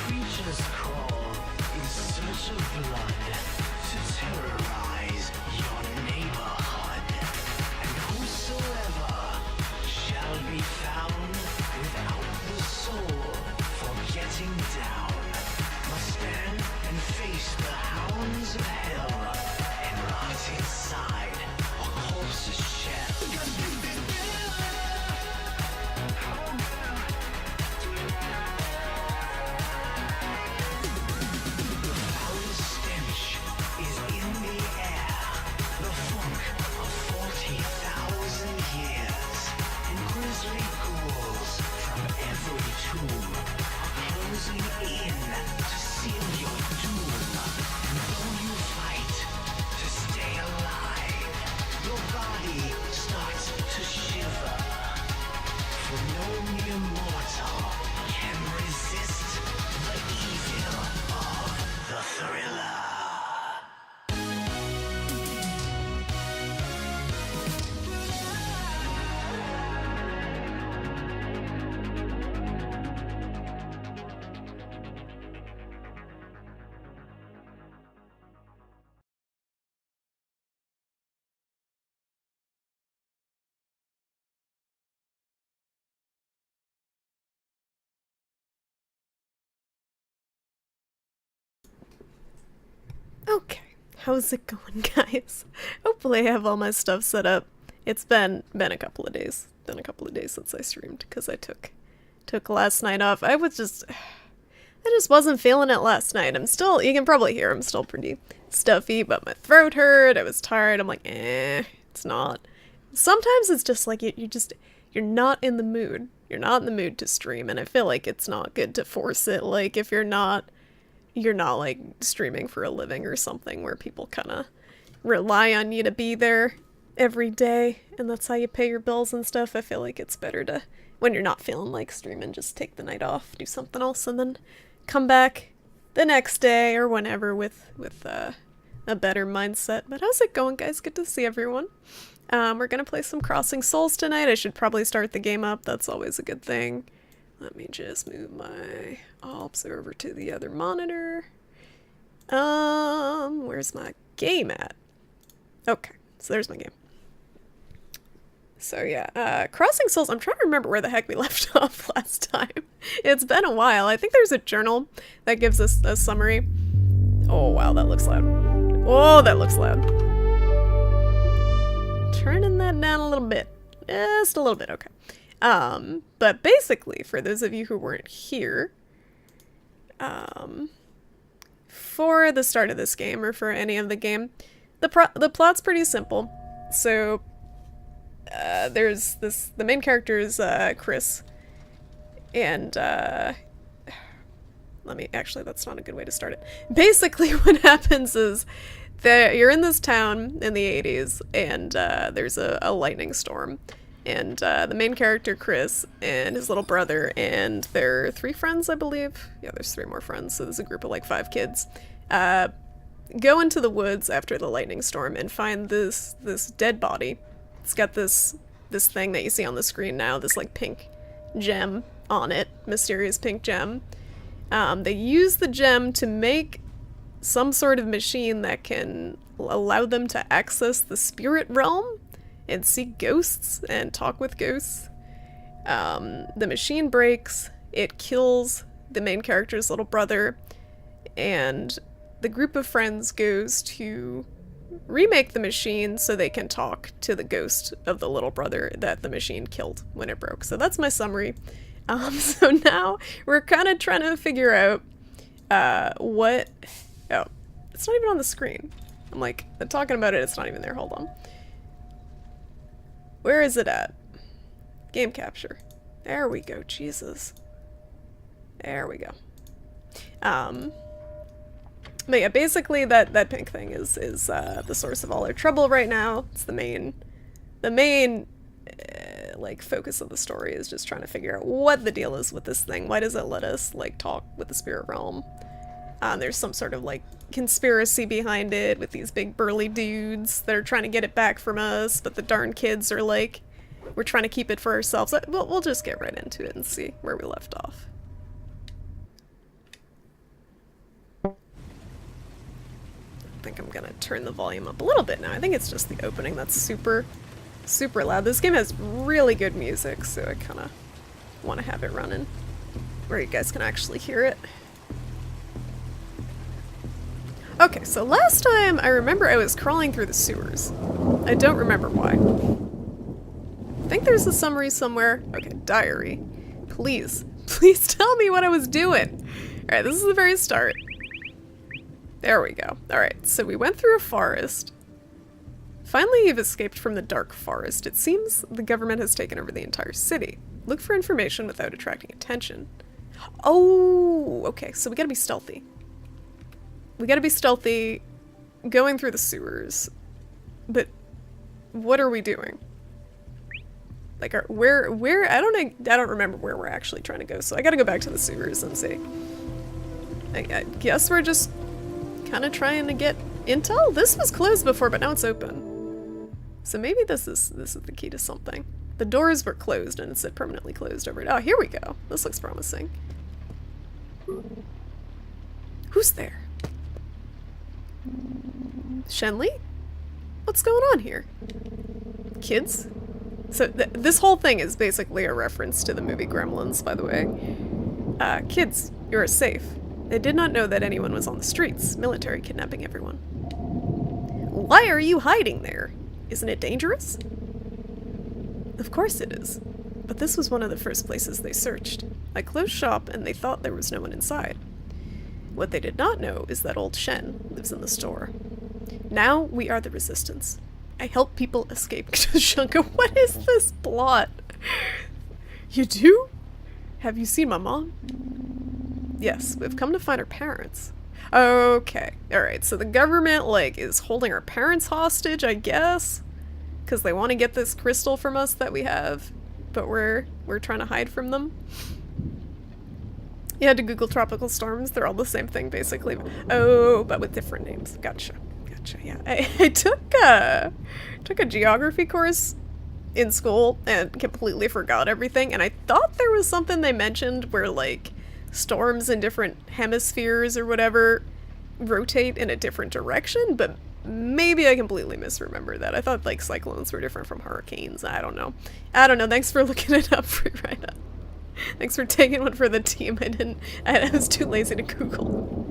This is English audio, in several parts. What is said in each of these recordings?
Creatures crawl in search of blood to terrorize your neighbor. Okay, how's it going, guys? Hopefully I have all my stuff set up. It's been a couple of days. Been a couple of days since I streamed because I took last night off. I just wasn't feeling it last night. You can probably hear I'm still pretty stuffy, but my throat hurt. I was tired. I'm like, it's not. Sometimes it's just like you're not in the mood. You're not in the mood to stream, and I feel like it's not good to force it. Like if you're not like streaming for a living or something where people kind of rely on you to be there every day and that's how you pay your bills and stuff. I feel like it's better to, when you're not feeling like streaming, just take the night off, do something else, and then come back the next day or whenever with a better mindset. But how's it going, guys? Good to see everyone. We're gonna play some Crossing Souls tonight. I should probably start the game up. That's always a good thing. Let me just move my Alps over to the other monitor. Where's my game at? Okay, so there's my game. So yeah, Crossing Souls, I'm trying to remember where the heck we left off last time. It's been a while. I think there's a journal that gives us a summary. Oh wow, that looks loud. Oh, that looks loud. Turning that down a little bit. Just a little bit, okay. But basically, for those of you who weren't here, for the start of this game, or for any of the game, the plot's pretty simple. So, there's the main character is, Chris, and, actually, that's not a good way to start it. Basically, what happens is that you're in this town in the 80s, and, there's a lightning storm. And the main character, Chris, and his little brother, and their 3 friends, I believe. Yeah, there's 3 more friends, so there's a group of like 5 kids. Go into the woods after the lightning storm and find this dead body. It's got this thing that you see on the screen now, this like pink gem on it, mysterious pink gem. They use the gem to make some sort of machine that can allow them to access the spirit realm and see ghosts and talk with ghosts. The machine breaks, it kills the main character's little brother, and the group of friends goes to remake the machine so they can talk to the ghost of the little brother that the machine killed when it broke. So that's my summary. So now we're kind of trying to figure out what... Oh, it's not even on the screen. I'm like, talking about it, it's not even there. Hold on. Where is it at? Game capture. There we go, Jesus. There we go. But yeah, basically that pink thing is the source of all our trouble right now. It's the main like focus of the story is just trying to figure out what the deal is with this thing. Why does it let us like talk with the spirit realm? There's some sort of like conspiracy behind it with these big burly dudes that are trying to get it back from us, but the darn kids are like, we're trying to keep it for ourselves. We'll just get right into it and see where we left off. I think I'm gonna turn the volume up a little bit now. I think it's just the opening that's super loud. This game has really good music, so I kind of want to have it running where you guys can actually hear it. Okay, so last time I remember I was crawling through the sewers. I don't remember why. I think there's a summary somewhere. Okay, diary. Please tell me what I was doing. Alright, this is the very start. There we go. Alright, so we went through a forest. Finally, you've escaped from the dark forest. It seems the government has taken over the entire city. Look for information without attracting attention. Oh, okay, so we gotta be stealthy. We gotta be stealthy, going through the sewers. But what are we doing? Like, where I don't remember where we're actually trying to go, so I gotta go back to the sewers and see. I guess we're just kind of trying to get intel? This was closed before, but now it's open. So maybe this is the key to something. The doors were closed and it said permanently closed over it. Oh, here we go. This looks promising. Who's there? Shenley? What's going on here? Kids? So this whole thing is basically a reference to the movie Gremlins, by the way. Kids, you are safe. They did not know that anyone was on the streets, military kidnapping everyone. Why are you hiding there? Isn't it dangerous? Of course it is. But this was one of the first places they searched. I closed shop and they thought there was no one inside. What they did not know is that old Shen lives in the store. Now we are the resistance. I help people escape Tushunka. What is this plot? You do? Have you seen my mom? Yes, we've come to find her parents. Okay, alright, so the government, like, is holding our parents hostage, I guess? Because they want to get this crystal from us that we have, but we're trying to hide from them. You had to Google tropical storms, they're all the same thing, basically. Oh, but with different names. Gotcha, yeah. I took a geography course in school and completely forgot everything, and I thought there was something they mentioned where, like, storms in different hemispheres or whatever rotate in a different direction, but maybe I completely misremembered that. I thought, like, cyclones were different from hurricanes. I don't know. Thanks for looking it up, Freerida. Thanks for taking one for the team. I was too lazy to Google.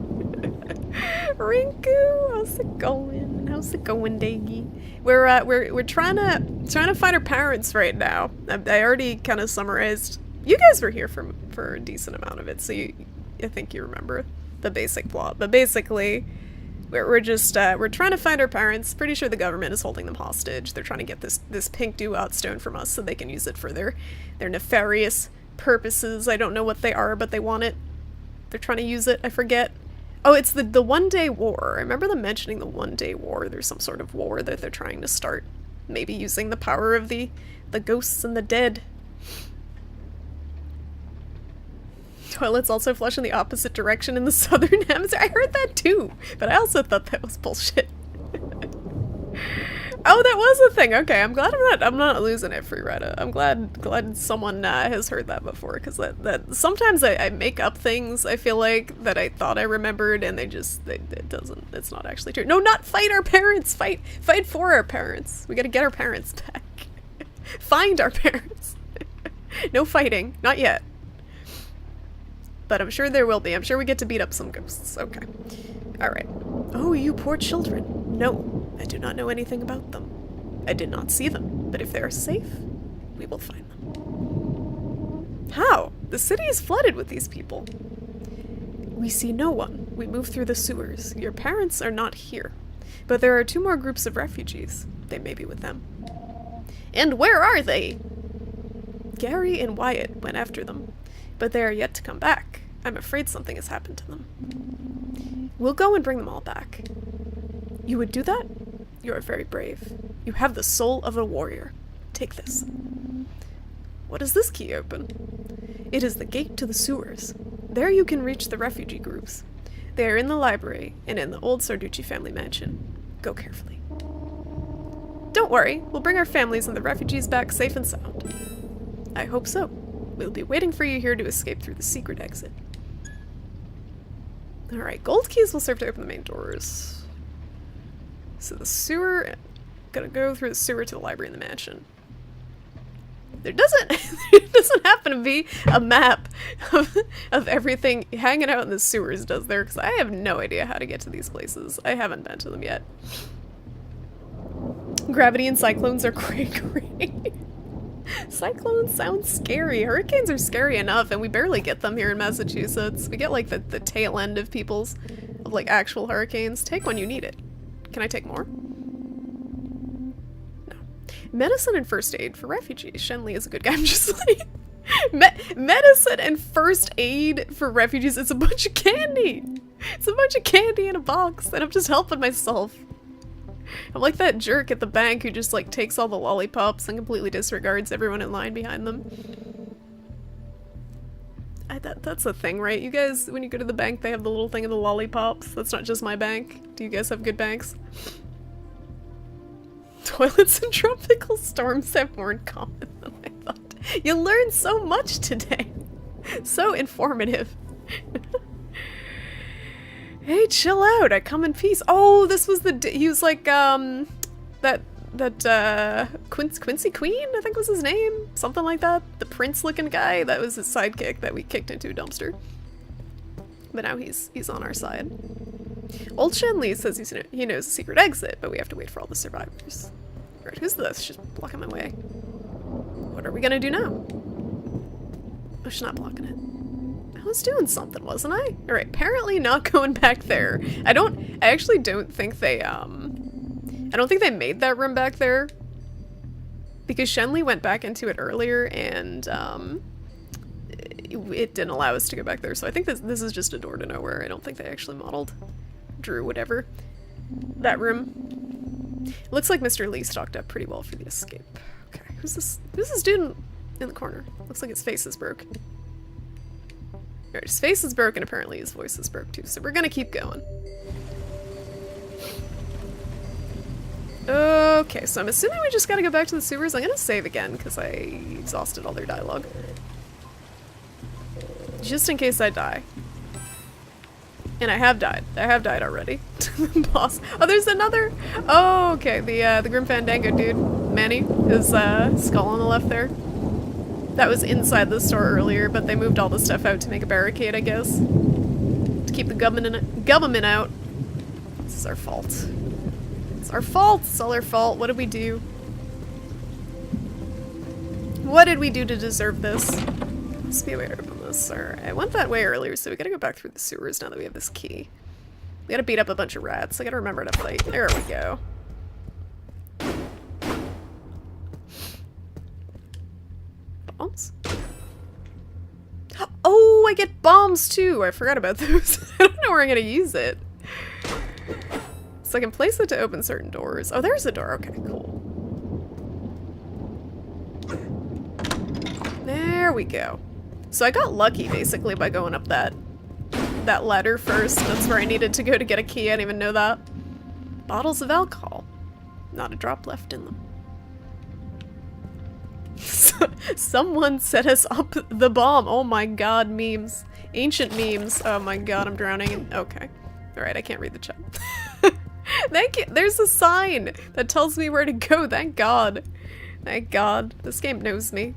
Rinku, how's it going? Daggy? We're trying to find our parents right now. I already kind of summarized. You guys were here for a decent amount of it, so I think you remember the basic plot. But basically, we're trying to find our parents. Pretty sure the government is holding them hostage. They're trying to get this pink Duat stone from us so they can use it for their nefarious purposes. I don't know what they are, but they want it. They're trying to use it. I forget. Oh, it's the one-day war. I remember them mentioning the one-day war. There's some sort of war that they're trying to start. Maybe using the power of the ghosts and the dead. Toilets also flush in the opposite direction in the southern hemisphere. I heard that too, but I also thought that was bullshit. Oh, that was a thing. Okay, I'm glad I'm not losing it, Freerida. I'm glad someone has heard that before, because that sometimes I make up things, I feel like, that I thought I remembered, and it's not actually true. No, not fight our parents! Fight for our parents! We gotta get our parents back. Find our parents! No fighting. Not yet. But I'm sure there will be. I'm sure we get to beat up some ghosts. Okay. Alright. Oh, you poor children. No, I do not know anything about them. I did not see them, but if they are safe, we will find them. How? The city is flooded with these people. We see no one. We move through the sewers. Your parents are not here. But there are 2 more groups of refugees. They may be with them. And where are they? Gary and Wyatt went after them, but they are yet to come back. I'm afraid something has happened to them. We'll go and bring them all back. You would do that? You are very brave. You have the soul of a warrior. Take this. What does this key open? It is the gate to the sewers. There you can reach the refugee groups. They are in the library and in the old Sarducci family mansion. Go carefully. Don't worry, we'll bring our families and the refugees back safe and sound. I hope so. We'll be waiting for you here to escape through the secret exit. Alright, gold keys will serve to open the main doors. So the sewer... Gotta go through the sewer to the library in the mansion. There doesn't happen to be a map of everything hanging out in the sewers, does there? Because I have no idea how to get to these places. I haven't been to them yet. Gravity and cyclones are great. Cyclones sound scary. Hurricanes are scary enough, and we barely get them here in Massachusetts. We get, like, the tail end of like, actual hurricanes. Take one, you need it. Can I take more? No. Medicine and first aid for refugees. Shenley is a good guy. I'm just like... medicine and first aid for refugees. It's a bunch of candy. It's a bunch of candy in a box, and I'm just helping myself. I'm like that jerk at the bank who just, like, takes all the lollipops and completely disregards everyone in line behind them. That's a thing, right? You guys, when you go to the bank, they have the little thing of the lollipops. That's not just my bank. Do you guys have good banks? Toilets and tropical storms have more in common than I thought. You learned so much today. So informative. Hey, chill out. I come in peace. Oh, this was he was like, that Quincy Queen, I think was his name. Something like that. The prince-looking guy. That was his sidekick that we kicked into a dumpster. But now he's on our side. Old Shenli says he knows a secret exit, but we have to wait for all the survivors. Alright, who's this? She's blocking my way. What are we gonna do now? Oh, she's not blocking it. I was doing something, wasn't I? Alright, apparently not going back there. I actually don't think they, I don't think they made that room back there. Because Shenli went back into it earlier, and, it didn't allow us to go back there, so I think this is just a door to nowhere. I don't think they actually modeled, drew, whatever, that room. Looks like Mr. Lee stocked up pretty well for the escape. Okay, who's this dude in the corner? Looks like his face is broke. Alright, his face is broken, apparently his voice is broke too, so we're gonna keep going. Okay, so I'm assuming we just gotta go back to the sewers. I'm gonna save again, because I exhausted all their dialogue. Just in case I die. And I have died. I have died already. Boss. Oh, there's another! Oh, okay, the Grim Fandango dude, Manny, his skull on the left there. That was inside the store earlier, but they moved all the stuff out to make a barricade, I guess. To keep the government out. This is our fault. It's our fault! It's all our fault. What did we do? What did we do to deserve this? Must be a way to open this. Alright, I went that way earlier, so we gotta go back through the sewers now that we have this key. We gotta beat up a bunch of rats. I gotta remember to fight. There we go. Bombs? Oh, I get bombs too! I forgot about those. I don't know where I'm gonna use it. So I can place it to open certain doors. Oh, there's a door. Okay, cool. There we go. So I got lucky, basically, by going up that ladder first. That's where I needed to go to get a key. I didn't even know that. Bottles of alcohol. Not a drop left in them. Someone set us up the bomb. Oh my god, memes. Ancient memes. Oh my god, I'm drowning. Okay. Alright, I can't read the chat. Thank you. There's a sign that tells me where to go. Thank god. Thank god. This game knows me.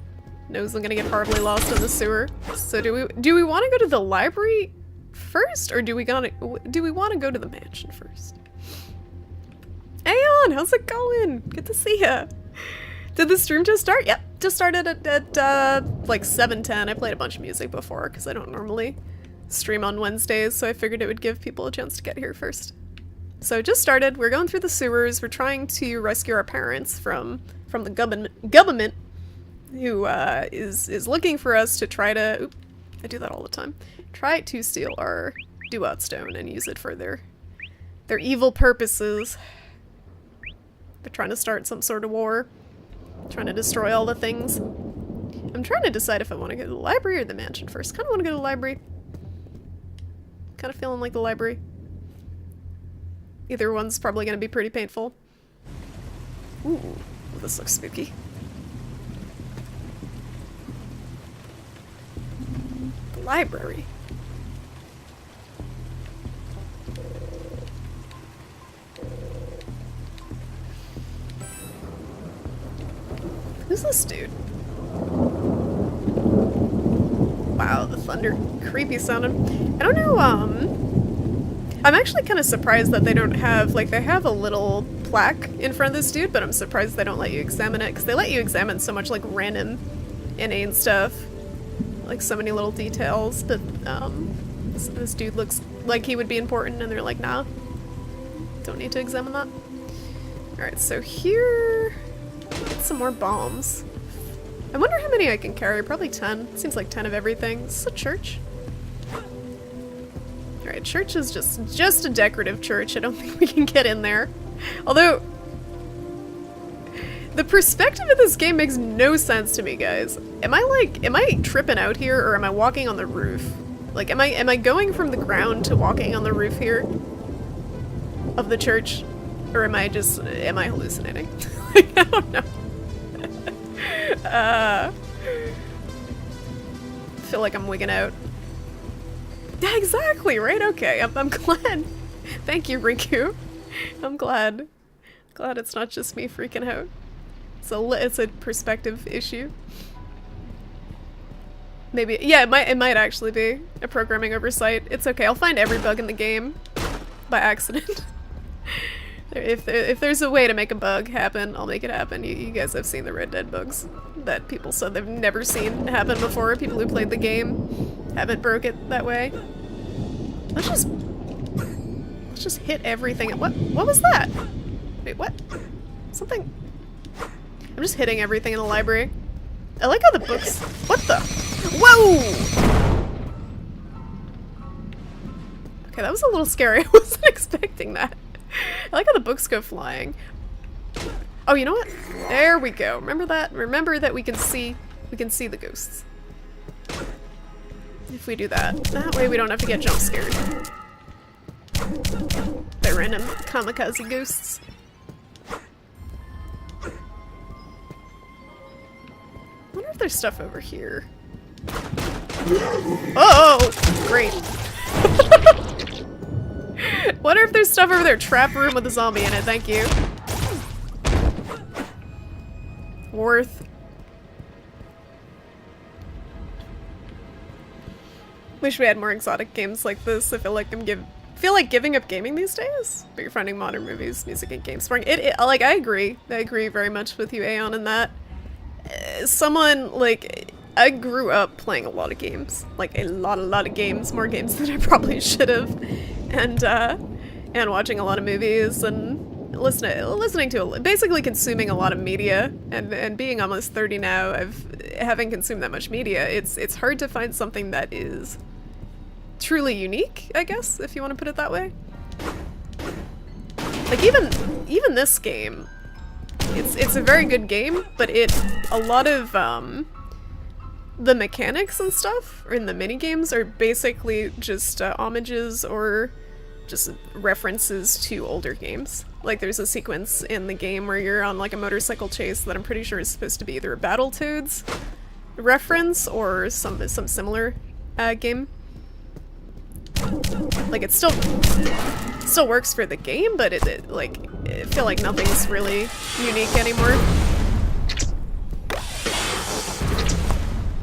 Knows I'm gonna get horribly lost in the sewer. So do we want to go to the library first, or do we want to go to the mansion first? Aeon, how's it going? Good to see ya. Did the stream just start? Yep, just started at like 7:10. I played a bunch of music before because I don't normally stream on Wednesdays, so I figured it would give people a chance to get here first. So it just started. We're going through the sewers. We're trying to rescue our parents from the government, who is looking for us to try to. Oop, I do that all the time. Try to steal our Duat stone and use it for their evil purposes. They're trying to start some sort of war. Trying to destroy all the things. I'm trying to decide if I want to go to the library or the mansion first. Kind of want to go to the library. Kind of feeling like the library. Either one's probably going to be pretty painful. Ooh, this looks spooky. The library. Who's this dude? Wow, the thunder. Creepy sounding. I don't know, I'm actually kind of surprised that they don't have, like, they have a little plaque in front of this dude, but I'm surprised they don't let you examine it, because they let you examine so much, like, random inane stuff. Like, so many little details, but, this dude looks like he would be important, and they're like, nah. Don't need to examine that. Alright, so here... some more bombs. I wonder how many I can carry. Probably 10. Seems like 10 of everything. Is this a church? Alright, church is just a decorative church. I don't think we can get in there. Although, the perspective of this game makes no sense to me, guys. Am I tripping out here, or am I walking on the roof? Like, am I going from the ground to walking on the roof here? Of the church? Or am I hallucinating? Like, I don't know. Feel like I'm wigging out. Yeah, exactly, right? Okay, I'm glad. Thank you, Rinku. I'm glad. Glad it's not just me freaking out. It's a perspective issue. Maybe, yeah, it might actually be a programming oversight. It's okay, I'll find every bug in the game by accident. If there's a way to make a bug happen, I'll make it happen. You guys have seen the Red Dead bugs that people said they've never seen happen before. People who played the game haven't broke it that way. Let's just hit everything. What was that? Wait, what? Something. I'm just hitting everything in the library. I like how the books. What the? Whoa! Okay, that was a little scary. I wasn't expecting that. I like how the books go flying. Oh, you know what? There we go. Remember that? Remember that we can see the ghosts. If we do that. That way we don't have to get jump scared by random kamikaze ghosts. I wonder if there's stuff over here. Oh, great. Wonder if there's stuff over there. Trap room with a zombie in it, thank you. Worth. Wish we had more exotic games like this. I feel like giving up gaming these days. But you're finding modern movies, music, and games boring. Like, I agree. I agree very much with you, Aeon, in that. I grew up playing a lot of games. Like, a lot of games. More games than I probably should have. And watching a lot of movies and listening to basically consuming a lot of media. And being almost 30 now, having consumed that much media, it's hard to find something that is truly unique, I guess, if you want to put it that way. Like, even this game, it's a very good game, but a lot of the mechanics and stuff in the mini games are basically just homages or just references to older games. Like, there's a sequence in the game where you're on like a motorcycle chase that I'm pretty sure is supposed to be either a Battletoads reference or some similar game. Like, it still works for the game, but I feel like nothing's really unique anymore.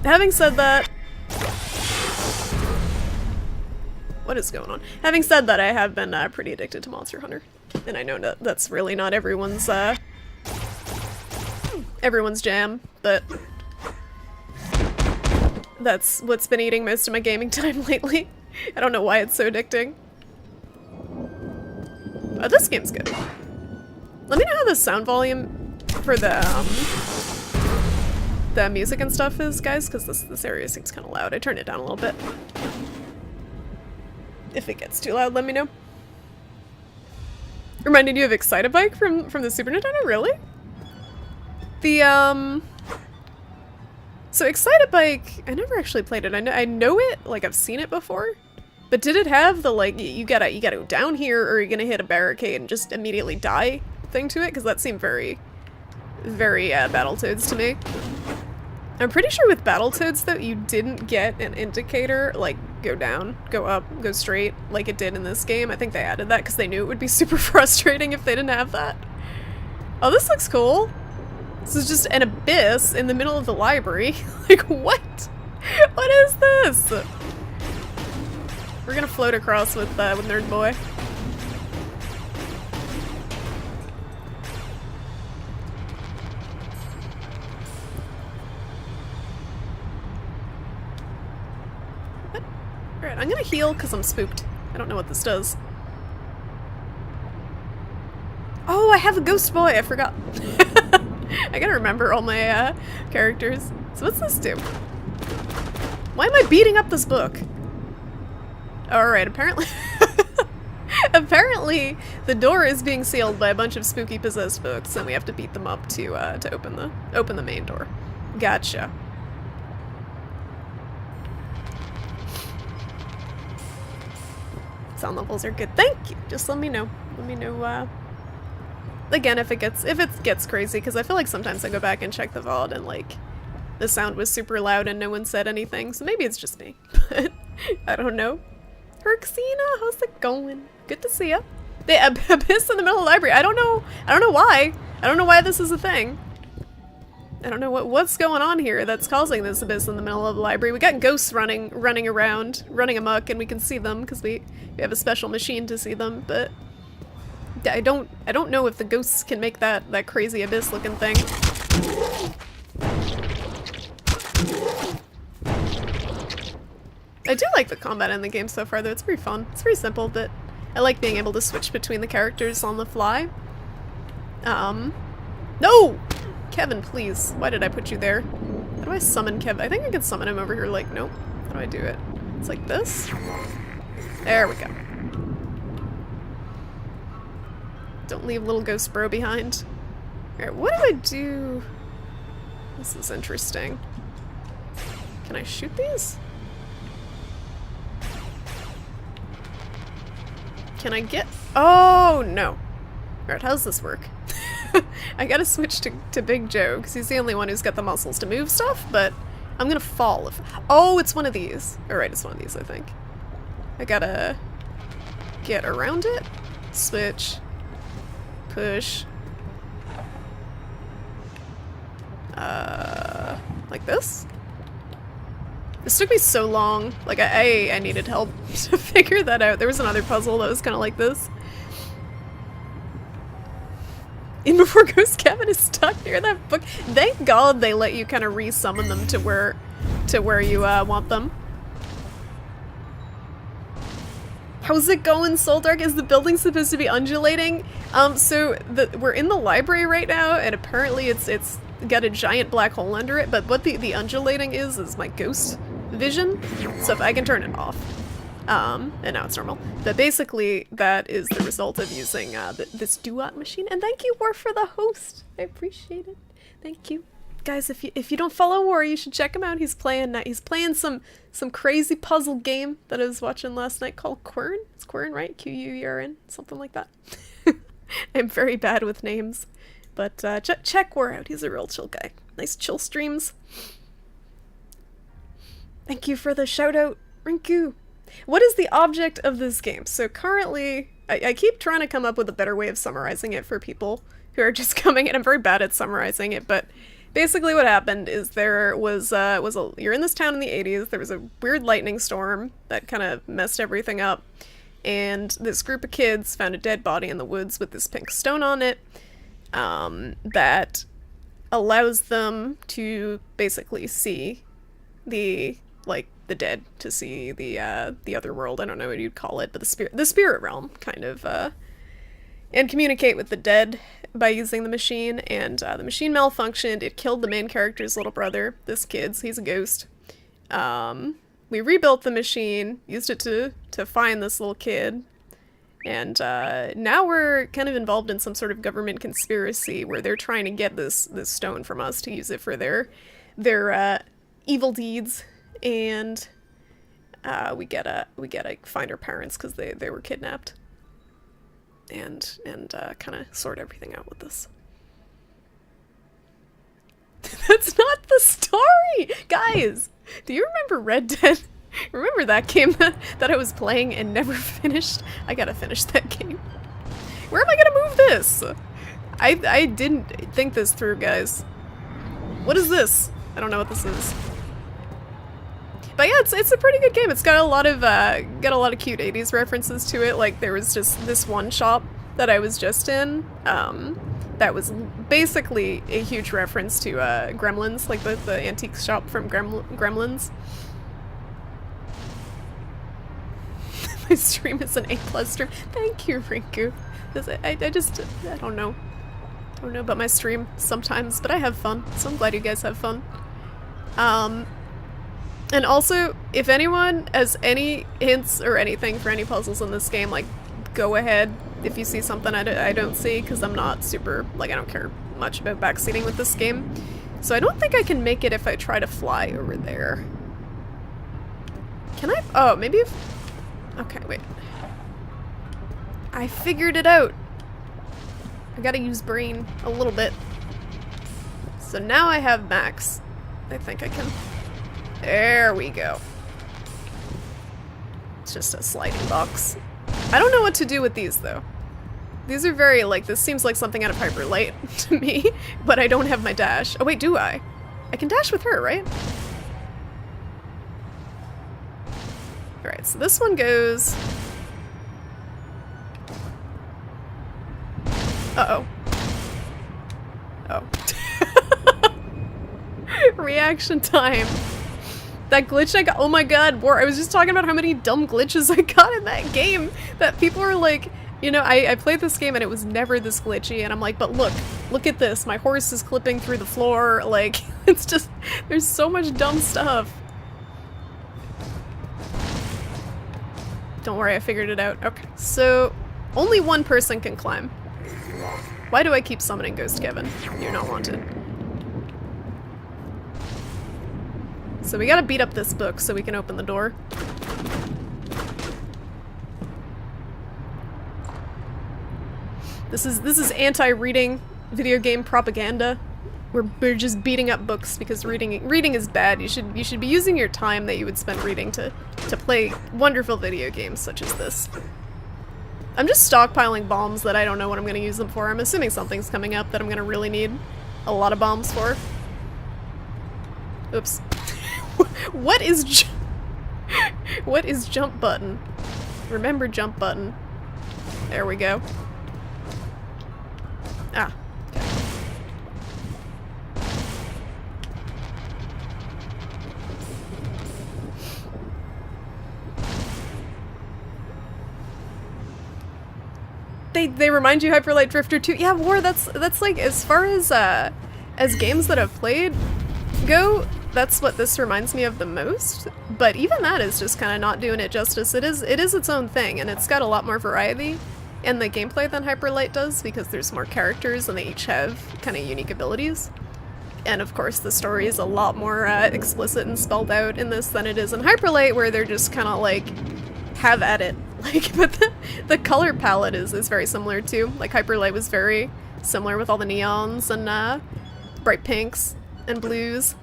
Having said that, what is going on? Having said that, I have been pretty addicted to Monster Hunter, and I know that's really not everyone's jam, but that's what's been eating most of my gaming time lately. I don't know why it's so addicting. Oh, this game's good. Let me know how the sound volume for the music and stuff is, guys, because this area seems kind of loud. I turned it down a little bit. If it gets too loud, let me know. Reminded you of Excitebike from the Super Nintendo? Really? So Excitebike, I never actually played it. I know it, like I've seen it before. But did it have the, like, you gotta go down here or you're gonna hit a barricade and just immediately die thing to it? Because that seemed very, very Battletoads to me. I'm pretty sure with Battletoads, though, you didn't get an indicator, like, go down, go up, go straight, like it did in this game. I think they added that because they knew it would be super frustrating if they didn't have that. Oh, this looks cool. This is just an abyss in the middle of the library. Like, what? What is this? We're gonna float across with Nerd Boy. What? Alright, I'm gonna heal because I'm spooked. I don't know what this does. Oh, I have a Ghost Boy! I forgot. I gotta remember all my characters. So what's this do? Why am I beating up this book? Alright, apparently apparently the door is being sealed by a bunch of spooky possessed books and we have to beat them up to open the main door. Gotcha. Sound levels are good. Thank you. Just let me know. Let me know again if it gets crazy, because I feel like sometimes I go back and check the VOD and like the sound was super loud and no one said anything, so maybe it's just me. But I don't know. Herxina, how's it going? Good to see ya. The abyss in the middle of the library. I don't know why. I don't know why this is a thing. I don't know what's going on here that's causing this abyss in the middle of the library. We got ghosts running around, running amok, and we can see them because we have a special machine to see them, but I don't know if the ghosts can make that crazy abyss looking thing. I do like the combat in the game so far, though. It's pretty fun. It's pretty simple, but I like being able to switch between the characters on the fly. No! Kevin, please. Why did I put you there? How do I summon Kevin? I think I can summon him over here, like, nope. How do I do it? It's like this? There we go. Don't leave little ghost bro behind. Alright, what do I do? This is interesting. Can I shoot these? Can I get... Oh, no. Alright, how does this work? I gotta switch to Big Joe, because he's the only one who's got the muscles to move stuff, but I'm gonna fall if... Oh, it's one of these. Alright, it's one of these, I think. I gotta get around it. Switch. Push. Like this? This took me so long. Like, I needed help to figure that out. There was another puzzle that was kind of like this. In before Ghost Kevin is stuck near that book. Thank God they let you kind of re-summon them to where you want them. How's it going, Soul Dark? Is the building supposed to be undulating? So we're in the library right now, and apparently it's got a giant black hole under it, but what the undulating is my ghost vision. So if I can turn it off. And now it's normal. But basically, that is the result of using this Duat machine. And thank you, War, for the host. I appreciate it. Thank you. Guys, if you don't follow War, you should check him out. He's playing some crazy puzzle game that I was watching last night called Quern. It's Quern, right? Quern, something like that. I'm very bad with names. But check War out. He's a real chill guy. Nice chill streams. Thank you for the shout out, Rinku. What is the object of this game? So currently, I keep trying to come up with a better way of summarizing it for people who are just coming in. I'm very bad at summarizing it, but basically what happened is there was you're in this town in the 80s, there was a weird lightning storm that kind of messed everything up, and this group of kids found a dead body in the woods with this pink stone on it, that allows them to basically see the dead, to see the other world. I don't know what you'd call it, but the spirit realm, kind of, and communicate with the dead by using the machine. And the machine malfunctioned. It killed the main character's little brother. This kid's, he's a ghost. We rebuilt the machine, used it to find this little kid, and now we're kind of involved in some sort of government conspiracy where they're trying to get this stone from us to use it for their evil deeds. And we gotta find our parents because they were kidnapped, and kind of sort everything out with this. That's not the story, guys. Do you remember Red Dead? Remember that game that I was playing and never finished? I gotta finish that game. Where am I gonna move this? I didn't think this through, guys. What is this? I don't know what this is. But yeah, it's a pretty good game. It's got a lot of cute 80s references to it. Like, there was just this one shop that I was just in, that was basically a huge reference to Gremlins, like the antique shop from Gremlins. My stream is an A+ stream. Thank you, Rinku. I don't know. I don't know about my stream sometimes, but I have fun, so I'm glad you guys have fun. And also, if anyone has any hints or anything for any puzzles in this game, like, go ahead if you see something I don't see, because I'm not super, like, I don't care much about backseating with this game. So I don't think I can make it if I try to fly over there. Can I? Oh, maybe if... Okay, wait. I figured it out. I gotta use brain a little bit. So now I have max. I think I can... There we go. It's just a sliding box. I don't know what to do with these, though. These are very, like, this seems like something out of Hyper Light to me, but I don't have my dash. Oh wait, do I? I can dash with her, right? Alright, so this one goes... Uh-oh. Oh. Reaction time. That glitch I got- oh my god, I was just talking about how many dumb glitches I got in that game, that people were like, you know, I played this game and it was never this glitchy, and I'm like, but look at this, my horse is clipping through the floor, like, it's just, there's so much dumb stuff. Don't worry, I figured it out. Okay, so only one person can climb. Why do I keep summoning Ghost Kevin? You're not wanted. So we gotta beat up this book so we can open the door. This is anti-reading video game propaganda. We're just beating up books because reading is bad. You should be using your time that you would spend reading to play wonderful video games such as this. I'm just stockpiling bombs that I don't know what I'm gonna use them for. I'm assuming something's coming up that I'm gonna really need a lot of bombs for. Oops. What is what is jump button? Remember jump button. There we go. Ah. Okay. They remind you Hyper Light Drifter 2. Yeah, War, that's like, as far as games that I've played go, that's what this reminds me of the most. But even that is just kind of not doing it justice. It is its own thing, and it's got a lot more variety in the gameplay than Hyper Light does, because there's more characters and they each have kind of unique abilities. And of course the story is a lot more explicit and spelled out in this than it is in Hyper Light, where they're just kind of like, have at it. Like, but the color palette is very similar too. Like, Hyper Light was very similar with all the neons and bright pinks and blues.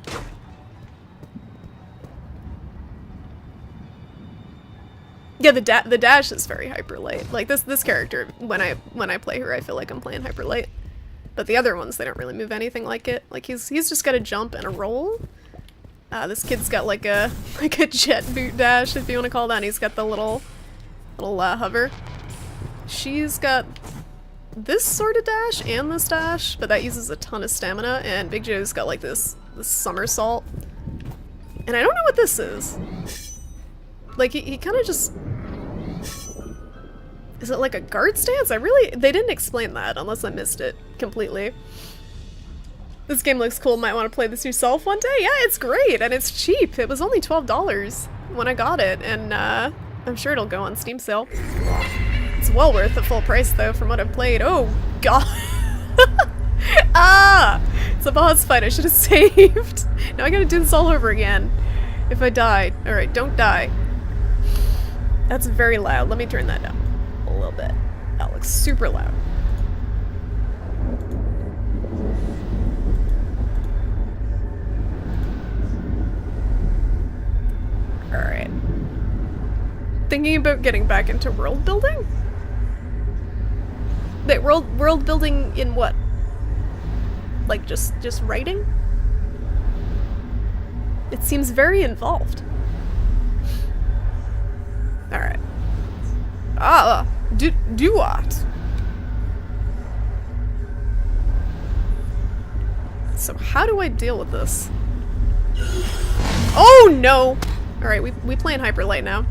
Yeah, the dash is very Hyper Light. Like, this character, when I play her, I feel like I'm playing Hyper Light. But the other ones, they don't really move anything like it. Like, he's just got a jump and a roll. This kid's got like a jet boot dash, if you want to call that. And he's got the little hover. She's got this sort of dash and this dash, but that uses a ton of stamina. And Big Joe's got like this somersault. And I don't know what this is. Like, he kind of just... Is it like a guard stance? They didn't explain that, unless I missed it completely. This game looks cool, might want to play this yourself one day. Yeah, it's great, and it's cheap. It was only $12 when I got it, and I'm sure it'll go on Steam sale. It's well worth the full price, though, from what I've played. Oh, God. Ah! It's a boss fight I should have saved. Now I gotta do this all over again. If I die. Alright, don't die. That's very loud. Let me turn that down a little bit. That looks super loud. Alright. Thinking about getting back into world building? Wait, world building in what? Like just writing? It seems very involved. Alright. Do what? So how do I deal with this? Oh no! Alright, we playing Hyper Light now.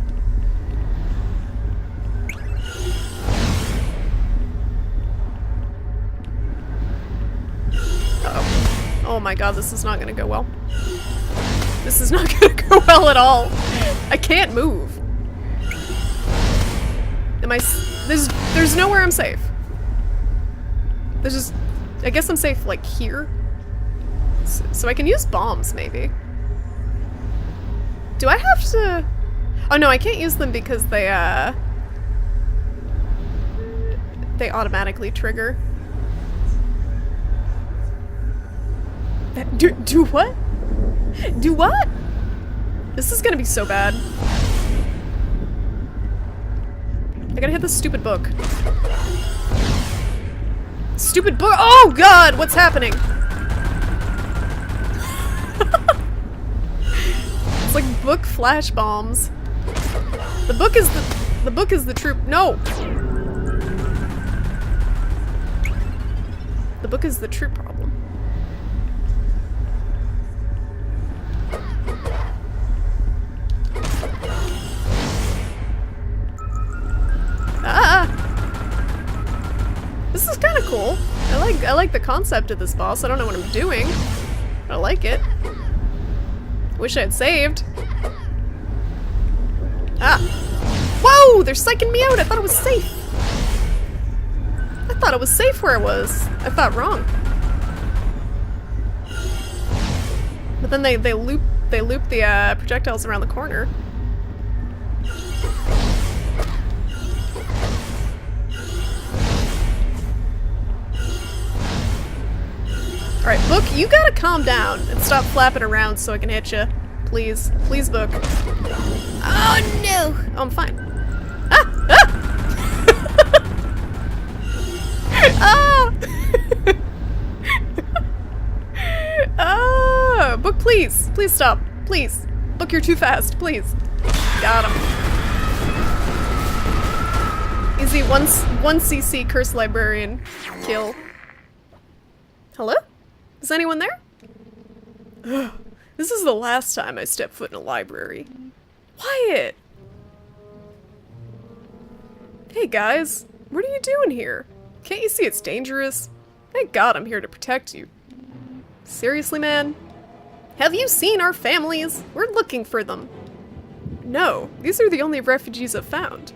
Uh-oh. Oh my god, this is not gonna go well. This is not gonna go well at all. I can't move. There's nowhere I'm safe. There's just, I guess I'm safe like here. So I can use bombs maybe. Do I have to? Oh no, I can't use them because they automatically trigger. Do what? Do what? This is gonna be so bad. I gotta hit this stupid book. Stupid book. Oh god, what's happening? It's like book flash bombs. The book is the true. No. The book is the true problem. Ah! This is kind of cool. I like the concept of this boss. I don't know what I'm doing. I like it. Wish I had saved. Ah! Whoa! They're psyching me out. I thought it was safe. I thought it was safe where it was. I thought wrong. But then they loop the projectiles around the corner. Alright, Book, you gotta calm down and stop flapping around so I can hit you. Please. Please, Book. Oh no! Oh, I'm fine. Ah! Ah! Ah! Ah! Book, please. Please stop. Please. Book, you're too fast. Please. Got him. Easy, one CC Curse Librarian kill. Hello? Is anyone there? Ugh. This is the last time I step foot in a library. Wyatt! Hey guys, what are you doing here? Can't you see it's dangerous? Thank God I'm here to protect you. Seriously, man? Have you seen our families? We're looking for them. No, these are the only refugees I've found.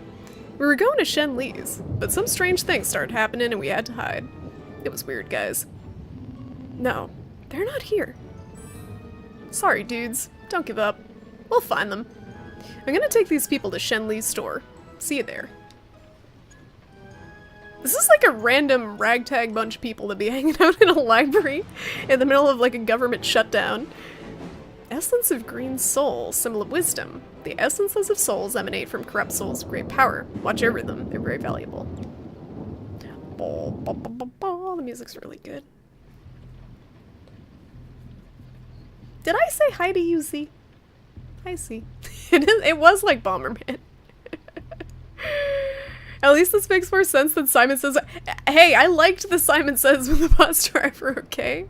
We were going to Shenli's, but some strange things started happening and we had to hide. It was weird, guys. No, they're not here. Sorry, dudes. Don't give up. We'll find them. I'm gonna take these people to Shenli's store. See you there. This is like a random ragtag bunch of people to be hanging out in a library in the middle of like a government shutdown. Essence of green soul, symbol of wisdom. The essences of souls emanate from corrupt souls of great power. Watch over them. They're very valuable. The music's really good. Did I say hi to you, Z? Hi, Z. It was like Bomberman. At least this makes more sense than Simon Says. Hey, I liked the Simon Says with the bus driver, okay?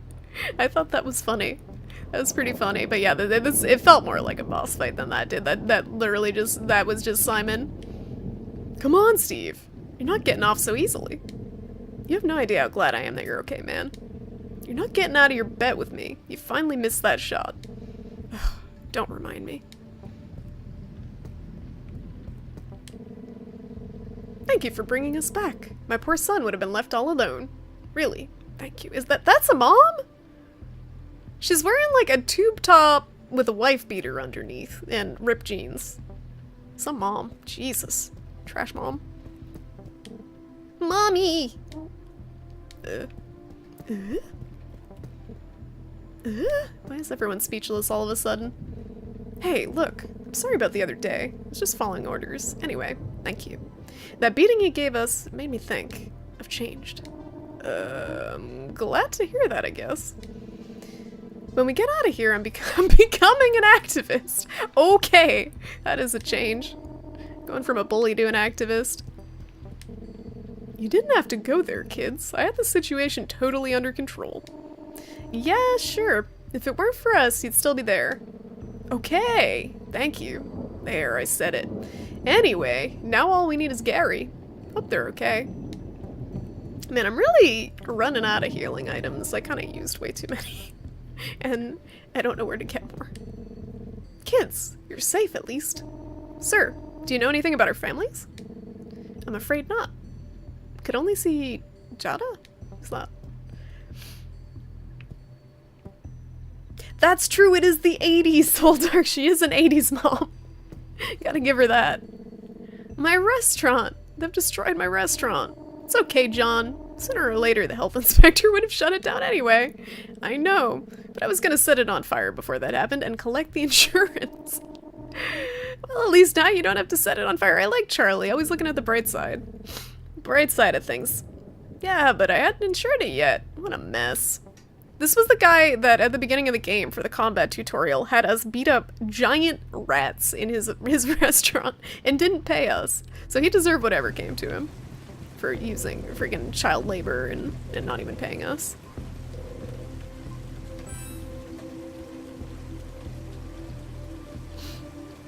I thought that was funny. That was pretty funny, but yeah, it felt more like a boss fight than that did. That literally that was just Simon. Come on, Steve. You're not getting off so easily. You have no idea how glad I am that you're okay, man. You're not getting out of your bet with me. You finally missed that shot. Ugh, don't remind me. Thank you for bringing us back. My poor son would have been left all alone. Really, thank you. That's a mom? She's wearing like a tube top with a wife beater underneath and ripped jeans. Some mom. Jesus. Trash mom. Mommy! Why is everyone speechless all of a sudden? Hey, look. I'm sorry about the other day. I was just following orders. Anyway, thank you. That beating you gave us made me think. I've changed. I'm glad to hear that, I guess. When we get out of here, I'm becoming an activist. Okay, that is a change. Going from a bully to an activist. You didn't have to go there, kids. I had the situation totally under control. Yeah, sure. If it weren't for us, you'd still be there. Okay, thank you. There, I said it. Anyway, now all we need is Gary. Hope they're okay. Man, I'm really running out of healing items. I kind of used way too many. And I don't know where to get more. Kids, you're safe at least. Sir, do you know anything about our families? I'm afraid not. Could only see Jada? Who's that? That's true, it is the 80s, Soldark. She is an 80s mom. Gotta give her that. My restaurant. They've destroyed my restaurant. It's okay, John. Sooner or later, the health inspector would have shut it down anyway. I know, but I was gonna set it on fire before that happened and collect the insurance. Well, at least now you don't have to set it on fire. I like Charlie, always looking at the bright side. Bright side of things. Yeah, but I hadn't insured it yet. What a mess. This was the guy that at the beginning of the game for the combat tutorial had us beat up giant rats in his restaurant and didn't pay us. So he deserved whatever came to him for using freaking child labor and not even paying us.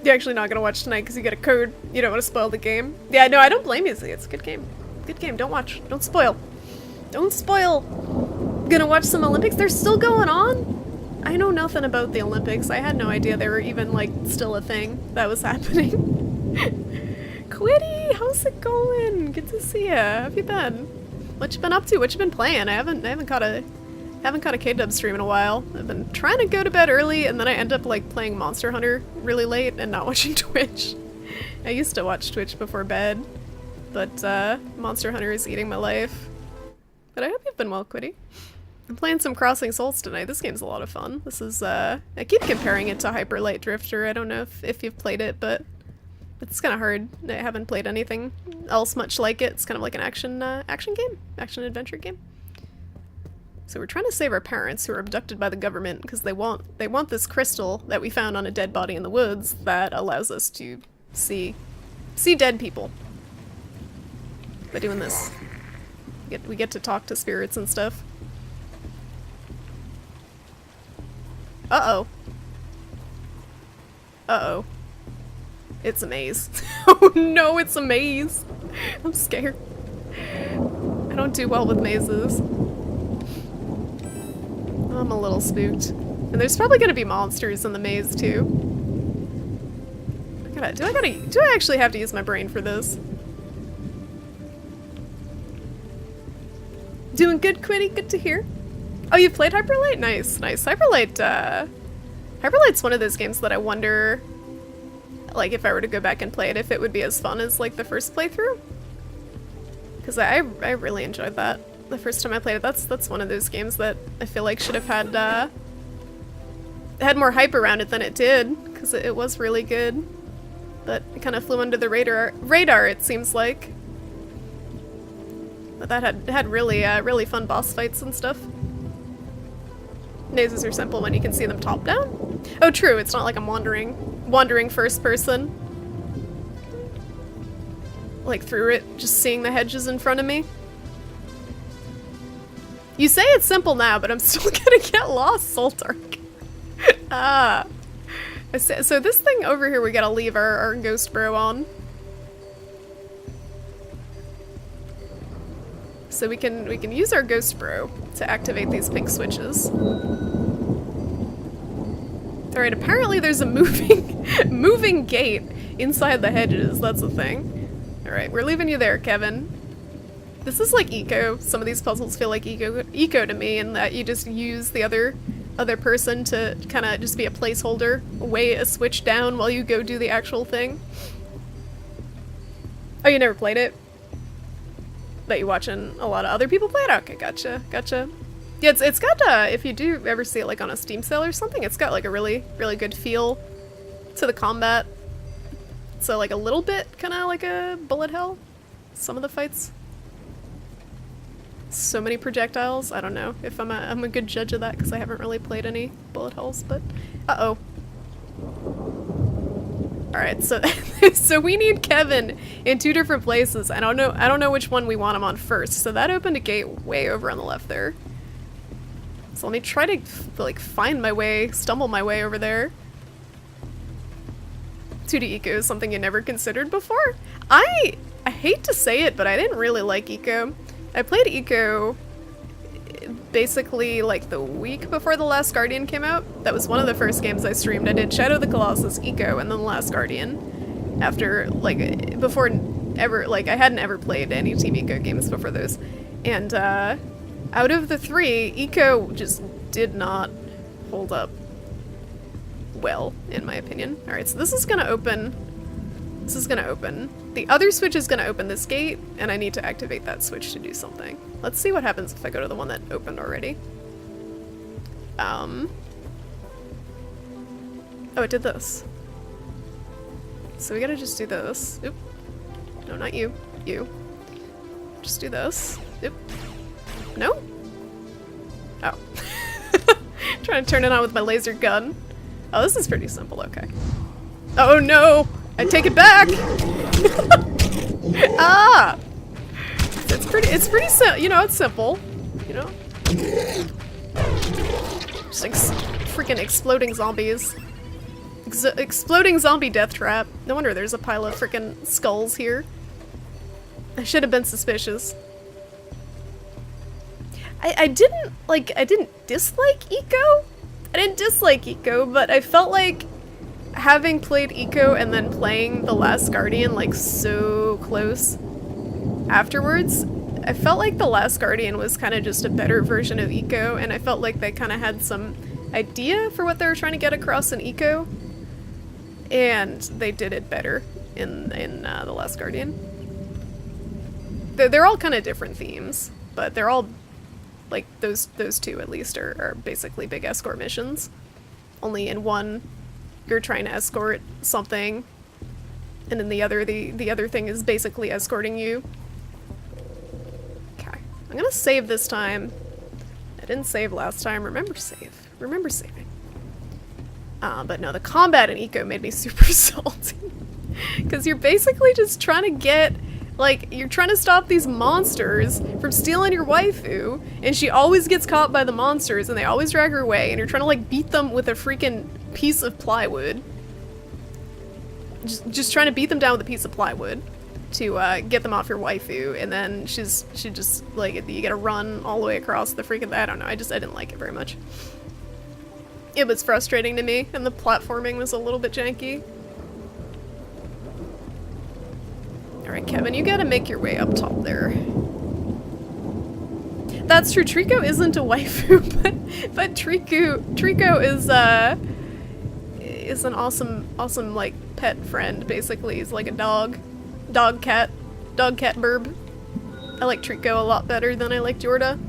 You're actually not gonna watch tonight because you get a code. You don't want to spoil the game. Yeah, no, I don't blame you. It's a good game. Good game. Don't watch. Don't spoil. Don't spoil. Gonna watch some Olympics? They're still going on? I know nothing about the Olympics. I had no idea they were even, like, still a thing that was happening. Quitty, how's it going? Good to see ya. How have you been? What you been up to? What you been playing? I haven't caught a K-Dub stream in a while. I've been trying to go to bed early, and then I end up, like, playing Monster Hunter really late and not watching Twitch. I used to watch Twitch before bed, but Monster Hunter is eating my life. But I hope you've been well, Quitty. I'm playing some Crossing Souls tonight. This game's a lot of fun. This is, I keep comparing it to Hyper Light Drifter. I don't know if you've played it, but it's kind of hard. I haven't played anything else much like it. It's kind of like an action game, action-adventure game. So we're trying to save our parents who are abducted by the government because they want this crystal that we found on a dead body in the woods that allows us to see dead people. By doing this, we get to talk to spirits and stuff. Uh-oh. Uh-oh. It's a maze. Oh no, it's a maze! I'm scared. I don't do well with mazes. I'm a little spooked. And there's probably gonna be monsters in the maze too. Do I actually have to use my brain for this? Doing good, Quitty? Good to hear. Oh, you've played Hyper Light? Nice, nice. Hyper Light's one of those games that I wonder, like, if I were to go back and play it, if it would be as fun as, like, the first playthrough. Because I really enjoyed that the first time I played it. That's one of those games that I feel like should have had more hype around it than it did, because it was really good. But it kind of flew under the radar, it seems like. But that had really fun boss fights and stuff. Mazes are simple when you can see them top down. Oh, true. It's not like I'm wandering first person, like through it, just seeing the hedges in front of me. You say it's simple now, but I'm still gonna get lost, Sultark. So this thing over here, we gotta leave our ghost bro on. So we can use our ghost bro to activate these pink switches. Alright, apparently there's a moving gate inside the hedges. That's a thing. Alright, we're leaving you there, Kevin. This is like Eco. Some of these puzzles feel like Eco to me, in that you just use the other person to kind of just be a placeholder, weigh a switch down while you go do the actual thing. Oh, you never played it? That you watching a lot of other people play it? Okay, gotcha. Yeah, it's got, if you do ever see it like on a Steam sale or something, it's got like a really good feel to the combat. So like a little bit kind of like a bullet hell, some of the fights. So many projectiles. I don't know if I'm a good judge of that because I haven't really played any bullet hells, but uh-oh. Alright, so so we need Kevin in 2 different places. I don't know which one we want him on first. So that opened a gate way over on the left there. So let me try to like stumble my way over there. 2D Eco is something you never considered before? I hate to say it, but I didn't really like Eco. I played Eco basically like the week before The Last Guardian came out. That was one of the first games I streamed. I did Shadow of the Colossus, Eco, and then The Last Guardian. After, like, before ever, like, I hadn't ever played any Team Eco games before those. And, out of the 3, Eco just did not hold up well, in my opinion. Alright, so this is gonna open. The other switch is gonna open this gate, and I need to activate that switch to do something. Let's see what happens if I go to the one that opened already. Oh, it did this. So we gotta just do this. Oop. No, not you. You. Just do this. Oop. No? Oh. Trying to turn it on with my laser gun. Oh, this is pretty simple, okay. Oh no! I take it back! Ah! It's pretty simple, you know, it's simple. You know? Just freaking exploding zombies. Exploding zombie death trap. No wonder there's a pile of freaking skulls here. I should have been suspicious. I didn't dislike Eco. I didn't dislike Eco, but I felt like having played Eco and then playing The Last Guardian like so close afterwards, I felt like The Last Guardian was kind of just a better version of Eco, and I felt like they kind of had some idea for what they were trying to get across in Eco, and they did it better in The Last Guardian. They're all kind of different themes, but they're all, like, those two at least are basically big escort missions. Only in one, you're trying to escort something, and in the other thing is basically escorting you. Okay, I'm gonna save this time. I didn't save last time. Remember save. Remember saving. But no, the combat in Eco made me super salty. Because you're basically just trying to get, like, you're trying to stop these monsters from stealing your waifu, and she always gets caught by the monsters, and they always drag her away, and you're trying to, like, beat them with a freaking piece of plywood. Just trying to beat them down with a piece of plywood to get them off your waifu, and then she just, like, you gotta run all the way across the freaking, I don't know, I didn't like it very much. It was frustrating to me, and the platforming was a little bit janky. Alright, Kevin, you gotta make your way up top there. That's true, Trico isn't a waifu, but Trico is an awesome, like, pet friend, basically. He's like a dog cat burb. I like Trico a lot better than I liked Yorda.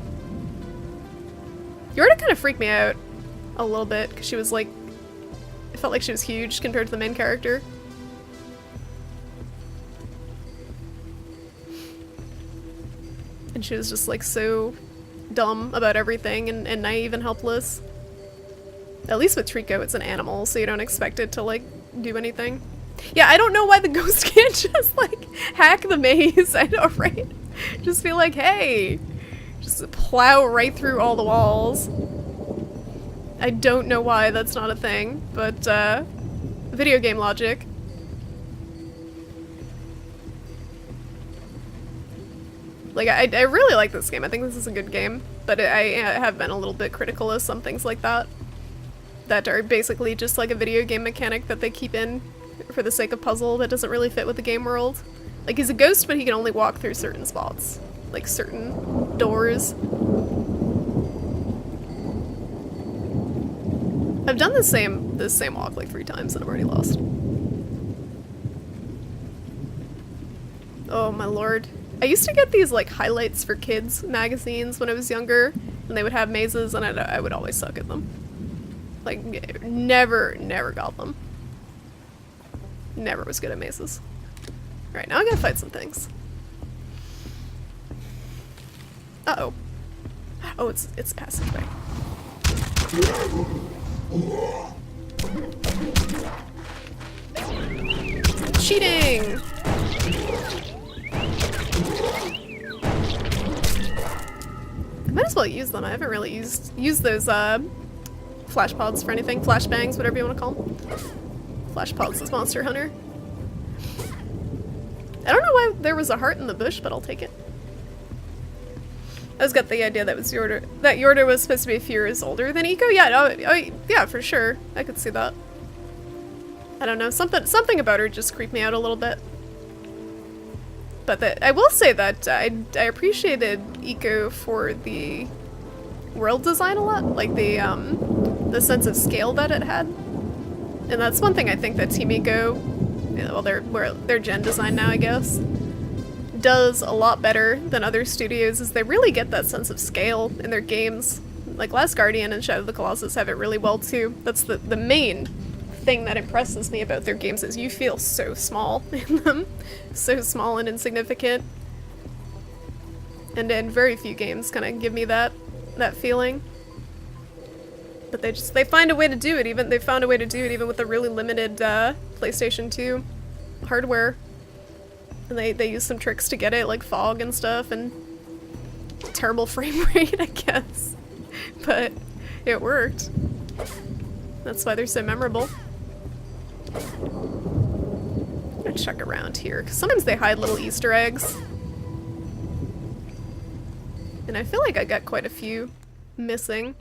Yorda kind of freaked me out a little bit, because she was like, it felt like she was huge compared to the main character. And she was just like so dumb about everything and naive and helpless. At least with Trico, it's an animal, so you don't expect it to, like, do anything. Yeah, I don't know why the ghost can't just, like, hack the maze. I know, right? Just be like, hey, just plow right through all the walls. I don't know why that's not a thing, but, video game logic. Like, I really like this game. I think this is a good game, but I have been a little bit critical of some things like that. That are basically just like a video game mechanic that they keep in for the sake of puzzle that doesn't really fit with the game world. Like, he's a ghost, but he can only walk through certain spots. Like, certain doors. I've done this same walk like 3 times and I'm already lost. Oh my lord. I used to get these, like, highlights for kids magazines when I was younger, and they would have mazes, and I would always suck at them. Like, never got them. Never was good at mazes. Alright, now I gotta fight some things. Uh-oh. Oh, it's passageway. Cheating! I might as well use them. I haven't really used those flash pods for anything. Flashbangs, whatever you want to call them. Flash pods as Monster Hunter. I don't know why there was a heart in the bush, but I'll take it. I just got the idea that Yorda was supposed to be a few years older than Eco. Yeah, yeah, for sure. I could see that. I don't know. Something about her just creeped me out a little bit. But I will say that I appreciated Eco for the world design a lot, like the sense of scale that it had. And that's one thing I think that Team Eco, well, their gen design now, I guess, does a lot better than other studios, is they really get that sense of scale in their games. Like Last Guardian and Shadow of the Colossus have it really well too. That's the main thing that impresses me about their games, is you feel so small in them. So small and insignificant. And very few games kind of give me that feeling. But they find a way to do it. They found a way to do it even with the really limited PlayStation 2 hardware. And they use some tricks to get it, like fog and stuff, and terrible frame rate, I guess. But it worked. That's why they're so memorable. I'm gonna check around here, because sometimes they hide little Easter eggs. And I feel like I got quite a few missing.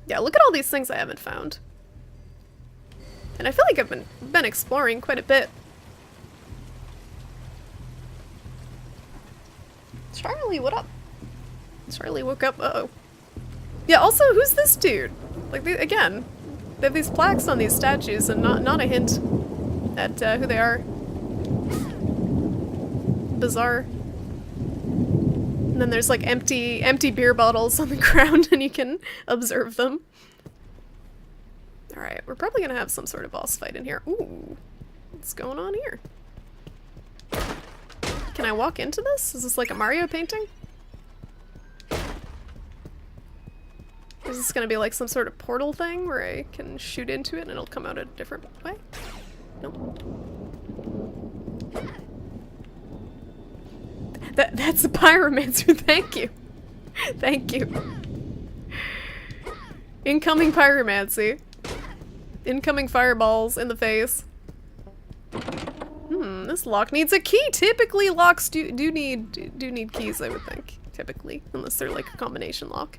Yeah, look at all these things I haven't found. And I feel like I've been exploring quite a bit. Charlie, what up? Charlie woke up. Uh-oh. Yeah, also, who's this dude? Like, again, they have these plaques on these statues and not a hint at who they are. Bizarre. And then there's like empty beer bottles on the ground and you can observe them. Alright, we're probably gonna have some sort of boss fight in here. Ooh, what's going on here? Can I walk into this? Is this like a Mario painting? Is this gonna be like some sort of portal thing where I can shoot into it and it'll come out a different way? Nope. That's the pyromancer, thank you. Thank you. Incoming pyromancy. Incoming fireballs in the face. This lock needs a key. Typically locks do need keys, I would think. Typically, unless they're like a combination lock.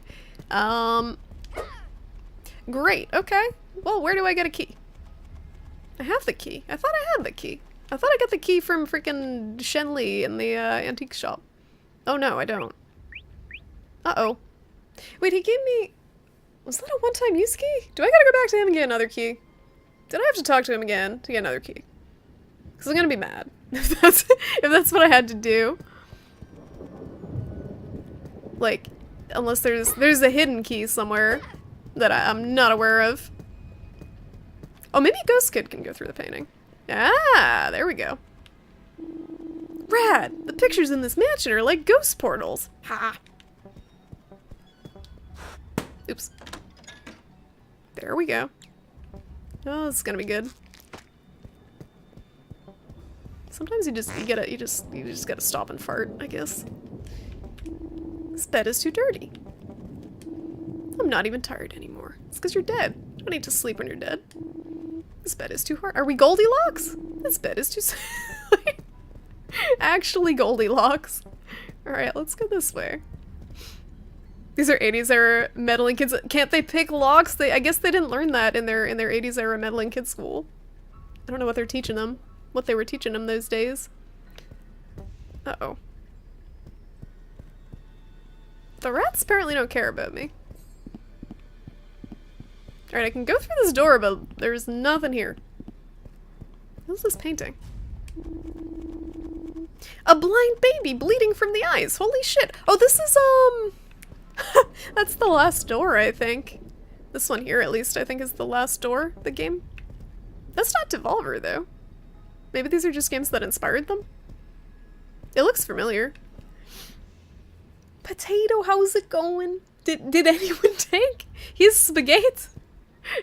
Great, okay. Well, where do I get a key? I have the key. I thought I had the key. I thought I got the key from freaking Shenli in the antique shop. Oh no, I don't. Uh-oh. Wait, he gave me... Was that a one-time use key? Do I gotta go back to him and get another key? Did I have to talk to him again to get another key? Because I'm gonna be mad if that's what I had to do. Like, unless there's a hidden key somewhere that I'm not aware of. Oh, maybe Ghost Kid can go through the painting. Ah, there we go. Rad! The pictures in this mansion are like ghost portals. Ha! Oops. There we go. Oh, this is gonna be good. Sometimes you just gotta stop and fart, I guess. This bed is too dirty. I'm not even tired anymore. It's because you're dead. You don't need to sleep when you're dead. This bed is too hard. Are we Goldilocks? This bed is too... Actually Goldilocks. Alright, let's go this way. These are 80s era meddling kids. Can't they pick locks? I guess they didn't learn that in their 80s era meddling kids school. I don't know what they're teaching them. What they were teaching them those days. Uh-oh. The rats apparently don't care about me. Alright, I can go through this door, but there's nothing here. What's this painting? A blind baby bleeding from the eyes. Holy shit. Oh, this is, that's the last door, I think. This one here, at least, I think is the last door, the game. That's not Devolver, though. Maybe these are just games that inspired them? It looks familiar. Potato, how's it going? Did anyone take his spaghetti?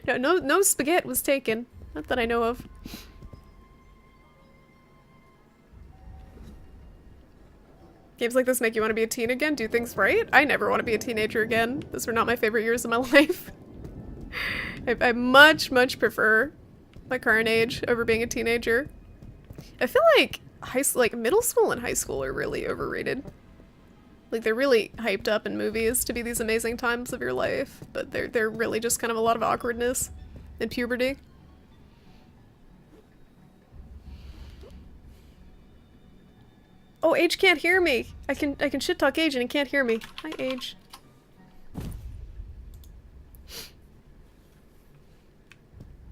No spaghetti was taken. Not that I know of. Games like this make you want to be a teen again? Do things right? I never want to be a teenager again. Those were not my favorite years of my life. I much prefer my current age over being a teenager. I feel like middle school and high school are really overrated. Like, they're really hyped up in movies to be these amazing times of your life, but they're really just kind of a lot of awkwardness and puberty. Oh, Age can't hear me. I can shit talk Age and he can't hear me. Hi, Age.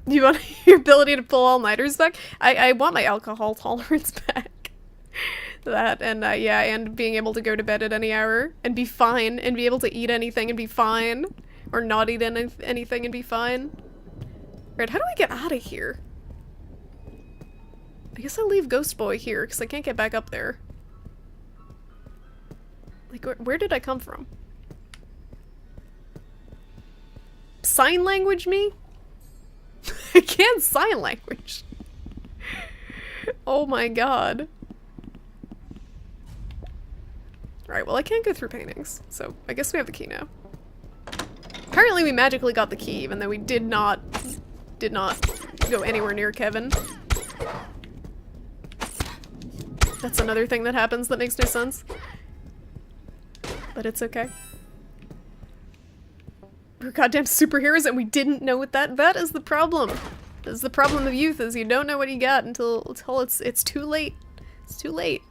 You want your ability to pull all-nighters back? I want my alcohol tolerance back. That, and yeah, and being able to go to bed at any hour and be fine, and be able to eat anything and be fine. Or not eat anything and be fine. Right, how do I get out of here? I guess I'll leave Ghost Boy here, because I can't get back up there. Like, where did I come from? Sign language me? I can't sign language. Oh my god. Alright, well I can't go through paintings, so I guess we have the key now. Apparently we magically got the key, even though we did not go anywhere near Kevin. That's another thing that happens that makes no sense. But it's okay. We're goddamn superheroes and we didn't know what that is the problem. That's the problem of youth, is you don't know what you got until it's too late. It's too late.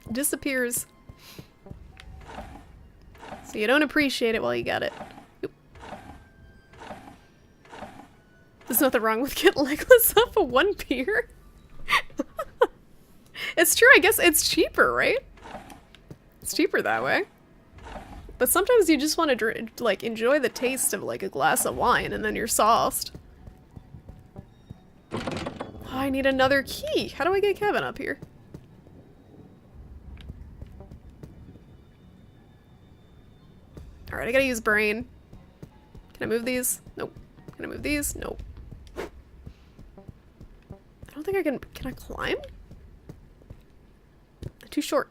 It disappears. So you don't appreciate it while you got it. Oop. There's nothing wrong with getting Legolas off of one pier. It's true, I guess it's cheaper, right? It's cheaper that way. But sometimes you just want to like enjoy the taste of like a glass of wine and then you're sauced. Oh, I need another key. How do I get Kevin up here? Alright, I gotta use brain. Can I move these? Nope. Can I move these? Nope. I don't think I can I climb? I'm too short.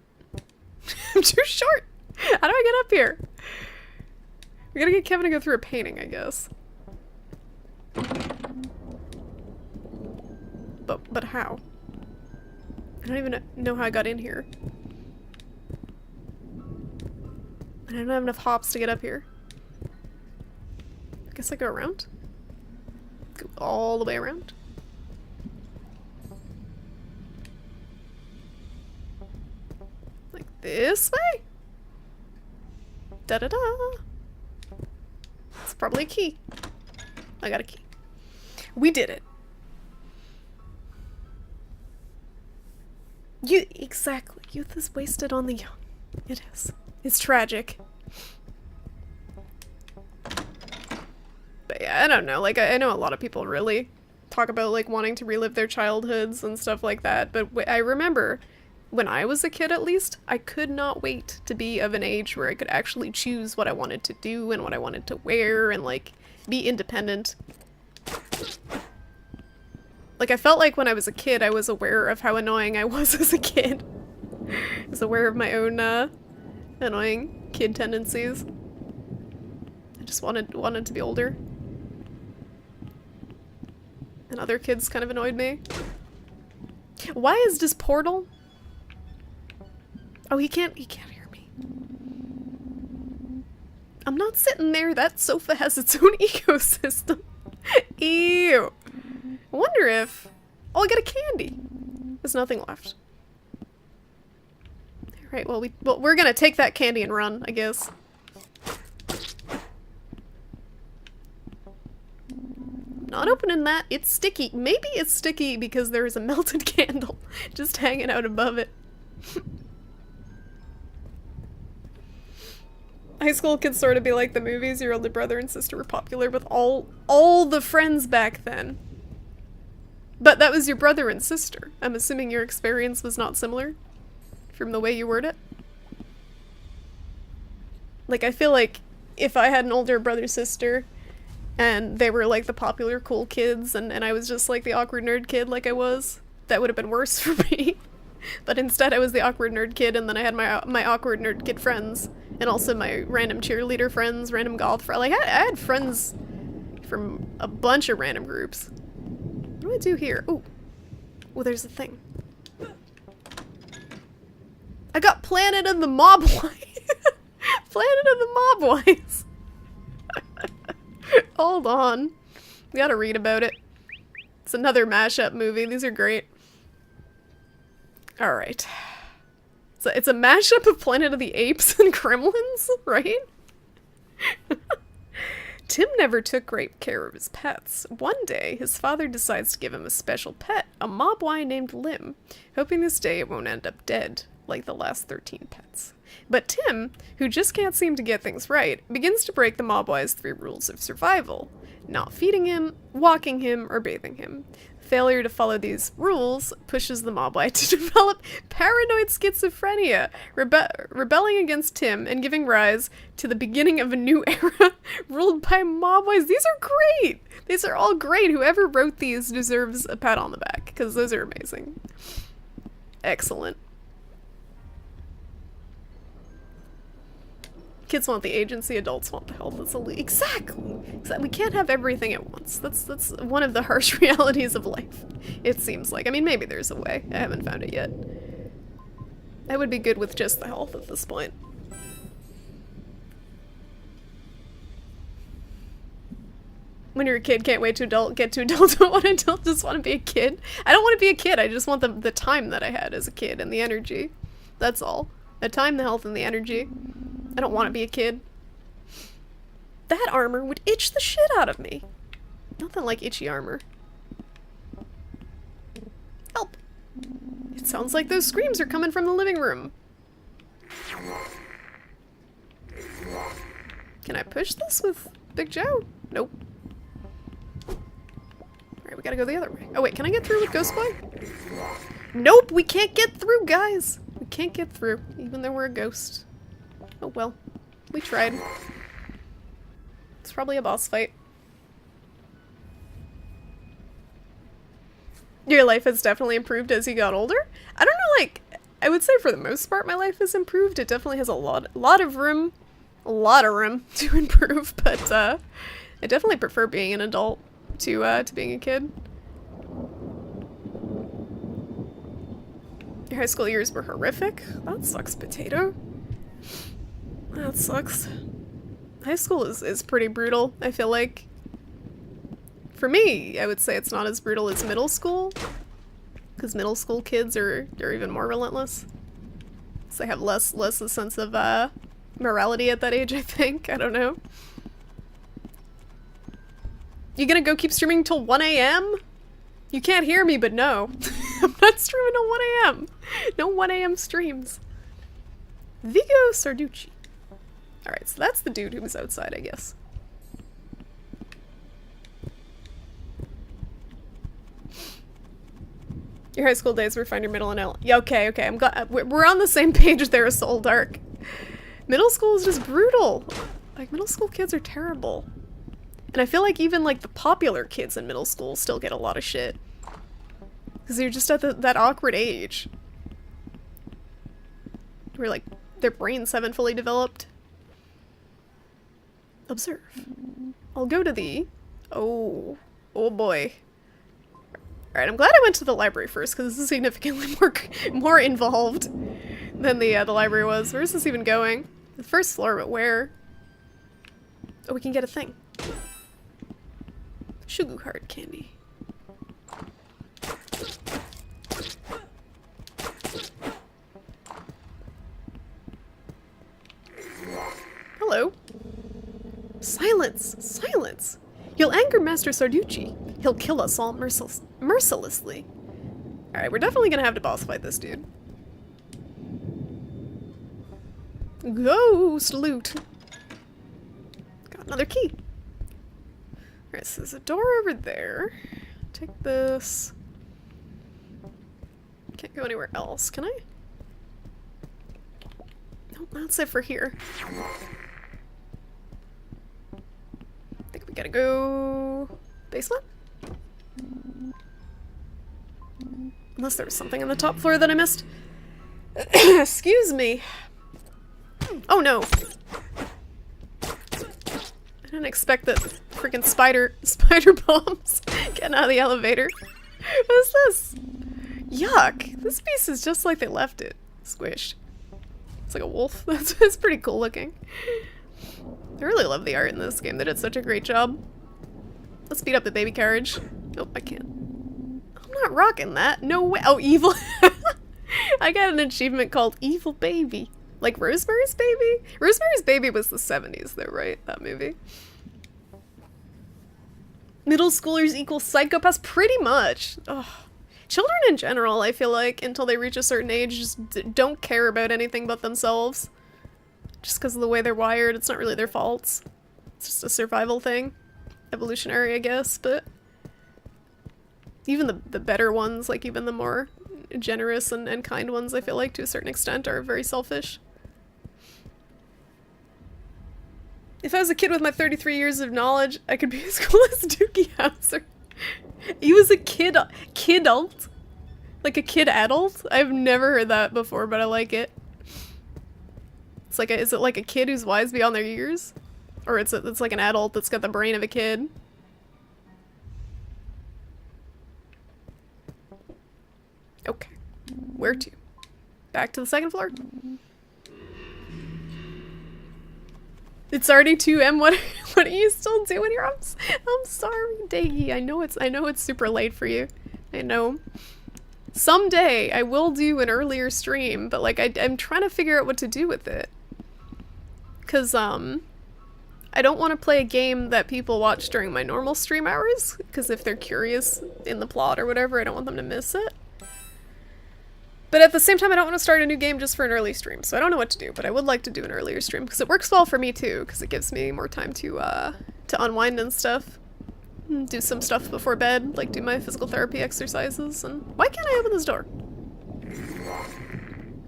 I'm too short! How do I get up here? We gotta get Kevin to go through a painting, I guess. But how? I don't even know how I got in here. I don't have enough hops to get up here. I guess I go around? Go all the way around? Like this way? Da-da-da! It's probably a key. I got a key. We did it. Exactly. Youth is wasted on the young. It is. It's tragic. But yeah, I don't know. Like, I know a lot of people really talk about, like, wanting to relive their childhoods and stuff like that. But I remember, when I was a kid at least, I could not wait to be of an age where I could actually choose what I wanted to do and what I wanted to wear and, like, be independent. Like, I felt like when I was a kid, I was aware of how annoying I was as a kid. I was aware of my own, annoying kid tendencies. I just wanted to be older. And other kids kind of annoyed me. Why is this portal? Oh, he can't hear me. I'm not sitting there. That sofa has its own ecosystem. Ew. I wonder if... Oh, I got a candy. There's nothing left. Alright, well, we're gonna take that candy and run, I guess. Not opening that. It's sticky. Maybe it's sticky because there is a melted candle just hanging out above it. High school could sort of be like the movies. Your older brother and sister were popular with all the friends back then. But that was your brother and sister. I'm assuming your experience was not similar from the way you word it. Like, I feel like if I had an older brother sister and they were like the popular cool kids and I was just like the awkward nerd kid like I was, that would have been worse for me. But instead I was the awkward nerd kid and then I had my awkward nerd kid friends and also my random cheerleader friends, random golf friends. Like, I had friends from a bunch of random groups. What do I do here? Ooh. Oh, there's a thing. I got Planet of the Mobwise. Planet of the Mobwise. Hold on. We gotta read about it. It's another mashup movie. These are great. Alright. So it's a mashup of Planet of the Apes and Gremlins, right? Tim never took great care of his pets. One day, his father decides to give him a special pet, a Mogwai named Lim, hoping this day it won't end up dead, like the last 13 pets. But Tim, who just can't seem to get things right, begins to break the Mogwai's 3 rules of survival. Not feeding him, walking him, or bathing him. failure to follow these rules pushes the Mobleye to develop paranoid schizophrenia, rebelling against Tim and giving rise to the beginning of a new era ruled by Mobleys. These are great! These are all great. Whoever wrote these deserves a pat on the back, because those are amazing. Excellent. Kids want the agency, adults want the health. That's exactly. We can't have everything at once. That's one of the harsh realities of life, it seems like. I mean, maybe there's a way. I haven't found it yet. I would be good with just the health at this point. When you're a kid, can't wait to get to adult, don't want to adult, just want to be a kid. I don't want to be a kid, I just want the time that I had as a kid and the energy. That's all. The time, the health, and the energy. I don't want to be a kid. That armor would itch the shit out of me. Nothing like itchy armor. Help! It sounds like those screams are coming from the living room. Can I push this with Big Joe? Nope. Alright, we gotta go the other way. Oh wait, can I get through with Ghost Boy? Nope, we can't get through, guys! We can't get through, even though we're a ghost. Oh well, we tried. It's probably a boss fight. Your life has definitely improved as you got older? I don't know, like, I would say for the most part my life has improved. It definitely has a lot of room to improve, but I definitely prefer being an adult to being a kid. Your high school years were horrific? That sucks, potato. That sucks. High school is pretty brutal, I feel like. For me, I would say it's not as brutal as middle school, because middle school kids are even more relentless. So they have less a sense of morality at that age, I think. I don't know. You gonna go keep streaming till 1 AM? You can't hear me, but no. I'm not streaming till 1 AM. No 1 AM streams. Vigo Sarducci. Alright, so that's the dude who was outside, I guess. Your high school days were fine, your middle and L. Yeah, okay, I'm glad we're on the same page there, Soul Dark. Middle school is just brutal. Like, middle school kids are terrible. And I feel like even, like, the popular kids in middle school still get a lot of shit. Because they're just at that awkward age. Where, like, their brains haven't fully developed. Observe. I'll go to the... Oh boy. Alright, I'm glad I went to the library first, because this is significantly more involved than the library was. Where is this even going? The first floor, but where? Oh, we can get a thing. Sugar hard candy. Hello. Silence! Silence! You'll anger Master Sarducci. He'll kill us all mercilessly. Alright, we're definitely gonna have to boss fight this dude. Ghost loot! Got another key. Alright, so there's a door over there. Take this. Can't go anywhere else, can I? Nope, that's it for here. I think we gotta go... basement? Unless there was something on the top floor that I missed. Excuse me. Oh no. I didn't expect that freaking spider bombs getting out of the elevator. What is this? Yuck. This piece is just like they left it. Squished. It's like a wolf. That's pretty cool looking. I really love the art in this game. They did such a great job. Let's speed up the baby carriage. Nope, I can't. I'm not rocking that. No way. Oh, evil. I got an achievement called Evil Baby. Like Rosemary's Baby? Rosemary's Baby was the 70s though, right? That movie. Middle schoolers equal psychopaths? Pretty much. Ugh. Children in general, I feel like, until they reach a certain age, just don't care about anything but themselves. Just because of the way they're wired, it's not really their faults. It's just a survival thing. Evolutionary, I guess, but... even the better ones, like even the more generous and kind ones, I feel like to a certain extent are very selfish. If I was a kid with my 33 years of knowledge, I could be as cool as Doogie Howser. He was a kid-alt? Like a kid-adult? I've never heard that before, but I like it. It's like is it like a kid who's wise beyond their years? Or it's like an adult that's got the brain of a kid? Okay. Where to? Back to the second floor? It's already 2 AM. What are you still doing here? I'm sorry, Daggy. I know it's super late for you. I know. Someday I will do an earlier stream, but like I'm trying to figure out what to do with it. 'Cause I don't want to play a game that people watch during my normal stream hours, because if they're curious in the plot or whatever, I don't want them to miss it. But at the same time, I don't want to start a new game just for an early stream, so I don't know what to do, but I would like to do an earlier stream, because it works well for me too, because it gives me more time to unwind and stuff. Do some stuff before bed, like do my physical therapy exercises, and why can't I open this door?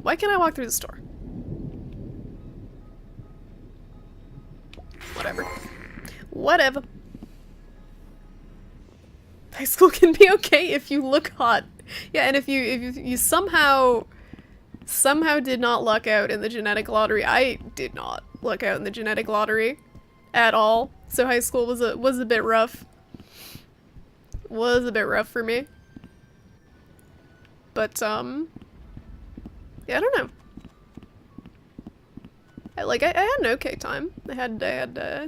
Why can't I walk through this door? Whatever. Whatever. High school can be okay if you look hot. Yeah, and if you somehow did not luck out in the genetic lottery. I did not luck out in the genetic lottery at all. So high school was a bit rough. Was a bit rough for me. But yeah, I don't know. I had an okay time. I had a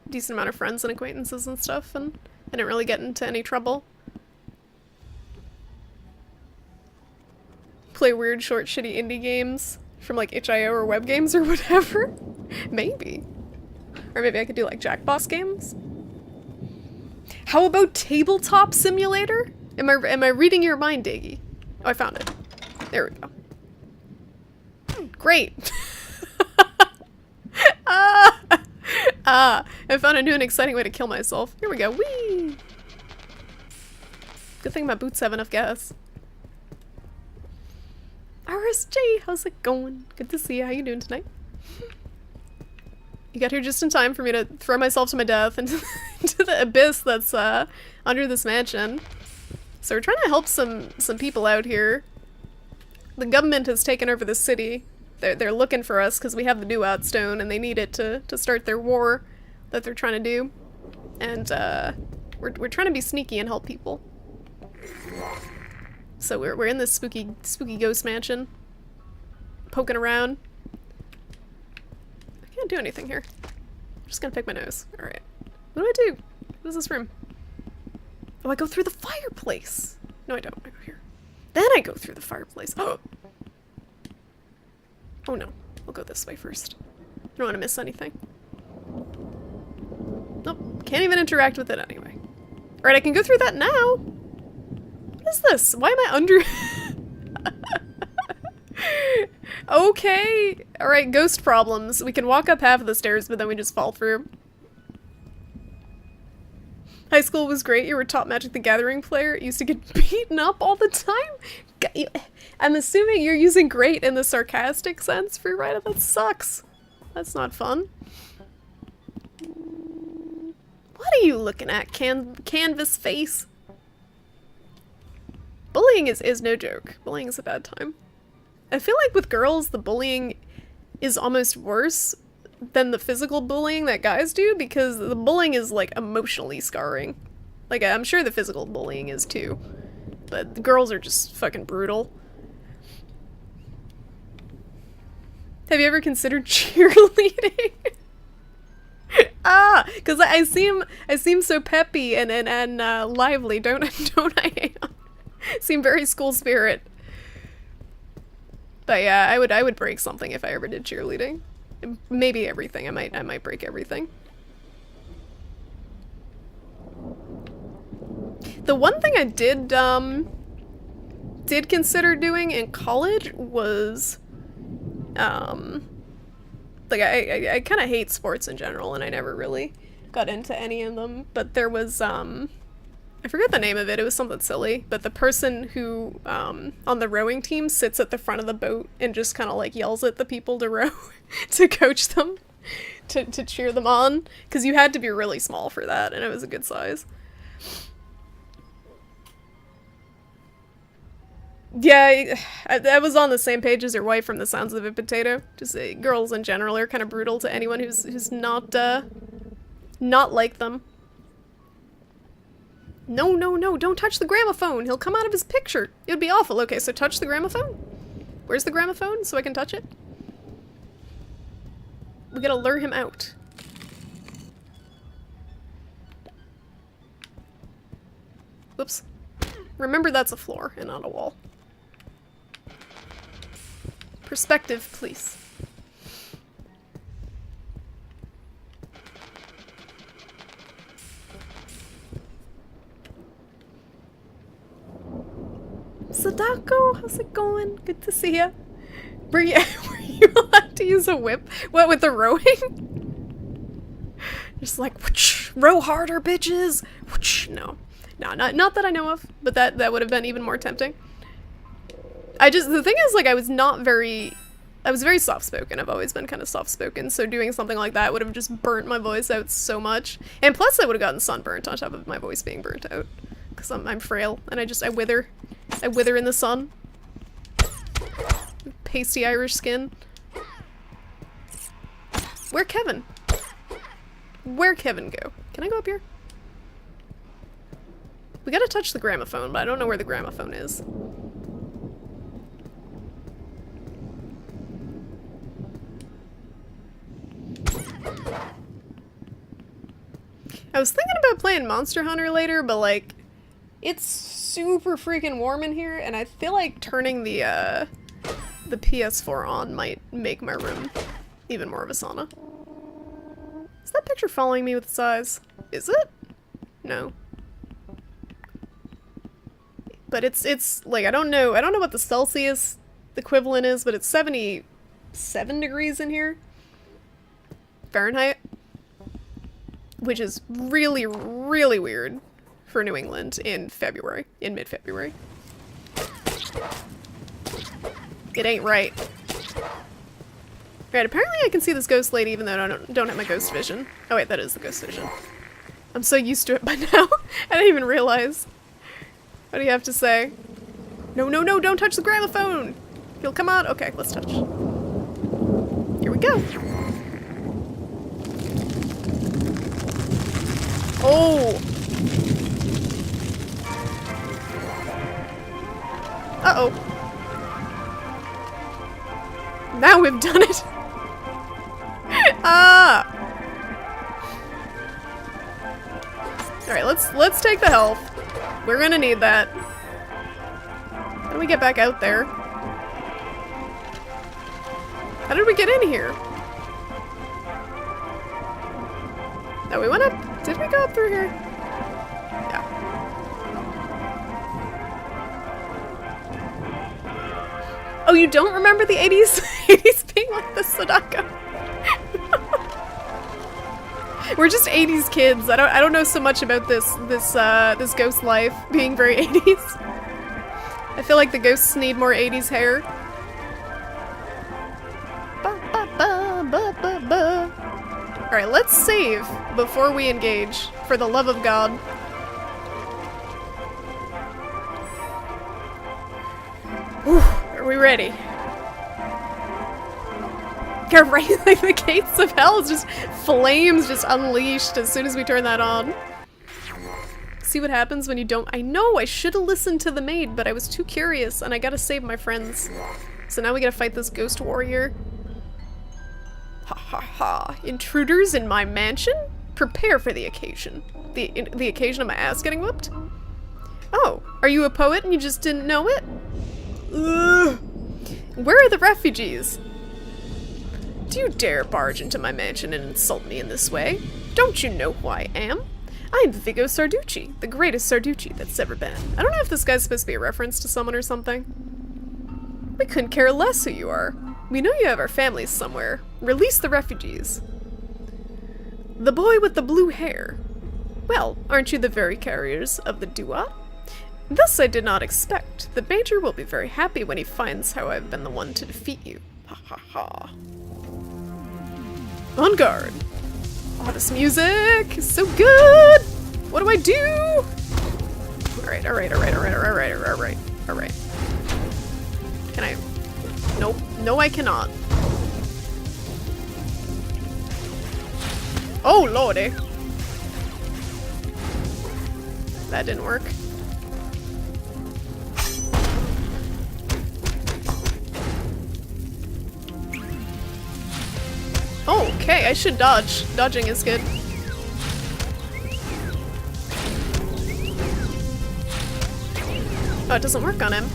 decent amount of friends and acquaintances and stuff, and I didn't really get into any trouble. Play weird, short, shitty indie games from like itch.io or web games or whatever. Maybe. Or maybe I could do like Jackboss games. How about Tabletop Simulator? Am I reading your mind, Daggy? Oh, I found it. There we go. Great. I found a new and exciting way to kill myself. Here we go. Whee! Good thing my boots have enough gas. RSJ, how's it going? Good to see you. How you doing tonight? You got here just in time for me to throw myself to my death into the abyss that's under this mansion. So we're trying to help some people out here. The government has taken over the city. They're looking for us because we have the Duat Stone and they need it to start their war that they're trying to do. And we're trying to be sneaky and help people. So we're in this spooky ghost mansion, poking around. I can't do anything here. I'm just gonna pick my nose. All right. What do I do? What is this room? Oh, I go through the fireplace. No, I don't. I go here. Then I go through the fireplace. Oh. Oh no. I'll go this way first. I don't want to miss anything. Nope. Can't even interact with it anyway. All right, I can go through that now. What is this? Why am I under... Okay. Alright, ghost problems. We can walk up half of the stairs, but then we just fall through. High school was great. You were top Magic the Gathering player. You used to get beaten up all the time. I'm assuming you're using great in the sarcastic sense, Freerider. That sucks. That's not fun. What are you looking at, canvas face? Bullying is no joke. Bullying is a bad time. I feel like with girls, the bullying is almost worse than the physical bullying that guys do, because the bullying is like emotionally scarring. Like, I'm sure the physical bullying is too, but the girls are just fucking brutal. Have you ever considered cheerleading? Because I seem so peppy and lively, don't I? Seem very school spirit. But yeah, I would break something if I ever did cheerleading. Maybe everything. I might break everything. The one thing I did consider doing in college was like I kind of hate sports in general, and I never really got into any of them, but there was I forget the name of it, it was something silly, but the person who, on the rowing team sits at the front of the boat and just kind of like yells at the people to row, to coach them, to cheer them on, because you had to be really small for that, and it was a good size. Yeah, I was on the same page as your wife from The Sounds of a Potato. Just girls in general are kind of brutal to anyone who's not like them. No, no, no, don't touch the gramophone. He'll come out of his picture. It would be awful. Okay, so touch the gramophone. Where's the gramophone so I can touch it? We gotta lure him out. Whoops. Remember that's a floor and not a wall. Perspective, please. Sadako, how's it going? Good to see ya. Were you allowed to use a whip? What, with the rowing? Just like, whoosh, row harder, bitches! Whoosh. No. No, not that I know of, but that would have been even more tempting. The thing is, like, I was very soft-spoken. I've always been kind of soft-spoken, so doing something like that would have just burnt my voice out so much. And plus I would have gotten sunburnt on top of my voice being burnt out. Because I'm frail, and I wither. I wither in the sun. Pasty Irish skin. Where'd Kevin? Where'd Kevin go? Can I go up here? We gotta touch the gramophone, but I don't know where the gramophone is. I was thinking about playing Monster Hunter later, but like, it's super freaking warm in here, and I feel like turning the PS4 on might make my room even more of a sauna. Is that picture following me with its eyes? Is it? No. But it's like, I don't know what the Celsius equivalent is, but it's 77 degrees in here. Fahrenheit. Which is really, really weird for New England in mid-February. It ain't right. Right, apparently I can see this ghost lady even though I don't have my ghost vision. Oh wait, that is the ghost vision. I'm so used to it by now, I didn't even realize. What do you have to say? No, no, no, don't touch the gramophone! He'll come out? Okay, let's touch. Here we go. Oh! Uh-oh. Now we've done it! Ah! Alright, let's take the health. We're gonna need that. How do we get back out there? How did we get in here? Oh, we went up. Did we go up through here? Yeah. Oh, you don't remember the 80s? 80s being like the Sadako? We're just 80s kids. I don't know so much about this ghost life being very 80s. I feel like the ghosts need more 80s hair. Ba, ba, ba, ba, ba, ba. Alright, let's save before we engage, for the love of God. Whew, are we ready? Yeah, right, like the gates of hell is just flames just unleashed as soon as we turn that on. See what happens when you don't— I know, I should have listened to the maid, but I was too curious and I gotta save my friends. So now we gotta fight this ghost warrior. Ha ha ha. Intruders in my mansion? Prepare for the occasion. The occasion of my ass getting whooped? Oh, are you a poet and you just didn't know it? Ugh. Where are the refugees? Do you dare barge into my mansion and insult me in this way? Don't you know who I am? I am Vigo Sarducci, the greatest Sarducci that's ever been. I don't know if this guy's supposed to be a reference to someone or something. We couldn't care less who you are. We know you have our families somewhere. Release the refugees. The boy with the blue hair. Well, aren't you the very carriers of the Dua? This I did not expect. The Major will be very happy when he finds how I've been the one to defeat you. Ha ha ha. On guard. Oh, this music is so good! What do I do? Alright. Can I? Nope. No, I cannot. Oh, lordy. That didn't work. Okay, I should dodge. Dodging is good. Oh, it doesn't work on him.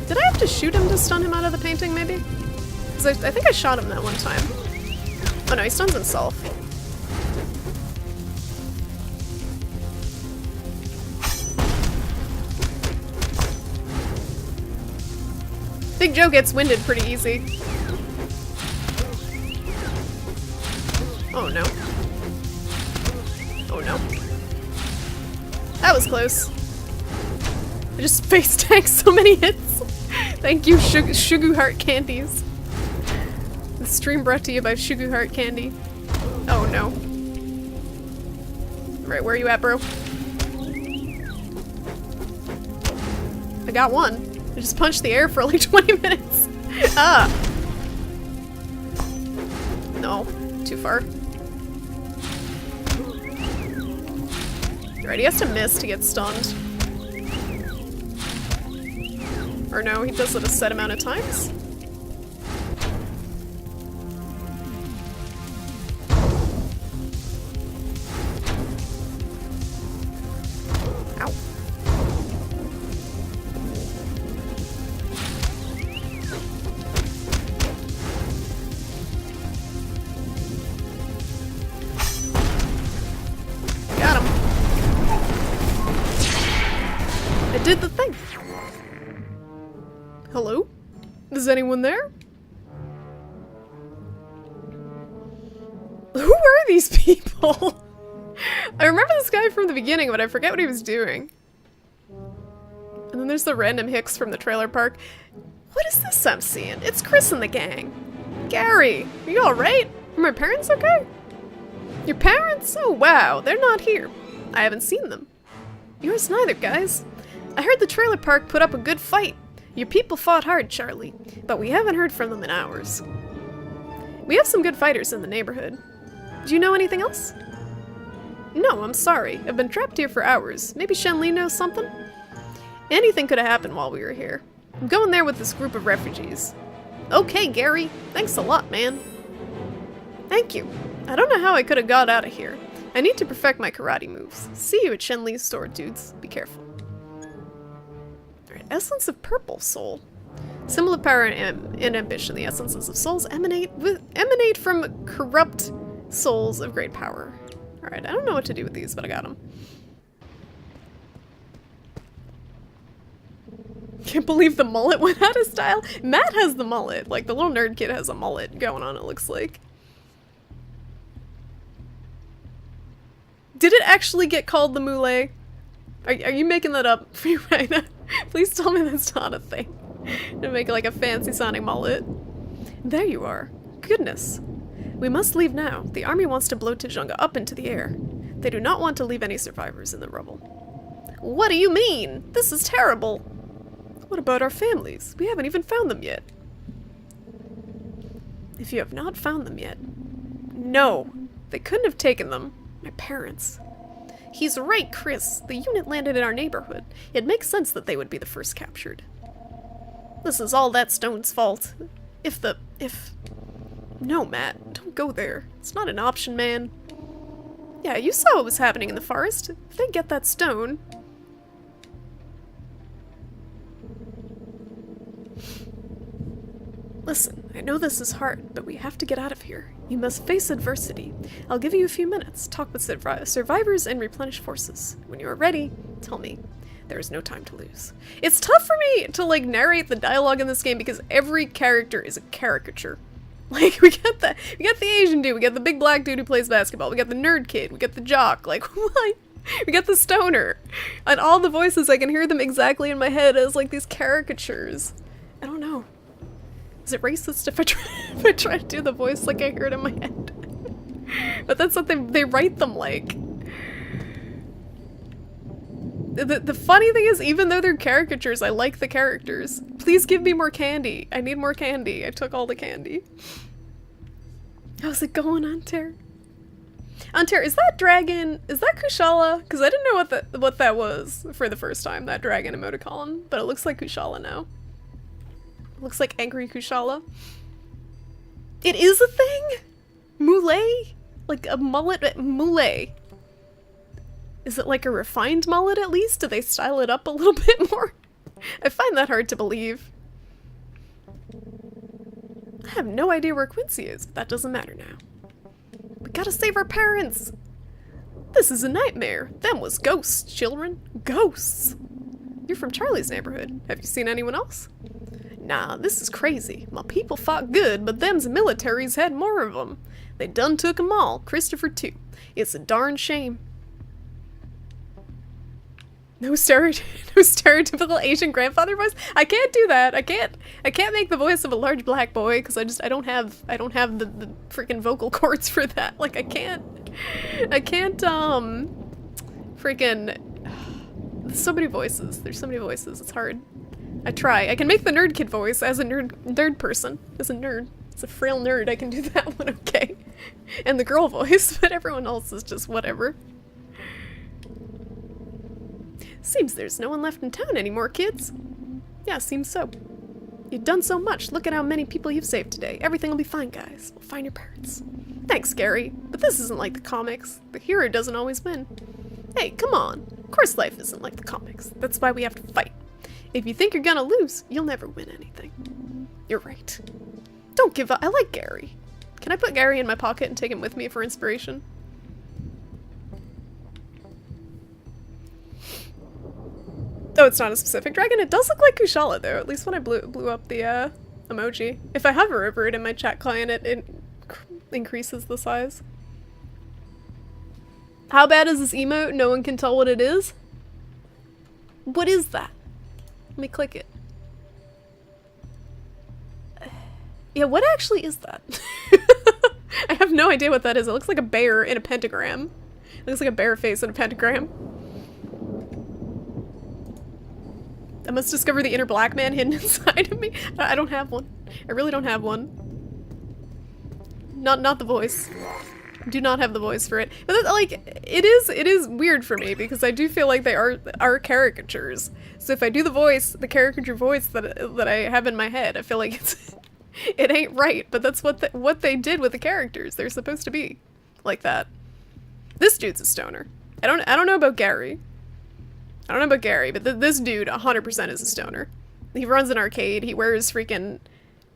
Did I have to shoot him to stun him out of the painting, maybe? Because I think I shot him that one time. Oh no, he stuns himself. Big Joe gets winded pretty easy. Oh no. Oh no. That was close. I just face tanked so many hits. Thank you, Sugar Heart Candies. The stream brought to you by Sugar Heart Candy. Oh no. Right, where are you at, bro? I got one. I just punched the air for like 20 minutes. Ah! No, too far. Right, he has to miss to get stunned. Or no, he does it a set amount of times? Ow. Got him. I did the thing. Hello? Is anyone there? Who are these people? I remember this guy from the beginning, but I forget what he was doing. And then there's the random Hicks from the trailer park. What is this I'm seeing? It's Chris and the gang. Gary, are you alright? Are my parents okay? Your parents? Oh wow, they're not here. I haven't seen them. Yours neither, guys. I heard the trailer park put up a good fight. Your people fought hard, Charlie, but we haven't heard from them in hours. We have some good fighters in the neighborhood. Do you know anything else? No, I'm sorry. I've been trapped here for hours. Maybe Shenli knows something? Anything could have happened while we were here. I'm going there with this group of refugees. Okay, Gary. Thanks a lot, man. Thank you. I don't know how I could have got out of here. I need to perfect my karate moves. See you at Shenli's store, dudes. Be careful. Essence of Purple Soul. Symbol of power and ambition. The essences of souls emanate from corrupt souls of great power. Alright, I don't know what to do with these, but I got them. Can't believe the mullet went out of style. Matt has the mullet. Like, the little nerd kid has a mullet going on, it looks like. Did it actually get called the Moulet? Are you making that up for you right now? Please tell me that's not a thing. To make like a fancy sounding mullet. There you are. Goodness. We must leave now. The army wants to blow Tujunga up into the air. They do not want to leave any survivors in the rubble. What do you mean? This is terrible. What about our families? We haven't even found them yet. If you have not found them yet. No. They couldn't have taken them. My parents. He's right, Chris. The unit landed in our neighborhood. It makes sense that they would be the first captured. This is all that stone's fault. No, Matt, don't go there. It's not an option, man. Yeah, you saw what was happening in the forest. If they get that stone... Listen, I know this is hard, but we have to get out of here. You must face adversity. I'll give you a few minutes. Talk with survivors and replenish forces. When you are ready, tell me. There is no time to lose. It's tough for me to like narrate the dialogue in this game because every character is a caricature. Like we got the Asian dude, we got the big black dude who plays basketball, we got the nerd kid, we got the jock, like what? We got the stoner. And all the voices, I can hear them exactly in my head as like these caricatures. I don't know. Is it racist if I try to do the voice like I hear it in my head? But that's what they write them like. The funny thing is, even though they're caricatures, I like the characters. Please give me more candy. I need more candy. I took all the candy. How's it going, Anter? Anter, is that dragon, is that Kushala? Because I didn't know what that was for the first time, that dragon emoticon. But it looks like Kushala now. It looks like angry Kushala. It is a thing? Mullet? Like a mullet? Mullet. Is it like a refined mullet at least? Do they style it up a little bit more? I find that hard to believe. I have no idea where Quincy is, but that doesn't matter now. We gotta save our parents! This is a nightmare. Them was ghosts, children. Ghosts! You're from Charlie's neighborhood. Have you seen anyone else? Nah, this is crazy. My people fought good, but them's militaries had more of them. They done took 'em all, Christopher too. It's a darn shame. No stereotypical Asian grandfather voice. I can't do that. I can't make the voice of a large black boy because I don't have the freaking vocal cords for that. Like I can't freaking there's so many voices. There's so many voices. It's hard. I try. I can make the nerd kid voice as a nerd person. As a nerd. As a frail nerd, I can do that one okay. And the girl voice, but everyone else is just whatever. Seems there's no one left in town anymore, kids. Yeah, seems so. You've done so much. Look at how many people you've saved today. Everything will be fine, guys. We'll find your parents. Thanks, Gary. But this isn't like the comics. The hero doesn't always win. Hey, come on. Of course life isn't like the comics. That's why we have to fight. If you think you're gonna lose, you'll never win anything. You're right. Don't give up. I like Gary. Can I put Gary in my pocket and take him with me for inspiration? Oh, it's not a specific dragon? It does look like Kushala, though, at least when I blew up the emoji. If I hover over it in my chat client, it increases the size. How bad is this emote? No one can tell what it is? What is that? Let me click it. Yeah, what actually is that? I have no idea what that is. It looks like a bear in a pentagram. It looks like a bear face in a pentagram. I must discover the inner black man hidden inside of me. I don't have one. I really don't have one. Not the voice. Do not have the voice for it. But like, it is weird for me because I do feel like they are caricatures. So if I do the voice, the caricature voice that I have in my head, I feel like it ain't right. But that's what they did with the characters. They're supposed to be like that. This dude's a stoner. I don't know about Gary. I don't know about Gary, but this dude 100% is a stoner. He runs an arcade, he wears freaking,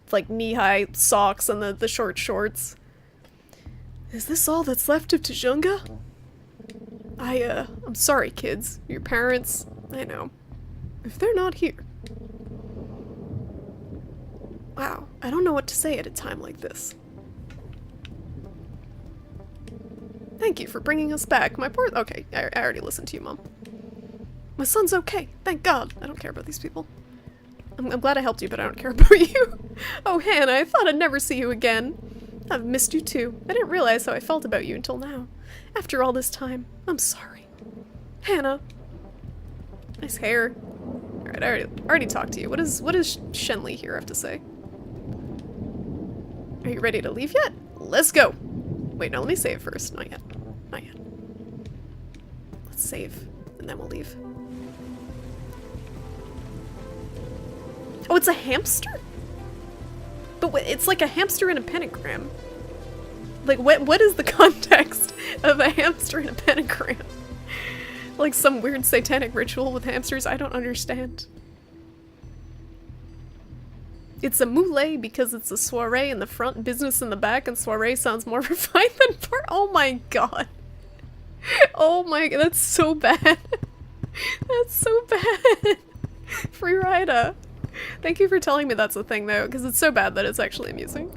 like, knee-high socks and the short shorts. Is this all that's left of Tujunga? I'm sorry, kids. Your parents, I know. If they're not here. Wow, I don't know what to say at a time like this. Thank you for bringing us back. My poor- okay, I already listened to you, Mom. My son's okay, thank God. I don't care about these people. I'm glad I helped you, but I don't care about you. Oh, Hannah, I thought I'd never see you again. I've missed you too. I didn't realize how I felt about you until now. After all this time, I'm sorry. Hannah. Nice hair. Alright, I already talked to you. What does Shenli here have to say? Are you ready to leave yet? Let's go. Wait, no, let me save first. Not yet. Not yet. Let's save, and then we'll leave. Oh, it's a hamster? But it's like a hamster in a pentagram. Like, what is the context of a hamster in a pentagram? Like some weird satanic ritual with hamsters? I don't understand. It's a moulay because it's a soiree in the front, business in the back, and soiree sounds more refined than part. Oh my god. Oh my god, that's so bad. That's so bad. Free Rida. Thank you for telling me that's a thing though, because it's so bad that it's actually amusing.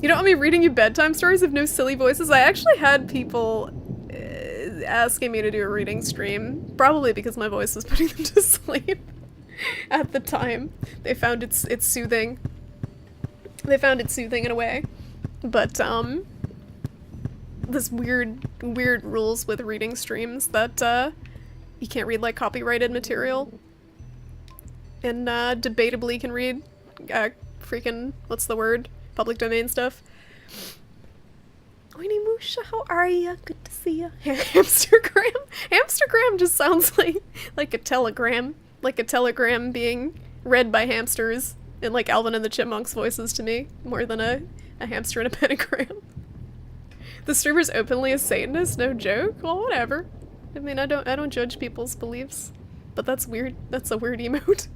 You don't want me reading you bedtime stories of no silly voices? I actually had people asking me to do a reading stream, probably because my voice was putting them to sleep at the time. They found it's soothing. They found it soothing in a way. But, this weird rules with reading streams that, you can't read, like, copyrighted material. And, debatably can read, freaking, what's the word? Public domain stuff. Winnie Moosha, how are ya? Good to see ya. Hamstergram? Hamstergram just sounds like a telegram. Like a telegram being read by hamsters in, like, Alvin and the Chipmunks voices to me, more than a hamster in a pentagram. The streamer's openly a Satanist? No joke? Well, whatever. I mean, I don't judge people's beliefs. But that's weird. That's a weird emote.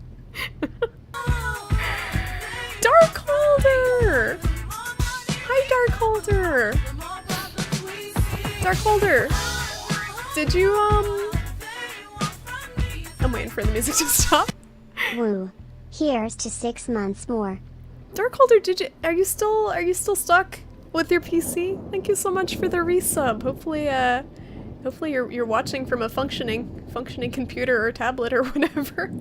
Darkholder! Hi, Darkholder! Darkholder! Did you, I'm waiting for the music to stop. Woo. Here's to 6 months more. Darkholder, are you still stuck with your PC? Thank you so much for the resub. Hopefully you're watching from a functioning computer or tablet or whatever.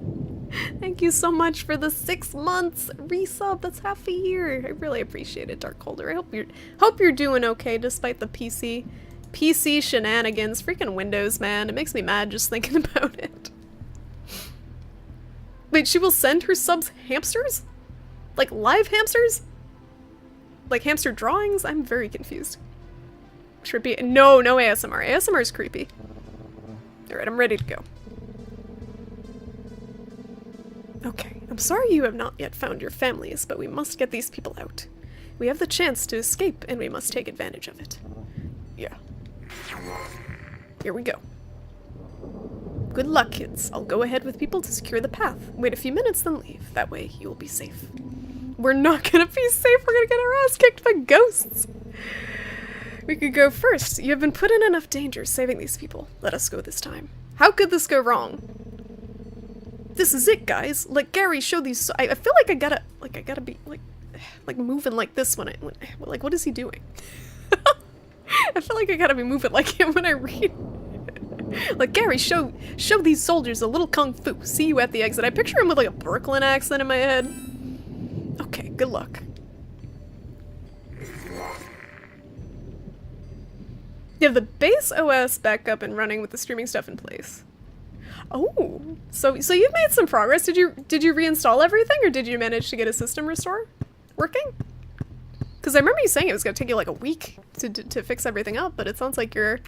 Thank you so much for the 6 months resub. That's half a year. I really appreciate it, Darkholder. I hope you're doing okay despite the PC shenanigans. Freaking Windows, man. It makes me mad just thinking about it. Wait, she will send her subs hamsters? Like live hamsters? Like hamster drawings? I'm very confused. Trippy. No ASMR. ASMR is creepy. Alright, I'm ready to go. Okay, I'm sorry you have not yet found your families, but we must get these people out. We have the chance to escape, and we must take advantage of it. Yeah. Here we go. Good luck, kids. I'll go ahead with people to secure the path. Wait a few minutes, then leave. That way, you will be safe. We're not gonna be safe. We're gonna get our ass kicked by ghosts. We could go first. You have been put in enough danger saving these people. Let us go this time. How could this go wrong? This is it, guys. Like, Gary, show these. I feel like I gotta be like moving like this when like, what is he doing? I feel like I gotta be moving like him when I read. Like, Gary, show these soldiers a little kung fu. See you at the exit. I picture him with like a Brooklyn accent in my head. Okay, good luck. You have the base OS back up and running with the streaming stuff in place. Oh, so you've made some progress. Did you reinstall everything, or did you manage to get a system restore working? Because I remember you saying it was gonna take you like a week to fix everything up, but it sounds like you're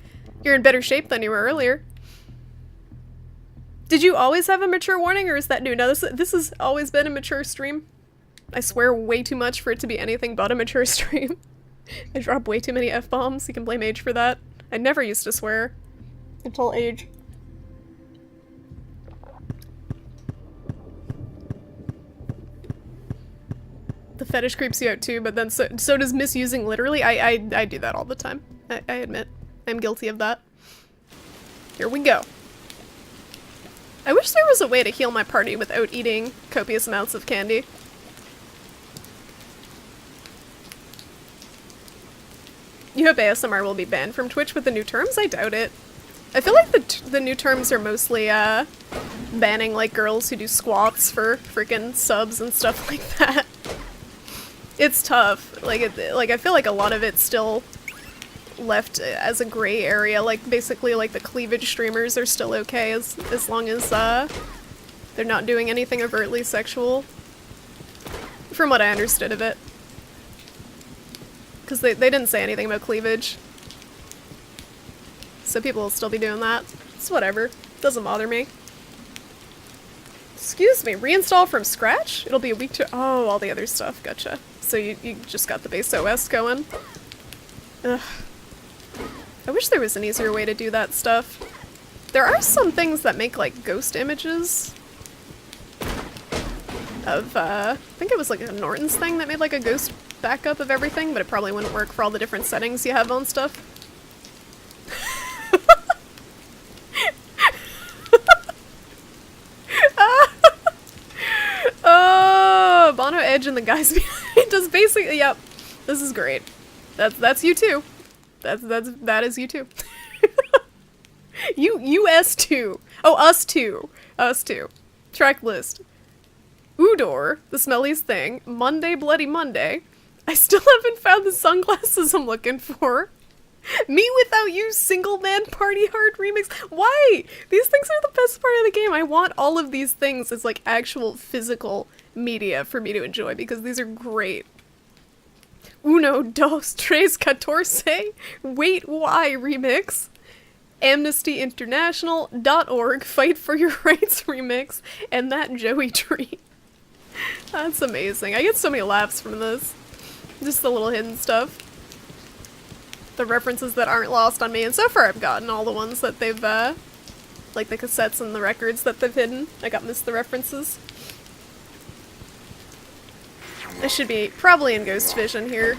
in better shape than you were earlier. Did you always have a mature warning, or is that new? No, this has always been a mature stream. I swear way too much for it to be anything but a mature stream. I drop way too many F-bombs. You can blame Age for that. I never used to swear until Age. The fetish creeps you out too, but then so does misusing literally. I do that all the time. I admit. I'm guilty of that. Here we go. I wish there was a way to heal my party without eating copious amounts of candy. You hope ASMR will be banned from Twitch with the new terms? I doubt it. I feel like the new terms are mostly banning like girls who do squats for freaking subs and stuff like that. It's tough. Like I feel like a lot of it's still left as a gray area. Like basically like the cleavage streamers are still okay as long as they're not doing anything overtly sexual. From what I understood of it. Because they didn't say anything about cleavage. So people will still be doing that. It's whatever. Doesn't bother me. Excuse me, reinstall from scratch? It'll be a week to- oh, all the other stuff, gotcha. So you just got the base OS going. Ugh. I wish there was an easier way to do that stuff. There are some things that make like ghost images of, I think it was like a Norton's thing that made like a ghost backup of everything, but it probably wouldn't work for all the different settings you have on stuff. edge and the guys behind does basically, yep. This is great. That's you too. That is you too. You us too. Oh, us too. Us too. Track list. Udor, the smelliest thing. Monday, Bloody Monday. I still haven't found the sunglasses I'm looking for. Me Without You, Single Man Party Hard remix. Why? These things are the best part of the game. I want all of these things as like actual physical media for me to enjoy because these are great. Uno, dos, tres, catorce. Wait, why remix. AmnestyInternational.org, Fight for Your Rights remix, and that Joey Tree. That's amazing. I get so many laughs from this. Just the little hidden stuff. The references that aren't lost on me, and so far I've gotten all the ones that they've, like the cassettes and the records that they've hidden. I got missed the references. I should be probably in Ghost Vision here.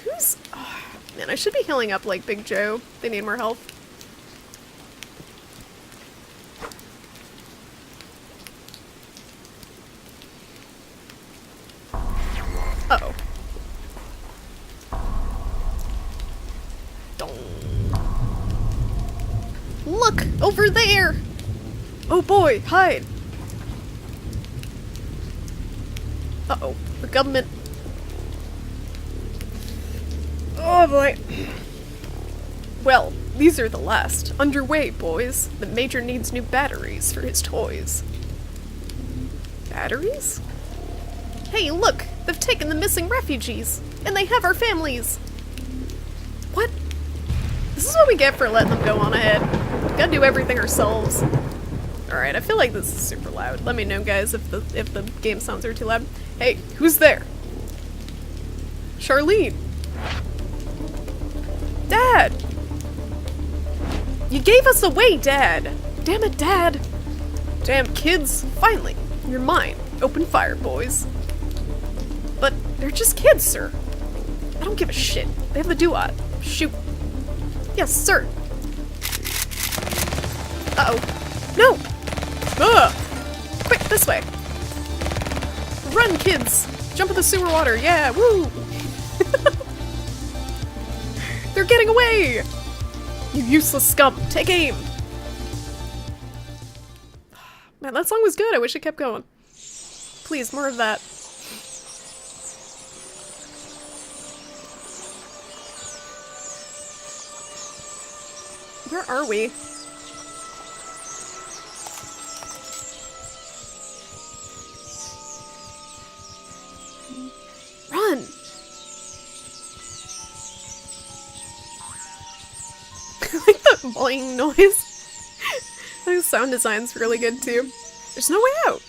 Who's... Oh, man, I should be healing up like Big Joe. They need more health. Uh-oh. Look! Over there! Oh boy, hide! Uh-oh, the government... Oh boy. Well, these are the last. Underway, boys. The Major needs new batteries for his toys. Batteries? Hey, look! They've taken the missing refugees! And they have our families! What? This is what we get for letting them go on ahead. We gotta do everything ourselves. Alright, I feel like this is super loud. Let me know, guys, if the game sounds are too loud. Hey, who's there? Charlene! Dad! You gave us away, Dad! Damn it, Dad! Damn kids, finally, you're mine. Open fire, boys. But they're just kids, sir. I don't give a shit. They have the do-ot. Shoot. Yes, sir. Uh-oh. No! Ugh! Quick, this way. Run, kids! Jump in the sewer water, yeah, woo! They're getting away! You useless scum, take aim! Man, that song was good, I wish it kept going. Please, more of that. Where are we? Run! I like that boing noise. The sound design's really good too. There's no way out.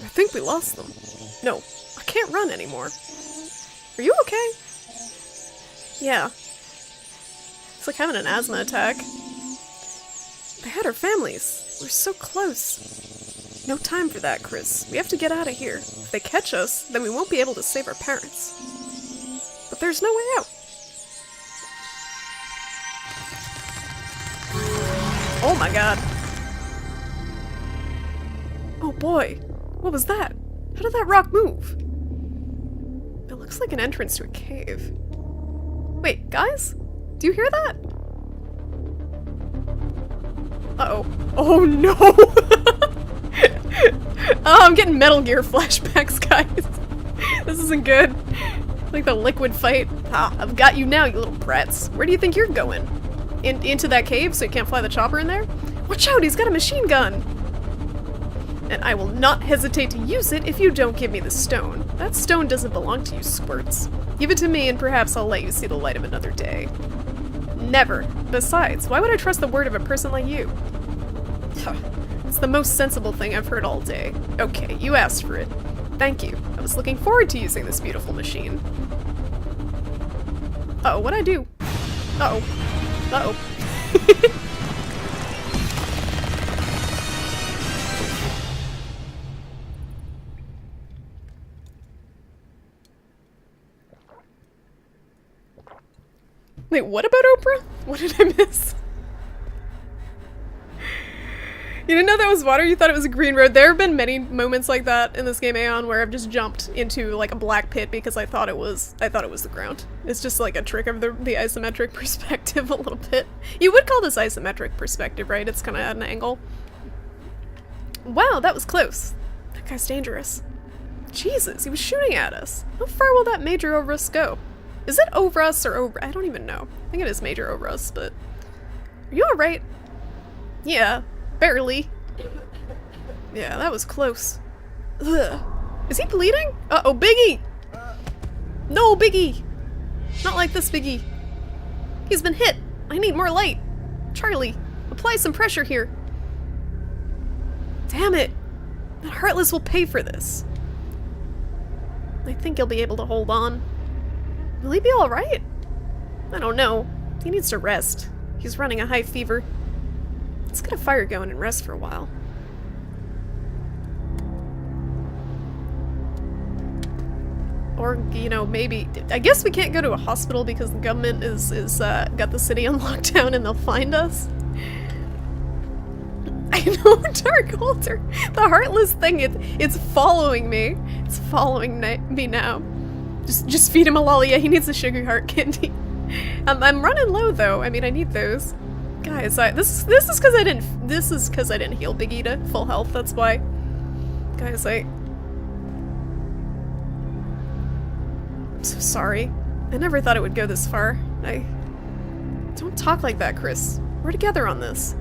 I think we lost them. No, I can't run anymore. Are you okay? Yeah. It's like having an asthma attack. They had our families. We're so close. No time for that, Chris. We have to get out of here. If they catch us, then we won't be able to save our parents. But there's no way out. Oh my god. Oh boy. What was that? How did that rock move? It looks like an entrance to a cave. Wait, guys? Do you hear that? Uh-oh. Oh no! Oh, I'm getting Metal Gear flashbacks, guys. This isn't good. Like the liquid fight. Ah, I've got you now, you little brats. Where do you think you're going? Into that cave so you can't fly the chopper in there? Watch out, he's got a machine gun! And I will not hesitate to use it if you don't give me the stone. That stone doesn't belong to you, squirts. Give it to me and perhaps I'll let you see the light of another day. Never. Besides, why would I trust the word of a person like you? It's the most sensible thing I've heard all day. Okay, you asked for it. Thank you. I was looking forward to using this beautiful machine. Uh-oh, what'd I do? Uh-oh. Uh-oh. Wait, what about Oprah? What did I miss? You didn't know that was water? You thought it was a green road? There have been many moments like that in this game Aeon where I've just jumped into like a black pit because I thought it was the ground. It's just like a trick of the isometric perspective a little bit. You would call this isometric perspective, right? It's kind of at an angle. Wow, that was close. That guy's dangerous. Jesus, he was shooting at us. How far will that Major Obrus go? Is it Obrus or Obrus? I don't even know. I think it is Major Obrus, but... Are you alright? Yeah. Barely. Yeah, that was close. Ugh. Is he bleeding? Uh-oh, Biggie! No, Biggie! Not like this, Biggie. He's been hit. I need more light. Charlie, apply some pressure here. Damn it. That Heartless will pay for this. I think he'll be able to hold on. Will he be alright? I don't know. He needs to rest. He's running a high fever. Let's get a fire going and rest for a while. Or, you know, maybe... I guess we can't go to a hospital because the government is got the city on lockdown and they'll find us. I know, Darkholder. The Heartless thing, it's following me. It's following me now. Just feed him a lolly. Yeah, he needs a sugar heart candy. I'm running low though. I mean, I need those. Guys, this is because I didn't heal Biggie to full health. That's why. Guys, I'm so sorry. I never thought it would go this far. Don't talk like that, Chris. We're together on this.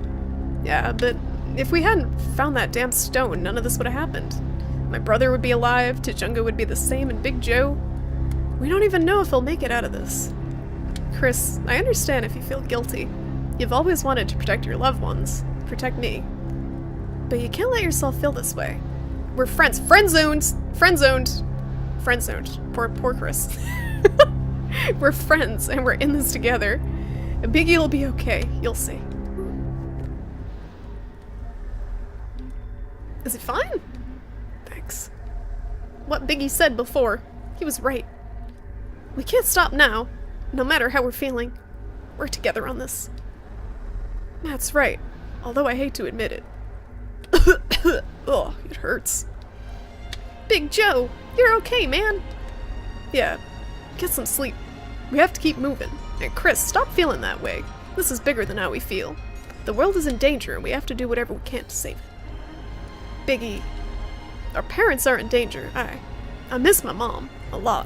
Yeah, but if we hadn't found that damn stone, none of this would have happened. My brother would be alive, Tujunga would be the same, and Big Joe. We don't even know if he'll make it out of this. Chris, I understand if you feel guilty. You've always wanted to protect your loved ones. Protect me. But you can't let yourself feel this way. We're friends. Friend-zoned! Friend-zoned! Friend-zoned. Poor Chris. We're friends, and we're in this together. And Biggie will be okay. You'll see. Is he fine? Thanks. What Biggie said before. He was right. We can't stop now. No matter how we're feeling. We're together on this. Matt's right. Although I hate to admit it. Ugh, it hurts. Big Joe, you're okay, man. Yeah, get some sleep. We have to keep moving. And Chris, stop feeling that way. This is bigger than how we feel. The world is in danger and we have to do whatever we can to save it. Biggie, our parents are in danger. I miss my mom a lot.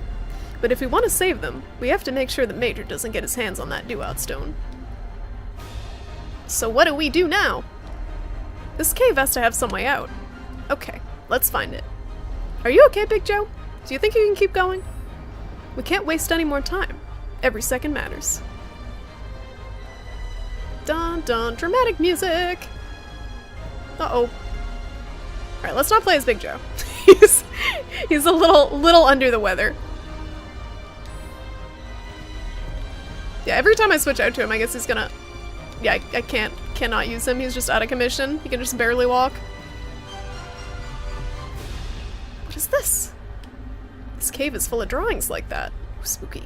But if we want to save them, we have to make sure the Major doesn't get his hands on that Duat stone. So what do we do now? This cave has to have some way out. Okay, let's find it. Are you okay, Big Joe? Do you think you can keep going? We can't waste any more time. Every second matters. Dun dun, dramatic music! Uh-oh. Alright, let's not play as Big Joe. he's a little under the weather. Yeah, every time I switch out to him, I guess he's gonna... Yeah, I cannot use him. He's just out of commission. He can just barely walk. What is this? This cave is full of drawings like that. Ooh, spooky.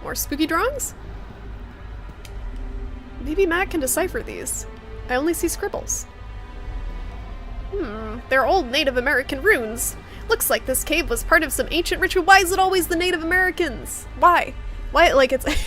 More spooky drawings? Maybe Matt can decipher these. I only see scribbles. They're old Native American runes. Looks like this cave was part of some ancient ritual. Why is it always the Native Americans? Why? Why, like, it's like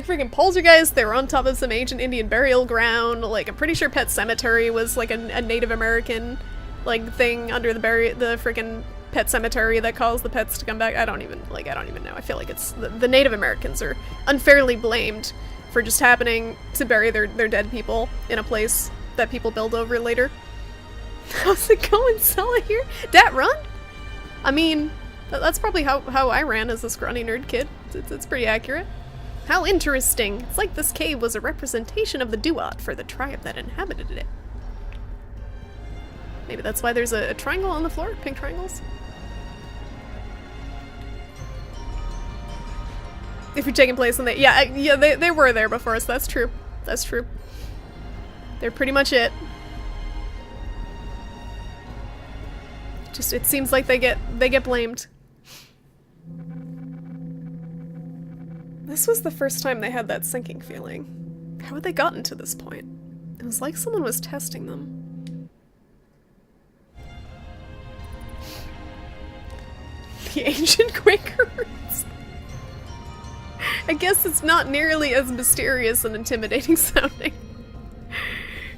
freaking poltergeist, they were on top of some ancient Indian burial ground. Like, I'm pretty sure Pet Cemetery was, like, a Native American, like, thing under the freaking Pet Cemetery that caused the pets to come back. I don't even know. I feel like it's, the Native Americans are unfairly blamed for just happening to bury their dead people in a place that people build over later. How's it going, Sella here? Dat run? I mean, that's probably how I ran as a scrawny nerd kid. It's pretty accurate. How interesting. It's like this cave was a representation of the Duat for the tribe that inhabited it. Maybe that's why there's a triangle on the floor? Pink triangles? If you're taking place in the... Yeah, they were there before us. That's true. That's true. They're pretty much it. Just, it seems like they get blamed. This was the first time they had that sinking feeling. How had they gotten to this point? It was like someone was testing them. The ancient Quakers. I guess it's not nearly as mysterious and intimidating sounding.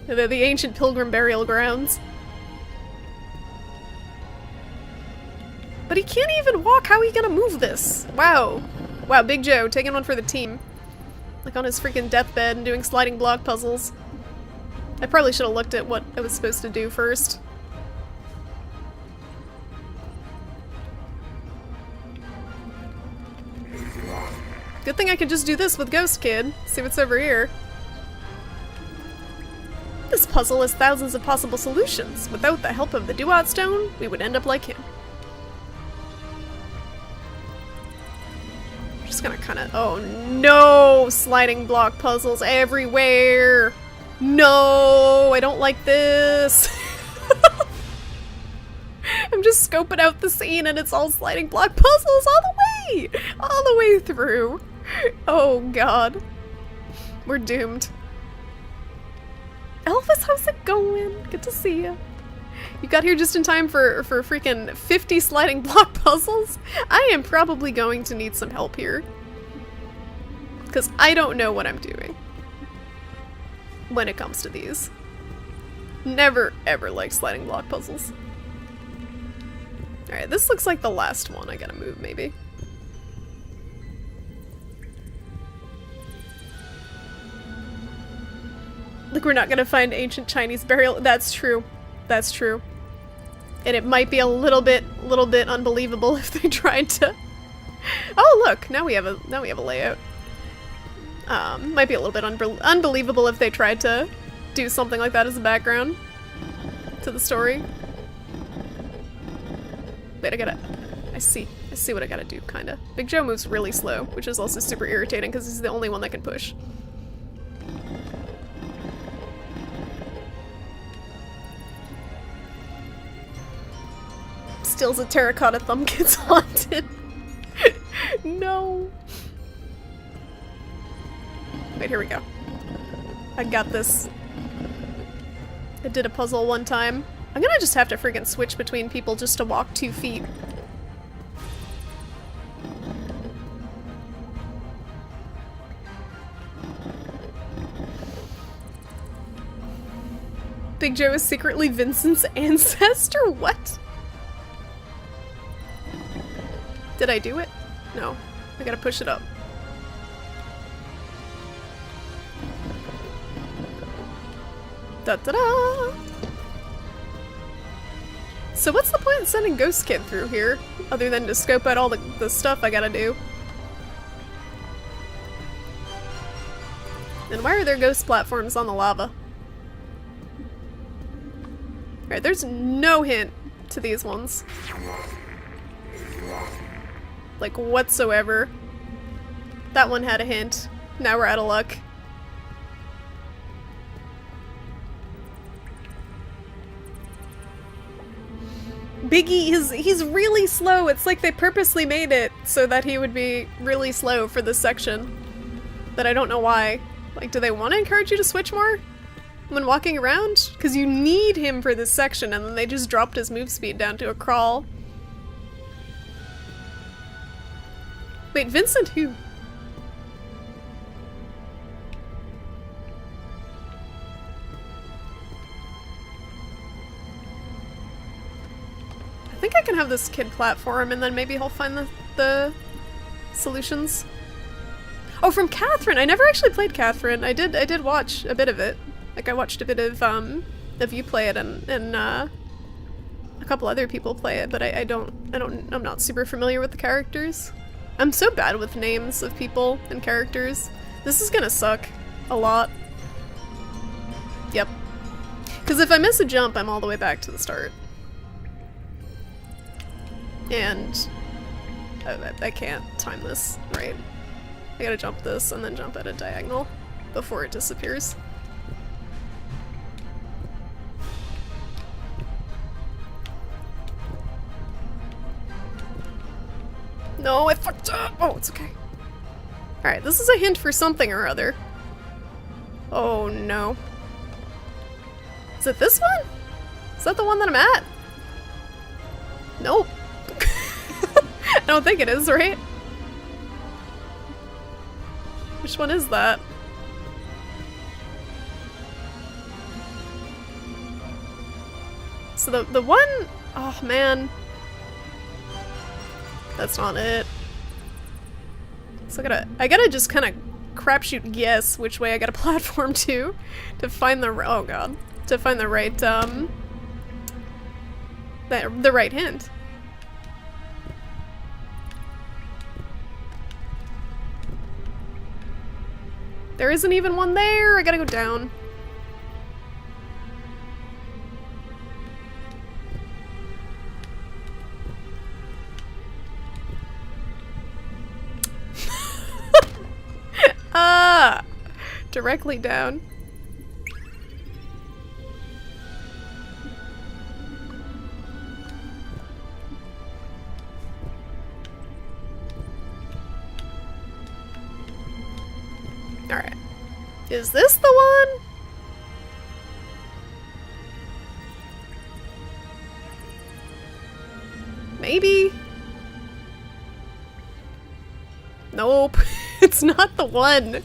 They're the ancient pilgrim burial grounds. But he can't even walk. How are you gonna move this? Wow. Wow, Big Joe taking one for the team. Like on his freaking deathbed and doing sliding block puzzles. I probably should have looked at what I was supposed to do first. Good thing I could just do this with Ghost Kid. See what's over here. This puzzle has thousands of possible solutions. Without the help of the Duat Stone, we would end up like him. I'm just gonna kinda— oh no! Sliding block puzzles everywhere! No! I don't like this! I'm just scoping out the scene and it's all sliding block puzzles all the way! All the way through! Oh god. We're doomed. Elvis, how's it going? Good to see you. You got here just in time for freaking 50 sliding block puzzles? I am probably going to need some help here. Because I don't know what I'm doing when it comes to these. Never ever liked sliding block puzzles. Alright, this looks like the last one I gotta move, maybe. Like, we're not gonna find ancient Chinese burial— that's true. That's true. And it might be a little bit unbelievable if they tried to— oh look, now we have a layout. Might be a little bit unbelievable if they tried to do something like that as a background to the story. Wait, I see what I gotta do, kinda. Big Joe moves really slow, which is also super irritating because he's the only one that can push. Still's a terracotta thumb gets haunted. No. Wait, here we go. I got this. I did a puzzle one time. I'm gonna just have to friggin' switch between people just to walk 2 feet. Big Joe is secretly Vincent's ancestor? What? Did I do it? No. I gotta push it up. Da-da-da! So what's the point in sending Ghost Kid through here, other than to scope out all the stuff I gotta do? And why are there ghost platforms on the lava? Alright, there's no hint to these ones. Like, whatsoever. That one had a hint. Now we're out of luck. Biggie, he's really slow. It's like they purposely made it so that he would be really slow for this section. But I don't know why. Like, do they want to encourage you to switch more when walking around? Because you need him for this section, and then they just dropped his move speed down to a crawl. Wait, Vincent who? I think I can have this kid platform and then maybe he'll find the solutions. Oh, from Catherine! I never actually played Catherine. I did watch a bit of it. Like, I watched a bit of you play it and a couple other people play it, but I'm not super familiar with the characters. I'm so bad with names of people and characters. This is gonna suck a lot. Yep. Because if I miss a jump, I'm all the way back to the start. And I can't time this right. I gotta jump this and then jump at a diagonal before it disappears. No, I fucked up! Oh, it's okay. Alright, this is a hint for something or other. Oh no. Is it this one? Is that the one that I'm at? Nope. I don't think it is, right? Which one is that? So the one... Oh man. That's not it. So I gotta just kind of crapshoot guess which way I gotta platform to find the... Oh god. To find the right, the right hint. There isn't even one there! I gotta go down. Ah! Directly down. Alright. Is this the one? Maybe? Nope. It's not the one.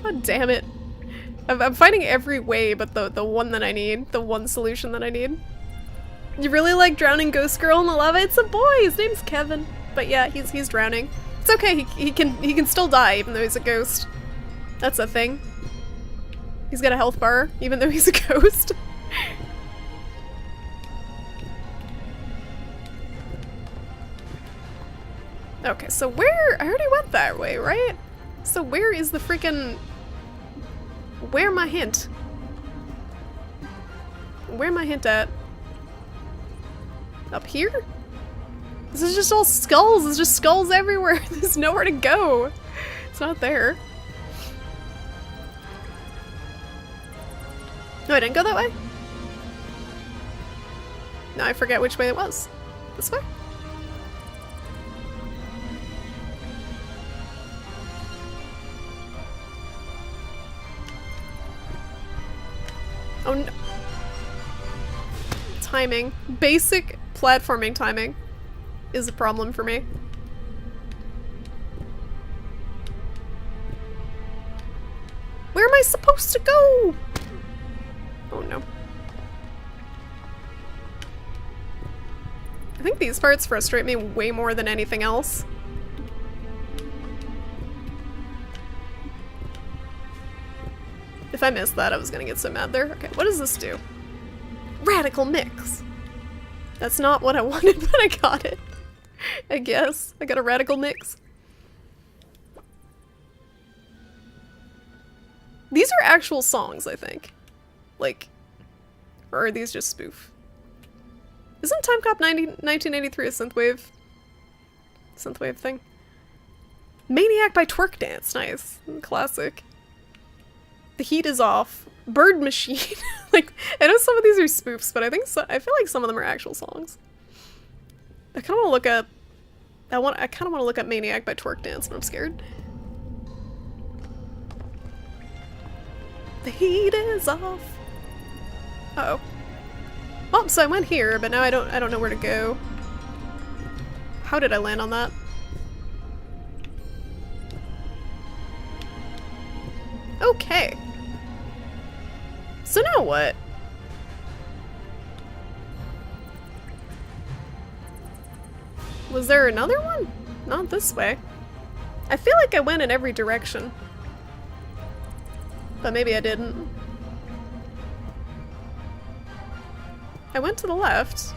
God damn it. I'm finding every way but the one that I need. The one solution that I need. You really like drowning ghost girl in the lava? It's a boy! His name's Kevin. But yeah, he's drowning. It's okay, he can still die even though he's a ghost. That's a thing. He's got a health bar, even though he's a ghost. Okay, so where... I already went that way, right? So where is the freaking... Where my hint? Where my hint at? Up here? This is just all skulls. There's just skulls everywhere. There's nowhere to go. It's not there. No, I didn't go that way? No, I forget which way it was. This way? Oh no. Timing. Basic platforming timing is a problem for me. Where am I supposed to go? Oh no. I think these parts frustrate me way more than anything else. If I missed that, I was gonna get so mad there. Okay, what does this do? Radical mix! That's not what I wanted, but I got it. I guess. I got a radical mix. These are actual songs, I think. Like, or are these just spoof? Isn't Time Cop 1983 a synthwave thing? Maniac by Twerk Dance, nice. Classic. The Heat is Off. Bird Machine. Like, I know some of these are spoofs, but I think I feel like some of them are actual songs. I kind of want to look up... I kind of want to look up Maniac by Twerk Dance, but I'm scared. The heat is off. Uh-oh. Well, so I went here, but now I don't know where to go. How did I land on that? Okay. So now what? Was there another one? Not this way. I feel like I went in every direction. But maybe I didn't. I went to the left.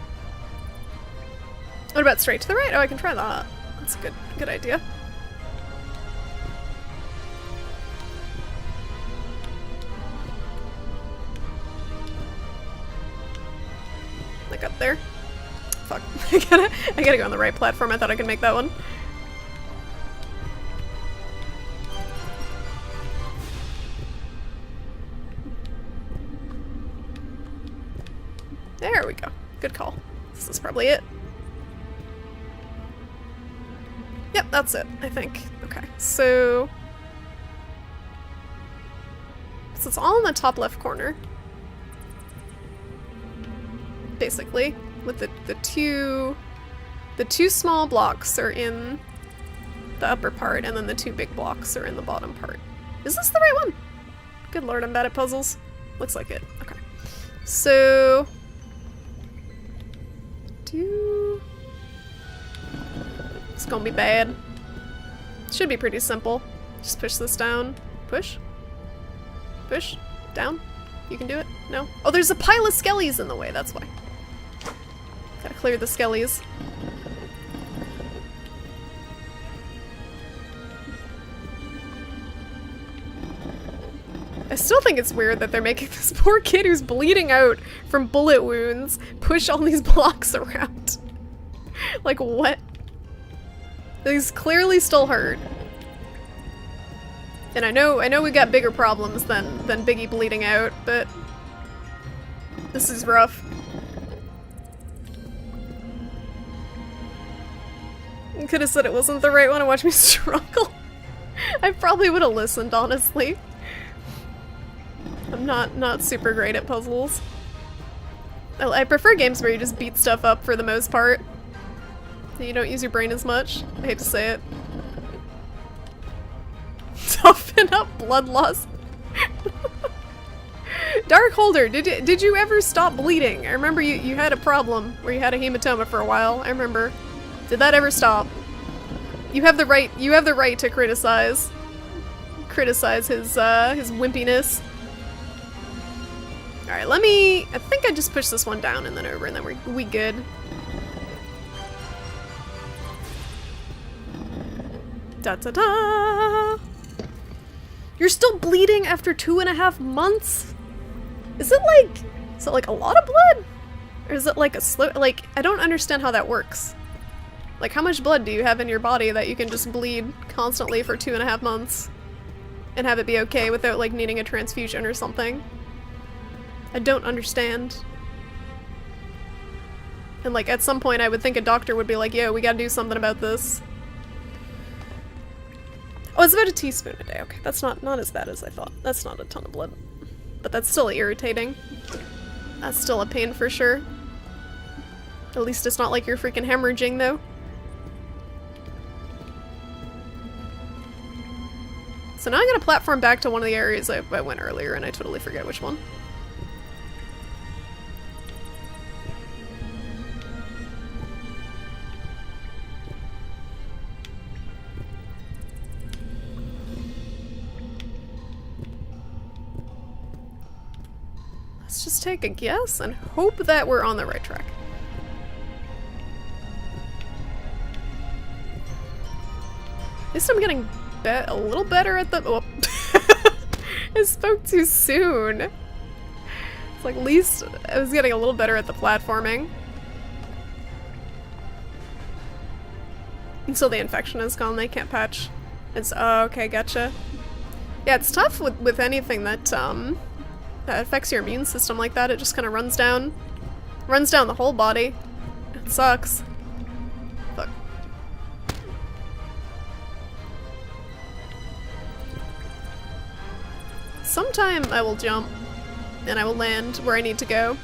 What about straight to the right? Oh, I can try that. That's a good idea. Like up there. Fuck. I gotta go on the right platform. I thought I could make that one. There we go. Good call. This is probably it. that's it, I think. Okay, so it's all in the top left corner. Basically, with the two small blocks are in the upper part, and then the two big blocks are in the bottom part. Is this the right one? Good lord, I'm bad at puzzles. Looks like it. Okay. So it's gonna be bad. Should be pretty simple. Just push this down. Push. Push. Down. You can do it? No? Oh, there's a pile of skellies in the way, that's why. Gotta clear the skellies. I still think it's weird that they're making this poor kid who's bleeding out from bullet wounds push all these blocks around. Like, what? He's clearly still hurt. And I know we got bigger problems than Biggie bleeding out, but this is rough. You could have said it wasn't the right one and watched me struggle. I probably would have listened, honestly. I'm not super great at puzzles. I prefer games where you just beat stuff up for the most part. You don't use your brain as much. I hate to say it. Toughen up, blood loss. Darkholder, did you ever stop bleeding? I remember you had a problem where you had a hematoma for a while. I remember. Did that ever stop? You have the right to criticize his wimpiness. Alright, I think I just push this one down and then over and then we good. Da-da-da! You're still bleeding after 2.5 months? Is it like a lot of blood? Or is it like a slow, like, I don't understand how that works. Like, how much blood do you have in your body that you can just bleed constantly for 2.5 months and have it be okay without, like, needing a transfusion or something? I don't understand. And, like, at some point I would think a doctor would be like, yo, we gotta do something about this. Oh, it's about a teaspoon a day. Okay, that's not as bad as I thought. That's not a ton of blood. But that's still irritating. That's still a pain for sure. At least it's not like you're freaking hemorrhaging, though. So now I'm gonna platform back to one of the areas I went earlier, and I totally forget which one. Let's just take a guess and hope that we're on the right track. At least I'm getting a little better at the— oh. I spoke too soon. It's like, at least I was getting a little better at the platforming. Until the infection is gone, they can't patch. It's— oh, okay, gotcha. Yeah, it's tough with anything that that affects your immune system like that. It just kind of runs down the whole body. It sucks. Fuck. Sometime I will jump and I will land where I need to go.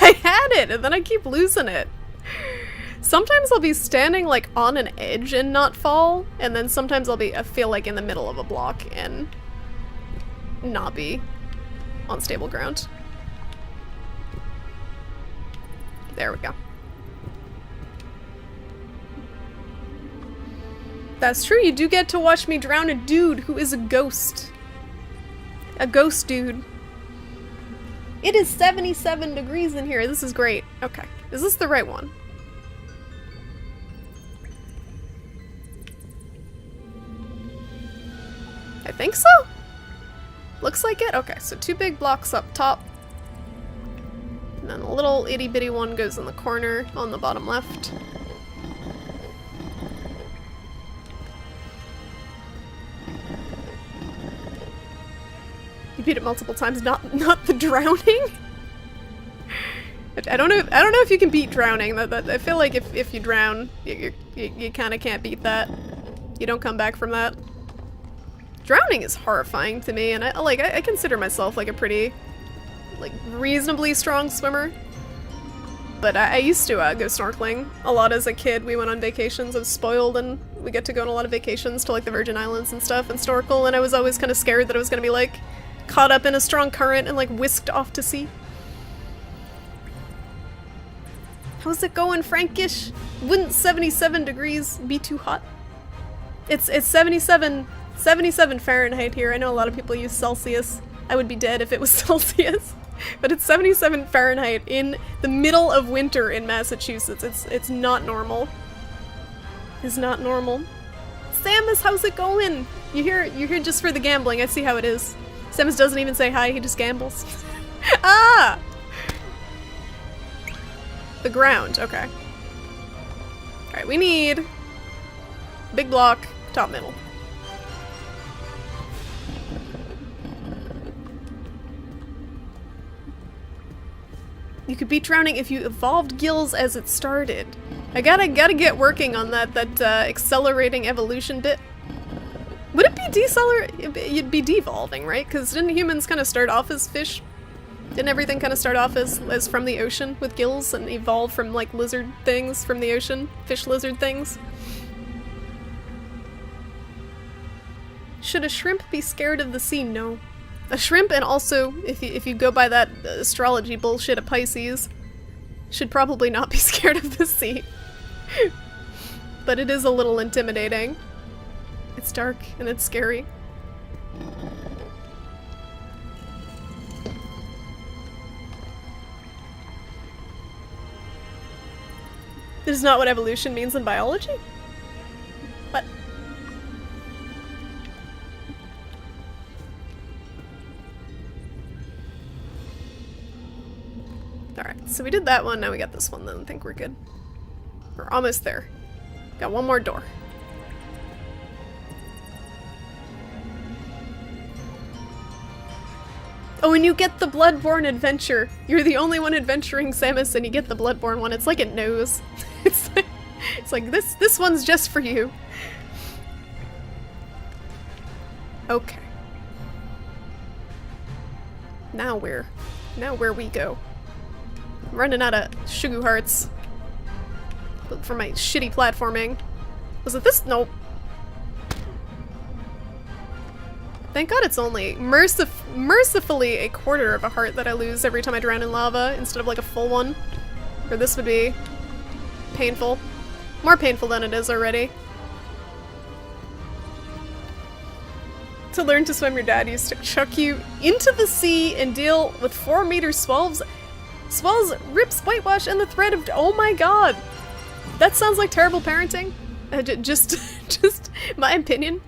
I had it, and then I keep losing it. Sometimes I'll be standing, like, on an edge and not fall, and then sometimes I feel like in the middle of a block and not be on stable ground. There we go. That's true, you do get to watch me drown a dude who is a ghost. A ghost dude. It is 77 degrees in here. This is great. Okay. Is this the right one? I think so. Looks like it. Okay, so 2 big blocks up top. And then a little itty bitty one goes in the corner on the bottom left. You beat it multiple times, not the drowning? I don't know if you can beat drowning. I feel like if you drown, you kind of can't beat that. You don't come back from that. Drowning is horrifying to me, and I consider myself like a pretty, like, reasonably strong swimmer. But I used to go snorkeling a lot as a kid. We went on vacations. I was spoiled, and we get to go on a lot of vacations to like the Virgin Islands and stuff and snorkel, and I was always kind of scared that I was going to be like caught up in a strong current and like whisked off to sea. How's it going, Frankish? Wouldn't 77 degrees be too hot? It's 77 Fahrenheit here. I know a lot of people use Celsius. I would be dead if it was Celsius. But it's 77 Fahrenheit in the middle of winter in Massachusetts. It's not normal. It's not normal. Samus, how's it going? You're here just for the gambling. I see how it is. Samus doesn't even say hi, he just gambles. Ah! The ground, okay. Alright, we need big block, top middle. You could beat drowning if you evolved gills as it started. I gotta get working on that accelerating evolution bit. Would it be you'd be devolving, right? Because didn't humans kind of start off as fish? Didn't everything kind of start off as from the ocean with gills and evolve from like lizard things from the ocean? Fish lizard things? Should a shrimp be scared of the sea? No. A shrimp, and also, if you go by that astrology bullshit of Pisces, should probably not be scared of the sea. But it is a little intimidating. It's dark and it's scary. This is not what evolution means in biology? What? Alright, so we did that one, now we got this one then. I think we're good. We're almost there. Got one more door. Oh, and you get the Bloodborne adventure. You're the only one adventuring, Samus, and you get the Bloodborne one. It's like it knows. It's like this one's just for you. Okay. Now where we go? I'm running out of Shugu hearts. Look for my shitty platforming. Was it this? Nope. Thank God it's only mercifully a quarter of a heart that I lose every time I drown in lava instead of like a full one. Or this would be painful. More painful than it is already. To learn to swim, your dad used to chuck you into the sea and deal with 4-meter swells, rips, whitewash, and the threat of— oh my god! That sounds like terrible parenting. Just my opinion.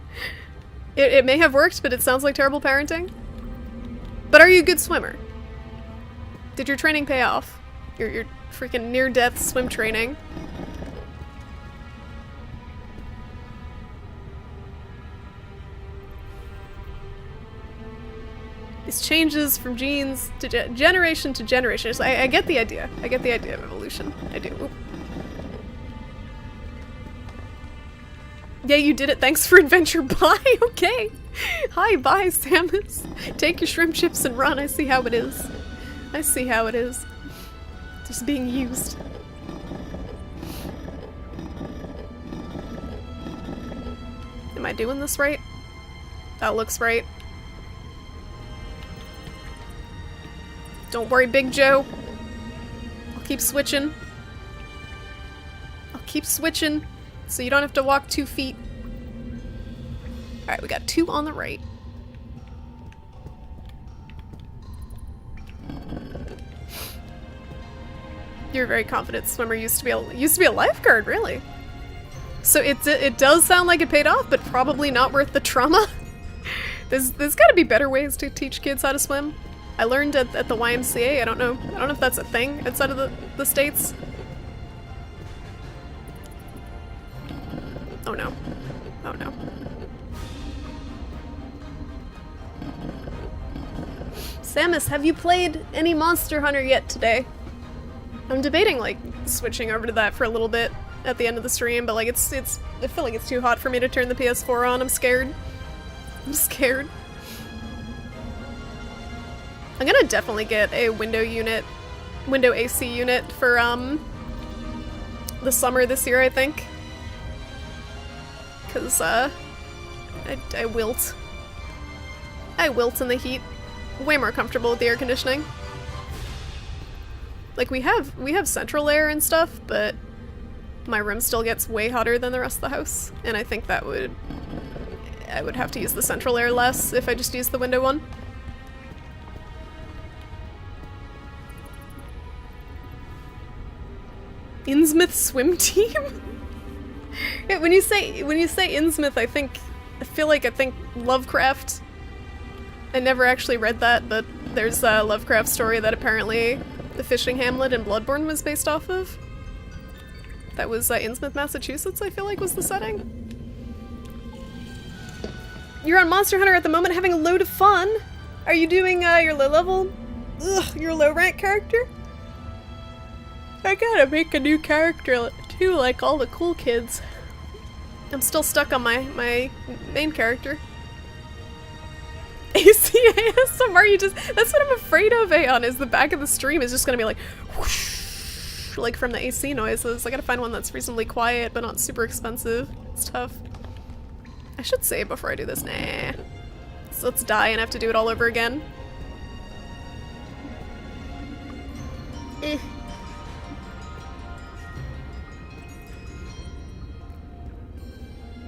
It may have worked, but it sounds like terrible parenting. But are you a good swimmer? Did your training pay off? Your freaking near-death swim training? These changes from genes to generation to generation. So I get the idea. I get the idea of evolution. I do. Oop. Yeah, you did it. Thanks for adventure. Bye. Okay. Hi, bye, Samus. Take your shrimp chips and run. I see how it is. I see how it is. Just being used. Am I doing this right? That looks right. Don't worry, Big Joe. I'll keep switching. I'll keep switching so you don't have to walk 2 feet. Alright, we got 2 on the right. You're a very confident swimmer. Used to be a lifeguard, really. So it does sound like it paid off, but probably not worth the trauma. There's got to be better ways to teach kids how to swim. I learned at the YMCA. I don't know if that's a thing outside of the States. Oh no. Oh no. Samus, have you played any Monster Hunter yet today? I'm debating, like, switching over to that for a little bit at the end of the stream, but, like, I feel like it's too hot for me to turn the PS4 on. I'm scared. I'm scared. I'm gonna definitely get a window AC unit for, the summer this year, I think. Cause, I wilt. I wilt in the heat. Way more comfortable with the air conditioning. Like, we have central air and stuff, but my room still gets way hotter than the rest of the house, and I think I would have to use the central air less if I just use the window one. Innsmouth swim team? Yeah, when you say Innsmouth, I think Lovecraft. I never actually read that, but there's a Lovecraft story that apparently the fishing hamlet in Bloodborne was based off of. That was Innsmouth, Massachusetts, I feel like was the setting. You're on Monster Hunter at the moment having a load of fun. Are you doing your low level, your low rank character? I gotta make a new character too, like all the cool kids. I'm still stuck on my main character. ACASMR, that's what I'm afraid of, Aeon, is the back of the stream is just gonna be like whoosh, like from the AC noises. I gotta find one that's reasonably quiet but not super expensive. It's tough. I should save before I do this. Nah. So let's die and have to do it all over again.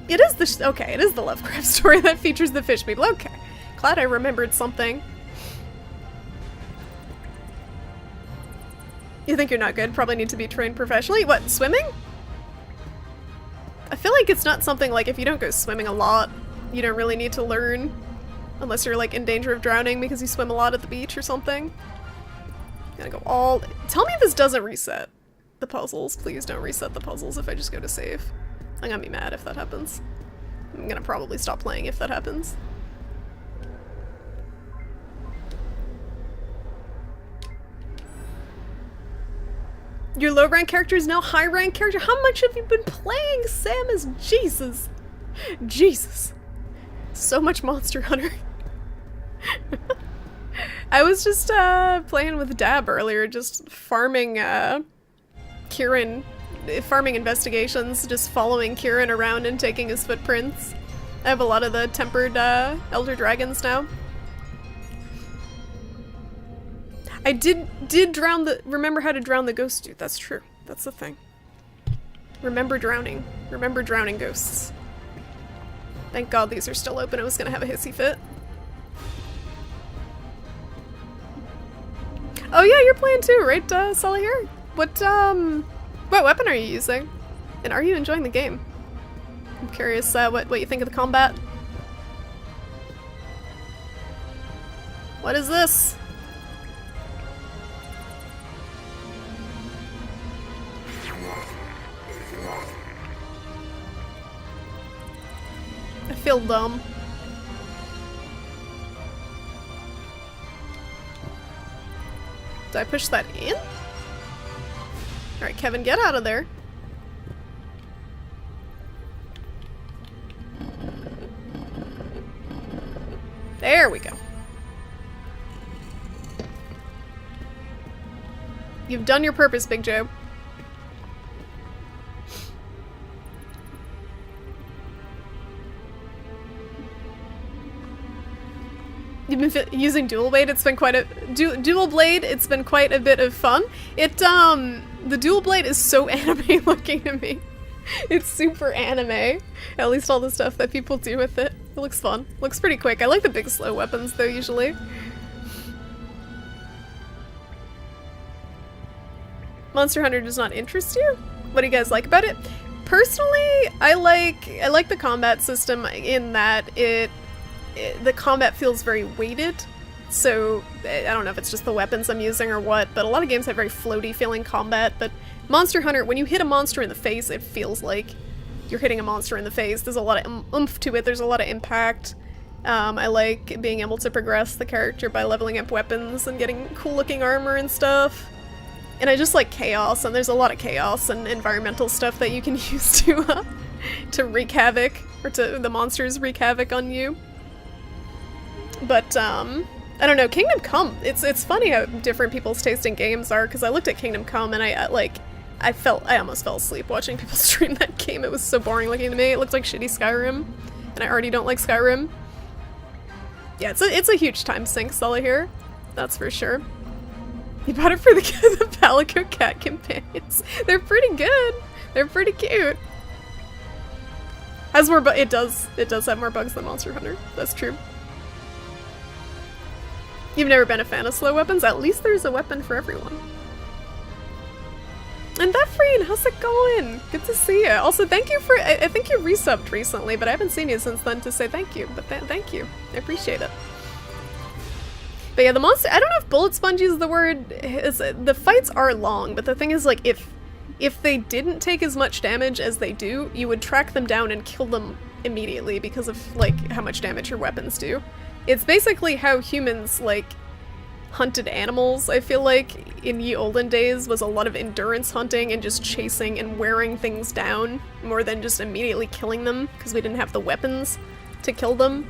It is okay, it is the Lovecraft story that features the fish people. Okay. Glad I remembered something. You think you're not good? Probably need to be trained professionally. What, swimming? I feel like it's not something like if you don't go swimming a lot, you don't really need to learn. Unless you're like in danger of drowning because you swim a lot at the beach or something. Gotta go all... Tell me this doesn't reset the puzzles. Please don't reset the puzzles if I just go to save. I'm gonna be mad if that happens. I'm gonna probably stop playing if that happens. Your low rank character is now high rank character. How much have you been playing, Samus? Jesus. Jesus. So much Monster Hunter. I was just playing with Dab earlier, just farming Kieran, farming investigations, just following Kieran around and taking his footprints. I have a lot of the tempered Elder Dragons now. I did remember how to drown the ghost dude. That's true. That's the thing. Remember drowning. Remember drowning ghosts. Thank God these are still open. I was gonna have a hissy fit. Oh yeah, you're playing too, right, Solihir? What weapon are you using? And are you enjoying the game? I'm curious what you think of the combat. What is this? I feel dumb. Did I push that in? Alright, Kevin, get out of there. There we go. You've done your purpose, Big Joe. You've been using Dual Blade. It's been quite a Dual Blade. It's been quite a bit of fun. The Dual Blade is so anime looking to me. It's super anime. At least all the stuff that people do with it. It looks fun. Looks pretty quick. I like the big slow weapons though usually. Monster Hunter does not interest you? What do you guys like about it? Personally, I like the combat system in that the combat feels very weighted. So, I don't know if it's just the weapons I'm using or what, but a lot of games have very floaty feeling combat, but Monster Hunter, when you hit a monster in the face, it feels like you're hitting a monster in the face. There's a lot of oomph to it, there's a lot of impact. I like being able to progress the character by leveling up weapons and getting cool looking armor and stuff. And I just like chaos, and there's a lot of chaos and environmental stuff that you can use to wreak havoc, or to the monsters wreak havoc on you. But, I don't know, Kingdom Come, it's funny how different people's taste in games are, because I looked at Kingdom Come and I almost fell asleep watching people stream that game. It was so boring looking to me. It looked like shitty Skyrim, and I already don't like Skyrim. Yeah, it's a huge time sink, Solahir. That's for sure. You bought it for the Palico Cat companions. They're pretty good. They're pretty cute. Has more it does have more bugs than Monster Hunter. That's true. You've never been a fan of slow weapons? At least there's a weapon for everyone. And Befreen, how's it going? Good to see you. Also, thank you for, I think you resubbed recently, but I haven't seen you since then to say thank you. But thank you. I appreciate it. But yeah, the monster, I don't know if bullet spongy is the word. The fights are long, but the thing is, like, if they didn't take as much damage as they do, you would track them down and kill them immediately because of, like, how much damage your weapons do. It's basically how humans, like, hunted animals, I feel like, in ye olden days, was a lot of endurance hunting and just chasing and wearing things down, more than just immediately killing them, because we didn't have the weapons to kill them,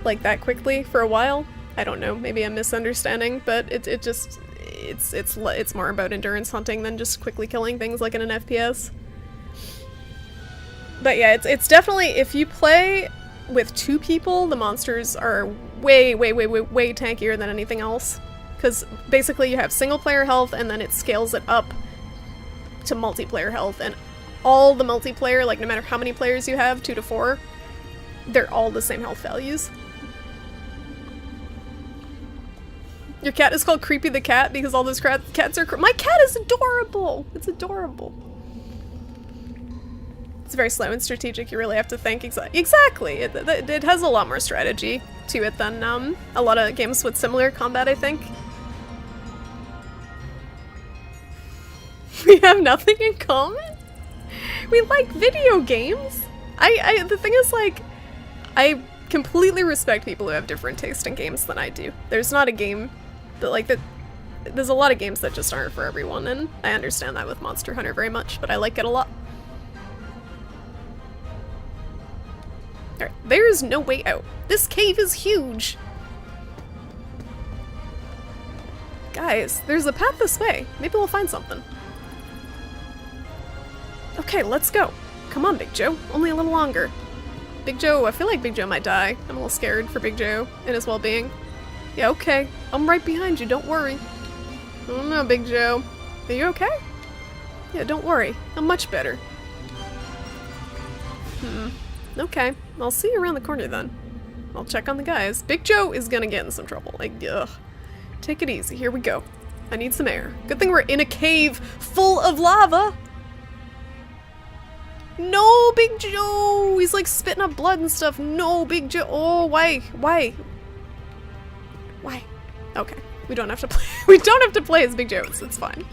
like, that quickly for a while. I don't know, maybe I'm misunderstanding, but it's more about endurance hunting than just quickly killing things like in an FPS. But yeah, it's definitely, if you play with 2 people, the monsters are way tankier than anything else. Because basically you have single player health and then it scales it up to multiplayer health, and all the multiplayer, like no matter how many players you have, 2 to 4, they're all the same health values. Your cat is called Creepy the Cat because all those cats are my cat is adorable! It's adorable. It's very slow and strategic. You really have to think exactly. It has a lot more strategy to it than a lot of games with similar combat, I think. We have nothing in common? We like video games. The thing is, like, I completely respect people who have different taste in games than I do. There's not a game that, like, there's a lot of games that just aren't for everyone, and I understand that with Monster Hunter very much, but I like it a lot. Alright, there's no way out. This cave is huge! Guys, there's a path this way. Maybe we'll find something. Okay, let's go. Come on, Big Joe. Only a little longer. Big Joe, I feel like Big Joe might die. I'm a little scared for Big Joe and his well-being. Yeah, okay. I'm right behind you, don't worry. Oh no, Big Joe. Are you okay? Yeah, don't worry. I'm much better. Okay. I'll see you around the corner then. I'll check on the guys. Big Joe is gonna get in some trouble. Like, ugh. Take it easy. Here we go. I need some air. Good thing we're in a cave full of lava! No, Big Joe! He's like spitting up blood and stuff. No, Big Joe. Oh, why? Why? Why? Okay. We don't have to play. We don't have to play as Big Joe. It's fine.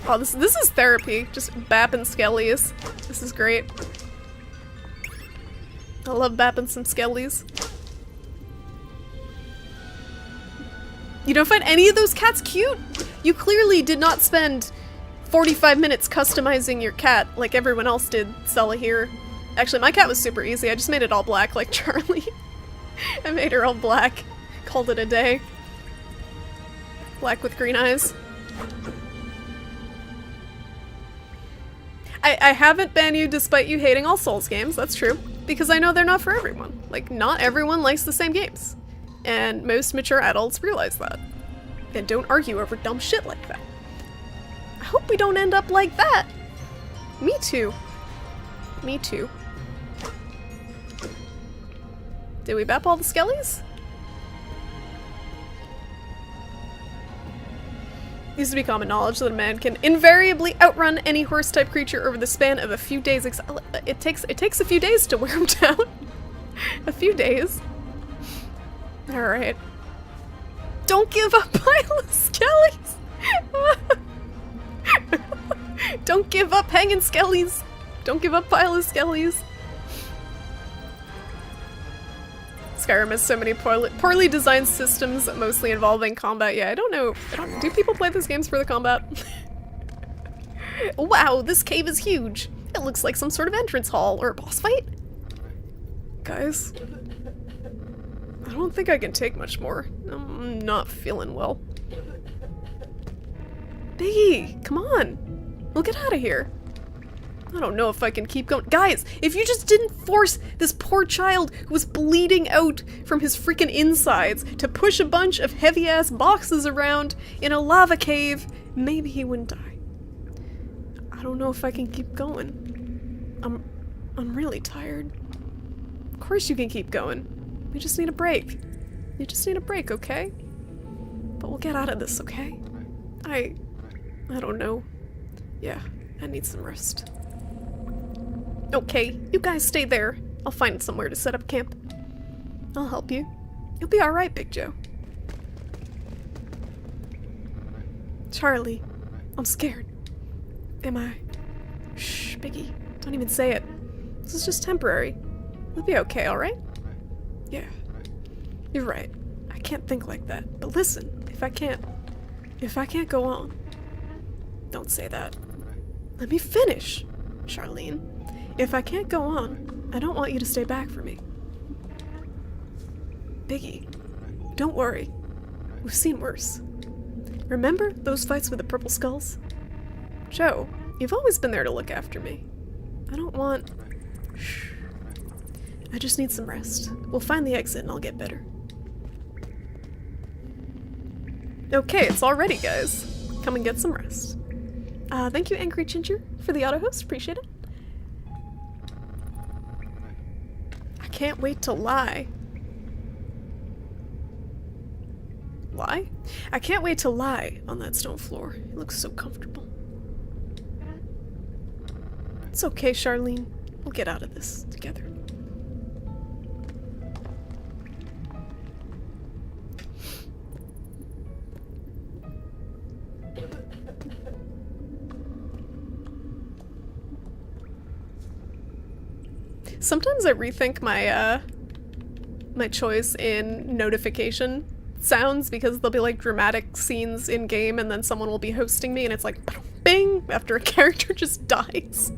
Oh, this is therapy. Just bapping skellies. This is great. I love bapping some skellies. You don't find any of those cats cute? You clearly did not spend 45 minutes customizing your cat like everyone else did, Solahir. Actually, my cat was super easy. I just made it all black like Charlie. I made her all black. Called it a day. Black with green eyes. I haven't banned you despite you hating all Souls games, that's true. Because I know they're not for everyone. Like, not everyone likes the same games. And most mature adults realize that. And don't argue over dumb shit like that. I hope we don't end up like that. Me too. Me too. Did we bap all the skellies? It used to be common knowledge that a man can invariably outrun any horse-type creature over the span of a few days. It takes a few days to wear him down. A few days. Alright. Don't give up, pile of skellies! Don't give up hanging skellies! Don't give up, pile of skellies. Skyrim has so many poorly designed systems, mostly involving combat. Yeah, I don't know. Do people play these games for the combat? Wow, this cave is huge. It looks like some sort of entrance hall or a boss fight. Guys, I don't think I can take much more. I'm not feeling well. Biggie, come on. We'll get out of here. I don't know if I can keep going. Guys, if you just didn't force this poor child who was bleeding out from his freaking insides to push a bunch of heavy-ass boxes around in a lava cave, maybe he wouldn't die. I don't know if I can keep going. I'm really tired. Of course you can keep going. We just need a break. You just need a break, okay? But we'll get out of this, okay? I don't know. Yeah, I need some rest. Okay, you guys stay there. I'll find somewhere to set up camp. I'll help you. You'll be alright, Big Joe. Charlie, I'm scared. Am I? Shh, Biggie. Don't even say it. This is just temporary. You'll be okay, alright? Yeah. You're right. I can't think like that. But listen, if I can't go on. Don't say that. Let me finish, Charlene. If I can't go on, I don't want you to stay back for me. Biggie, don't worry. We've seen worse. Remember those fights with the purple skulls? Joe, you've always been there to look after me. I don't want... Shh. I just need some rest. We'll find the exit and I'll get better. Okay, it's all ready, guys. Come and get some rest. Thank you, Angry Ginger, for the auto-host. Appreciate it. I can't wait to lie. Lie? I can't wait to lie on that stone floor. It looks so comfortable. It's okay, Charlene. We'll get out of this together. Sometimes I rethink my my choice in notification sounds because there'll be like dramatic scenes in game and then someone will be hosting me and it's like bing after a character just dies.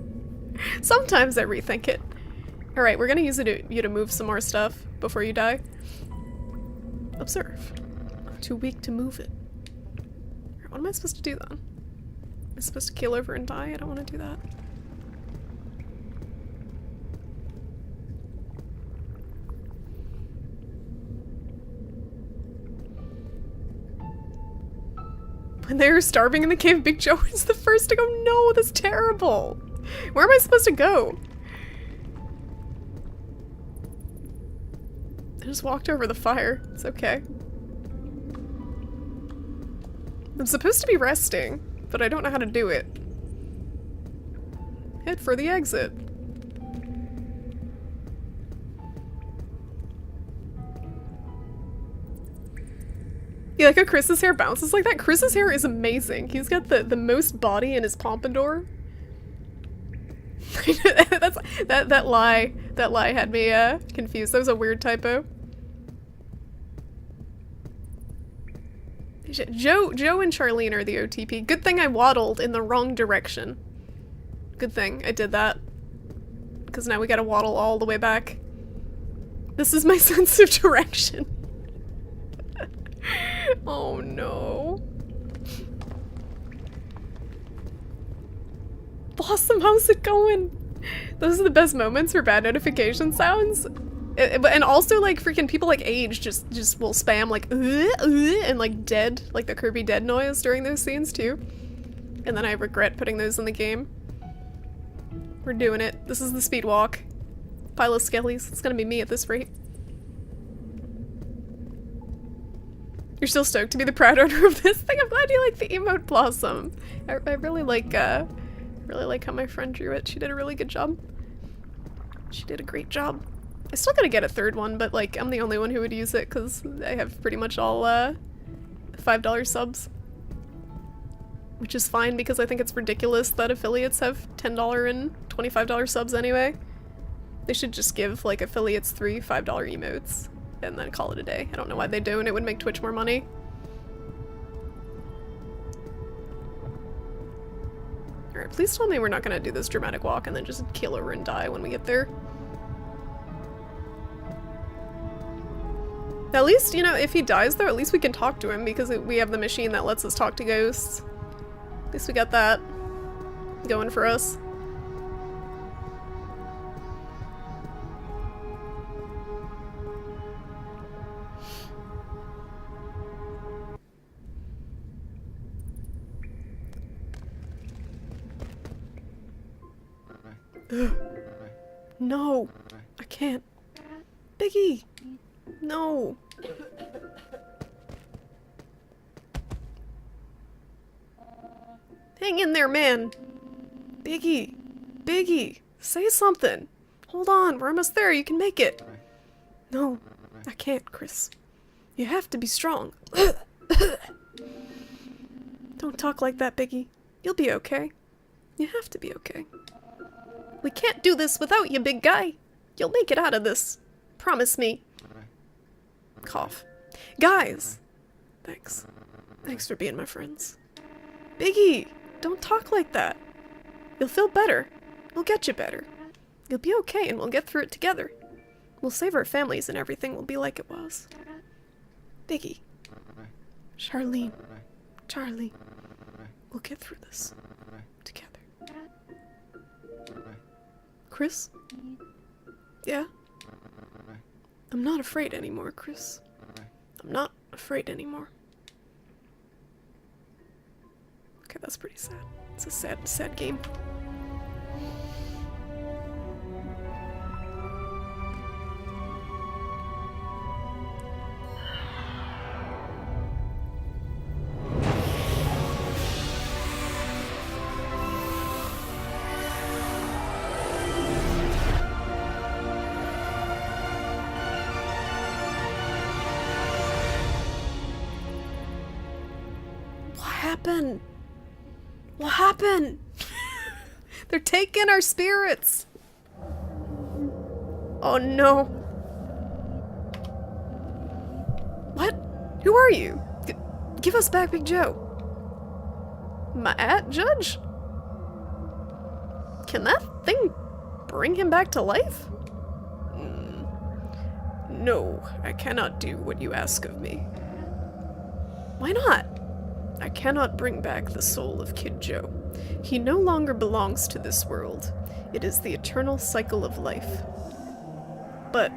Sometimes I rethink it. Alright, we're gonna use you to move some more stuff before you die. Observe. I'm too weak to move it. What am I supposed to do then? Am I supposed to keel over and die? I don't want to do that. When they were starving in the cave, Big Joe is the first to go. No, that's terrible. Where am I supposed to go? I just walked over the fire. It's okay. I'm supposed to be resting, but I don't know how to do it. Head for the exit. You like how Chris's hair bounces like that? Chris's hair is amazing. He's got the most body in his pompadour. that lie had me confused. That was a weird typo. Joe and Charlene are the OTP. Good thing I waddled in the wrong direction. Good thing I did that. Because now we gotta waddle all the way back. This is my sense of direction. Oh no. Blossom, how's it going? Those are the best moments for bad notification sounds. And also like freaking people like Age just will spam like and like dead, like the Kirby dead noise during those scenes too. And then I regret putting those in the game. We're doing it. This is the speed walk. Pile of skellies. It's gonna be me at this rate. You're still stoked to be the proud owner of this thing? I'm glad you like the emote Blossom. I really like how my friend drew it. She did a really good job. She did a great job. I still gotta get a third one, but like I'm the only one who would use it because I have pretty much all $5 subs. which is fine because I think it's ridiculous that affiliates have $10 and $25 subs anyway. They should just give, like, affiliates 3 $5 emotes and then call it a day. I don't know why they don't. It would make Twitch more money. Alright, please tell me we're not gonna do this dramatic walk and then just keel over and die when we get there. At least, you know, if he dies though, at least we can talk to him because we have the machine that lets us talk to ghosts. At least we got that going for us. Ugh. No, I can't. Biggie! No! Hang in there, man! Biggie! Biggie! Say something! Hold on, we're almost there, you can make it! No, I can't, Chris. You have to be strong. Don't talk like that, Biggie. You'll be okay. You have to be okay. We can't do this without you, big guy. You'll make it out of this. Promise me. Cough. Guys! Thanks. Thanks for being my friends. Biggie! Don't talk like that. You'll feel better. We'll get you better. You'll be okay and we'll get through it together. We'll save our families and everything will be like it was. Biggie. Charlene. Charlie. We'll get through this. Together. Chris? Yeah? I'm not afraid anymore, Chris. I'm not afraid anymore. Okay, that's pretty sad. It's a sad, sad game. What happened? They're taking our spirits! Oh no. What? Who are you? Give us back Big Joe. My judge? Can that thing bring him back to life? No, I cannot do what you ask of me. Why not? I cannot bring back the soul of Kid Joe. He no longer belongs to this world. It is the eternal cycle of life. But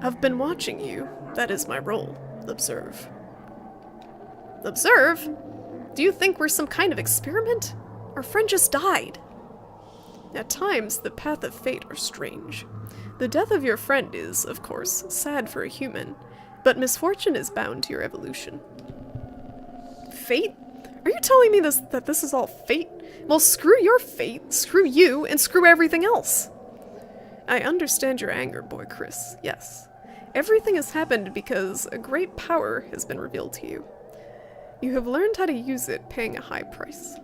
I've been watching you. That is my role. Observe. Observe? Do you think we're some kind of experiment? Our friend just died. At times, the path of fate are strange. The death of your friend is, of course, sad for a human, but misfortune is bound to your evolution. Fate? Are you telling me that this is all fate? Well, screw your fate, screw you, and screw everything else. I understand your anger, boy Chris, yes. Everything has happened because a great power has been revealed to you. You have learned how to use it, paying a high price.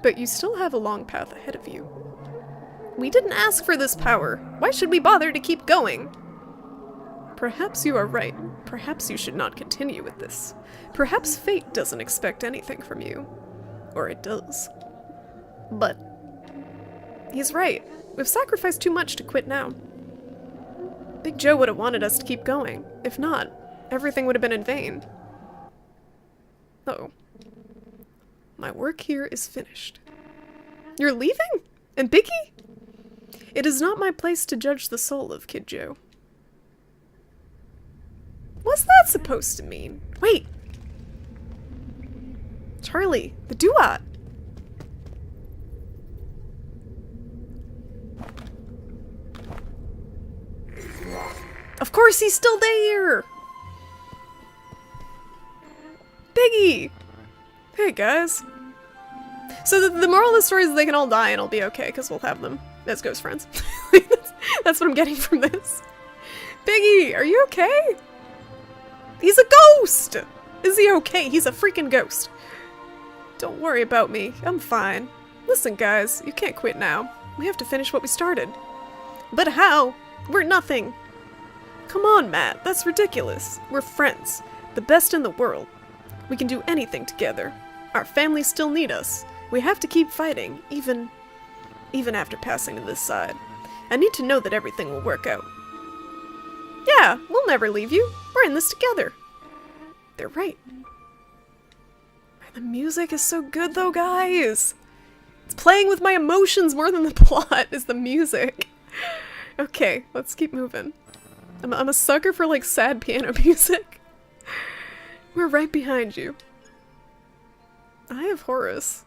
But you still have a long path ahead of you. We didn't ask for this power. Why should we bother to keep going? Perhaps you are right. Perhaps you should not continue with this. Perhaps fate doesn't expect anything from you. Or it does. But he's right. We've sacrificed too much to quit now. Big Joe would have wanted us to keep going. If not, everything would have been in vain. Uh-oh. My work here is finished. You're leaving? And Biggie? It is not my place to judge the soul of Kid Joe. What's that supposed to mean? Wait! Charlie, the duat! Of course he's still there! Biggie! Hey guys. So the moral of the story is they can all die and I'll be okay, because we'll have them as ghost friends. That's what I'm getting from this. Biggie, are you okay? He's a ghost! Is he okay? He's a freaking ghost. Don't worry about me. I'm fine. Listen, guys, you can't quit now. We have to finish what we started. But how? We're nothing. Come on, Matt. That's ridiculous. We're friends. The best in the world. We can do anything together. Our families still need us. We have to keep fighting, even after passing to this side. I need to know that everything will work out. Yeah, we'll never leave you. We're in this together. They're right. The music is so good though, guys. It's playing with my emotions more than the plot is the music. Okay, let's keep moving. I'm a sucker for like sad piano music. We're right behind you. Eye of Horus.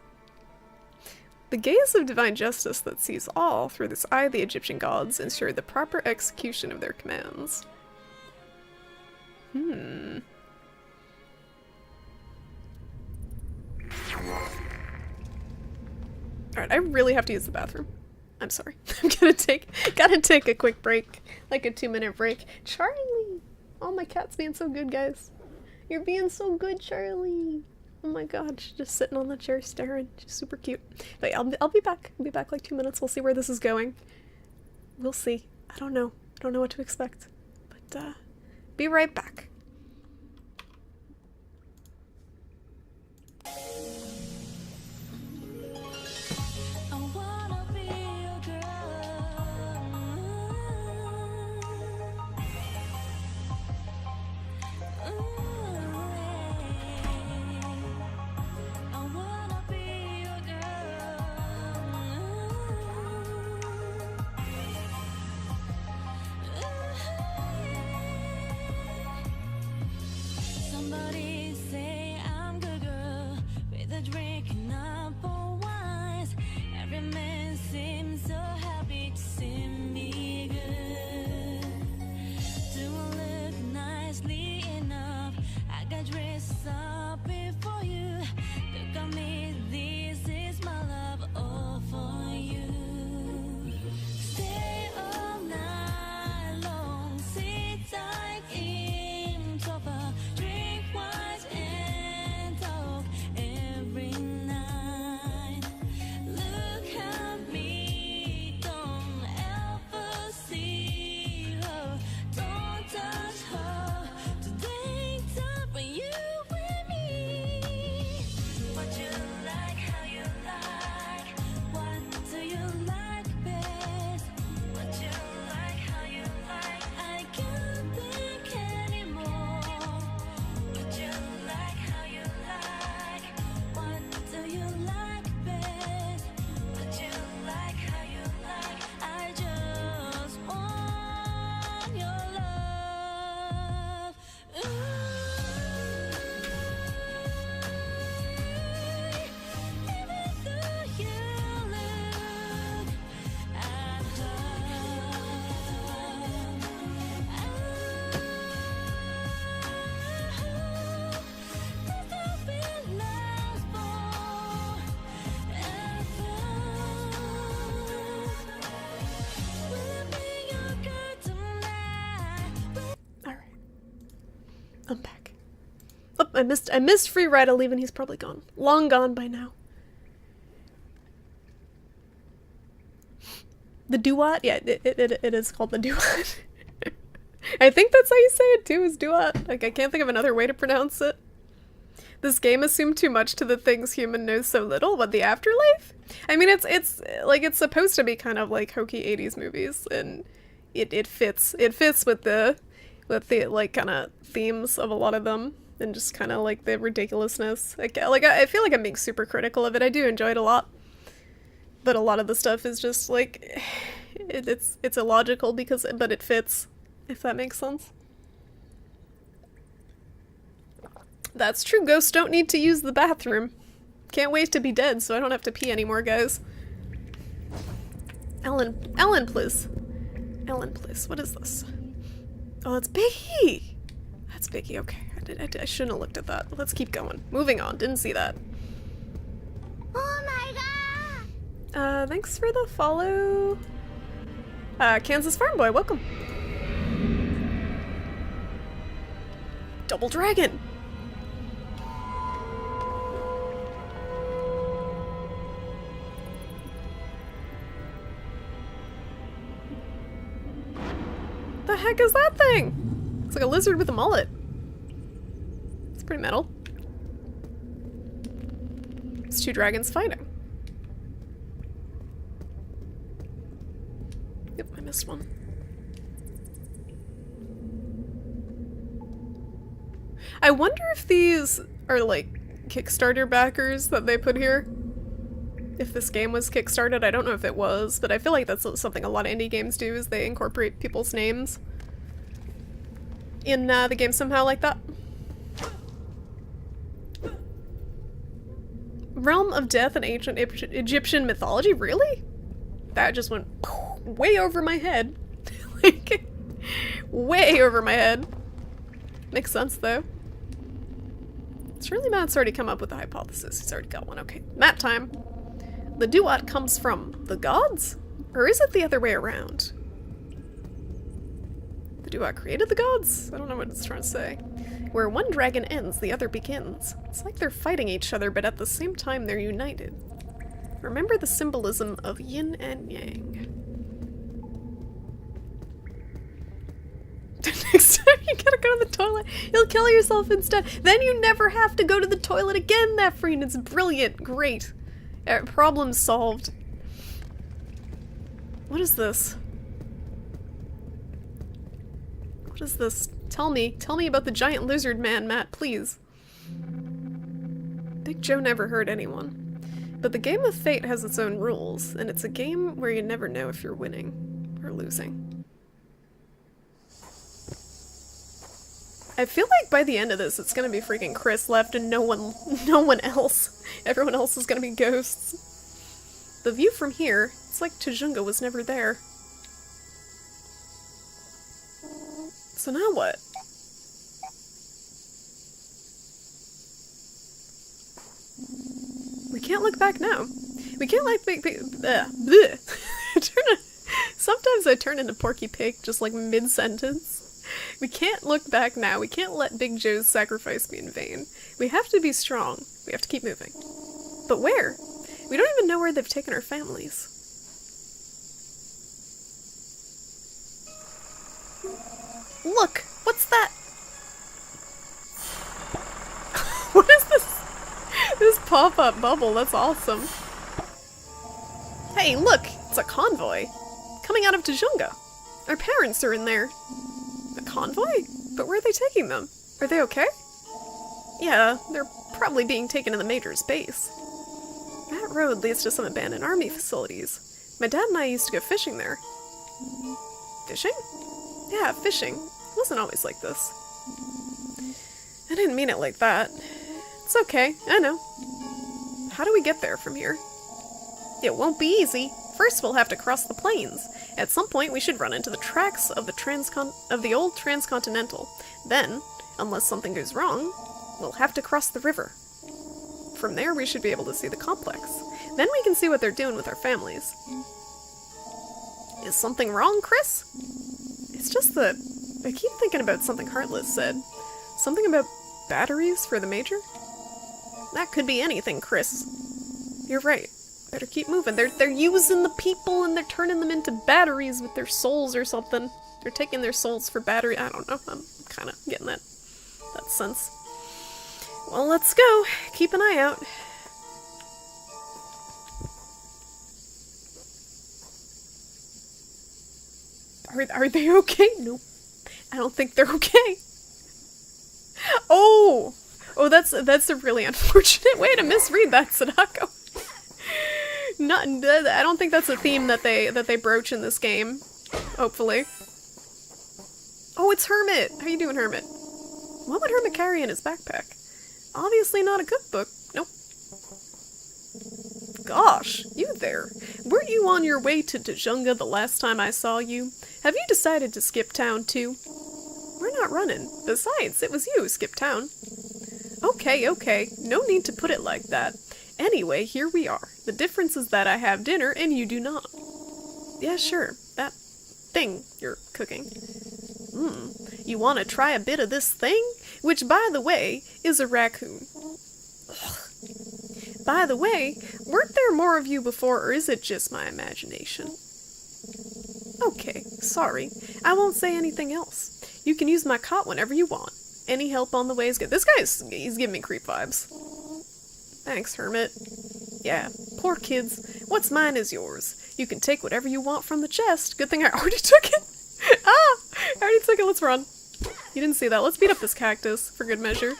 The gaze of divine justice that sees all through this eye of the Egyptian gods ensured the proper execution of their commands. Alright, I really have to use the bathroom. I'm sorry. I'm gotta take a quick break. Like a 2-minute break. Charlie! Oh, my cat's being so good, guys. You're being so good, Charlie. Oh my god, she's just sitting on the chair staring. She's super cute. But yeah, I'll be back. I'll be back like 2 minutes. We'll see where this is going. We'll see. I don't know. I don't know what to expect. But, be right back. Somebody say I'm good girl with a drink and apple wines. Every man seems so happy to see me good. Do I look nicely enough? I got dressed up before you. Look at me, this is my love all for you. Stay all night long, sit tight in sofa. Wise and talk every night. Look at me, don't ever see her, don't touch her. Today, time for you and me. What you like, how you like, what do you like best? What you like, how you like, I can't think anymore. What you like, how you like, what do you like best? What you like, how you like, I just want your love. Even though you look at Alright. I'm back. Oh, I missed Free Ride leave and he's probably gone. Long gone by now. The duat? Yeah, it is called the duat. I think that's how you say it too, is duat. Like, I can't think of another way to pronounce it. This game assumed too much to the things human knows so little. What, the afterlife? I mean, it's like, it's supposed to be kind of like hokey 80s movies, and it fits with the like kind of themes of a lot of them, and just kind of like the ridiculousness. Like I feel like I'm being super critical of it. I do enjoy it a lot, but a lot of the stuff is just like it's illogical but it fits, if that makes sense. That's true, ghosts don't need to use the bathroom. Can't wait to be dead so I don't have to pee anymore, guys. Ellen, please. Ellen, please. What is this? Oh, that's Biggie! That's Biggie, okay. I shouldn't have looked at that. Let's keep going. Moving on, didn't see that. Oh my god! Thanks for the follow. Kansas Farm Boy, welcome. Double Dragon! The heck is that thing? It's like a lizard with a mullet. It's pretty metal. It's two dragons fighting. Yep, I missed one. I wonder if these are like Kickstarter backers that they put here. If this game was kickstarted, I don't know if it was, but I feel like that's something a lot of indie games do, is they incorporate people's names in the game somehow like that. Realm of Death and Ancient Egyptian Mythology? Really? That just went way over my head. Like, way over my head. Makes sense, though. Surely Matt's already come up with a hypothesis. He's already got one. Okay, Matt time. The Duat comes from the gods? Or is it the other way around? The Duat created the gods? I don't know what it's trying to say. Where one dragon ends, the other begins. It's like they're fighting each other, but at the same time they're united. Remember the symbolism of yin and yang. Next time you gotta go to the toilet, you'll kill yourself instead. Then you never have to go to the toilet again, Nephrine. It's brilliant. Great. Problem solved. What is this? What is this? Tell me about the giant lizard man, Matt, please. Big Joe never hurt anyone. But the game of fate has its own rules, and it's a game where you never know if you're winning or losing. I feel like by the end of this, it's gonna be freaking Chris left and no one else. Everyone else is gonna be ghosts. The view from here, it's like Tujunga was never there. So now what? We can't look back now. We can't like Sometimes I turn into Porky Pig just like mid-sentence. We can't look back now. We can't let Big Joe's sacrifice be in vain. We have to be strong. We have to keep moving. But where? We don't even know where they've taken our families. Look! What's that? What is this? This pop-up bubble, that's awesome. Hey, look! It's a convoy! Coming out of Tujunga. Our parents are in there. A convoy? But where are they taking them? Are they okay? Yeah, they're probably being taken to the Major's base. That road leads to some abandoned army facilities. My dad and I used to go fishing there. Fishing? Yeah, fishing. It wasn't always like this. I didn't mean it like that. It's okay, I know. How do we get there from here? It won't be easy. First we'll have to cross the plains. At some point we should run into the tracks of the old Transcontinental. Then, unless something goes wrong, we'll have to cross the river. From there we should be able to see the complex. Then we can see what they're doing with our families. Is something wrong, Chris? It's just that I keep thinking about something Heartless said. Something about batteries for the Major? That could be anything, Chris. You're right. Better keep moving. They're using the people and they're turning them into batteries with their souls or something. They're taking their souls for battery. I don't know. I'm kind of getting that sense. Well, let's go. Keep an eye out. Are they okay? Nope. I don't think they're okay. Oh, that's a really unfortunate way to misread that, Sadako. I don't think that's a theme that they broach in this game. Hopefully. Oh, it's Hermit. How you doing, Hermit? What would Hermit carry in his backpack? Obviously not a cookbook. Nope. Gosh, you there. Weren't you on your way to Tujunga the last time I saw you? Have you decided to skip town too? We're not running. Besides, it was you who skipped town. Okay. No need to put it like that. Anyway, here we are. The difference is that I have dinner and you do not. Yeah, sure. That thing you're cooking. You want to try a bit of this thing? Which, by the way, is a raccoon. Ugh. By the way, weren't there more of you before, or is it just my imagination? Okay, sorry. I won't say anything else. You can use my cot whenever you want. Any help on the way is good. This guy's, he's giving me creep vibes. Thanks, hermit. Yeah, poor kids. What's mine is yours. You can take whatever you want from the chest. Good thing I already took it. I already took it. Let's run. You didn't see that. Let's beat up this cactus for good measure.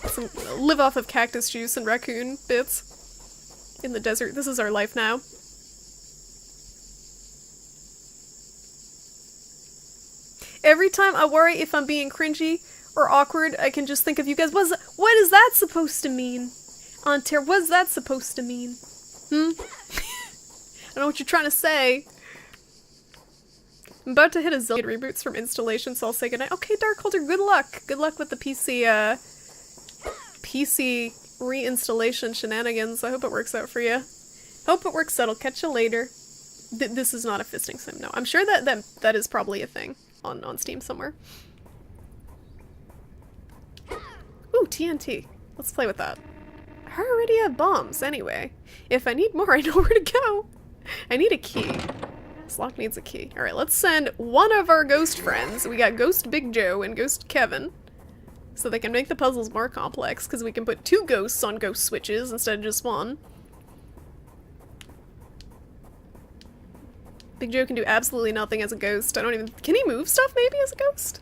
Some live off of cactus juice and raccoon bits in the desert. This is our life now. Every time I worry if I'm being cringy or awkward, I can just think of you guys. What is that supposed to mean? Anter, what's that supposed to mean? I don't know what you're trying to say. I'm about to hit a zillion reboots from installation, so I'll say goodnight. Okay, Darkholder, good luck. Good luck with the PC reinstallation shenanigans. I hope it works out for you. Hope it works out. I'll catch you later. This is not a fisting sim, no. I'm sure that is probably a thing on Steam somewhere. Ooh, TNT. Let's play with that. I already have bombs, anyway. If I need more, I know where to go. I need a key. This lock needs a key. Alright, let's send one of our ghost friends. We got Ghost Big Joe and Ghost Kevin. So they can make the puzzles more complex, because we can put 2 ghosts on ghost switches instead of just 1. Big Joe can do absolutely nothing as a ghost. I don't even... Can he move stuff maybe as a ghost?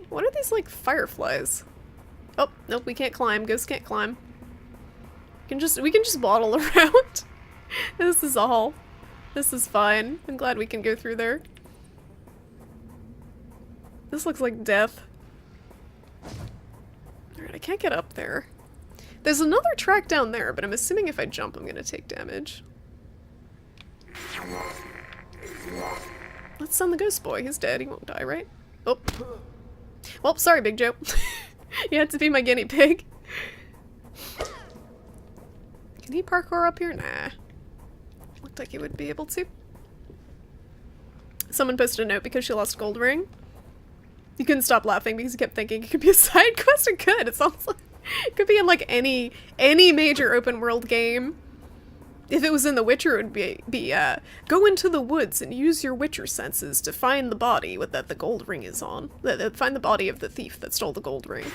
What are these, like, fireflies? Oh, nope, we can't climb. Ghosts can't climb. We can just waddle around. This is all. This is fine. I'm glad we can go through there. This looks like death. Alright, I can't get up there. There's another track down there, but I'm assuming if I jump I'm gonna take damage. Let's send the ghost boy. He's dead. He won't die, right? Oh. Well, sorry, Big Joe. You had to be my guinea pig. Can he parkour up here? Nah. Looked like he would be able to. Someone posted a note because she lost gold ring. You couldn't stop laughing because you kept thinking it could be a side quest. It could. It sounds like it could be in like any major open world game. If it was in The Witcher, it would be go into the woods and use your Witcher senses to find the body that the gold ring is on. Find the body of the thief that stole the gold ring.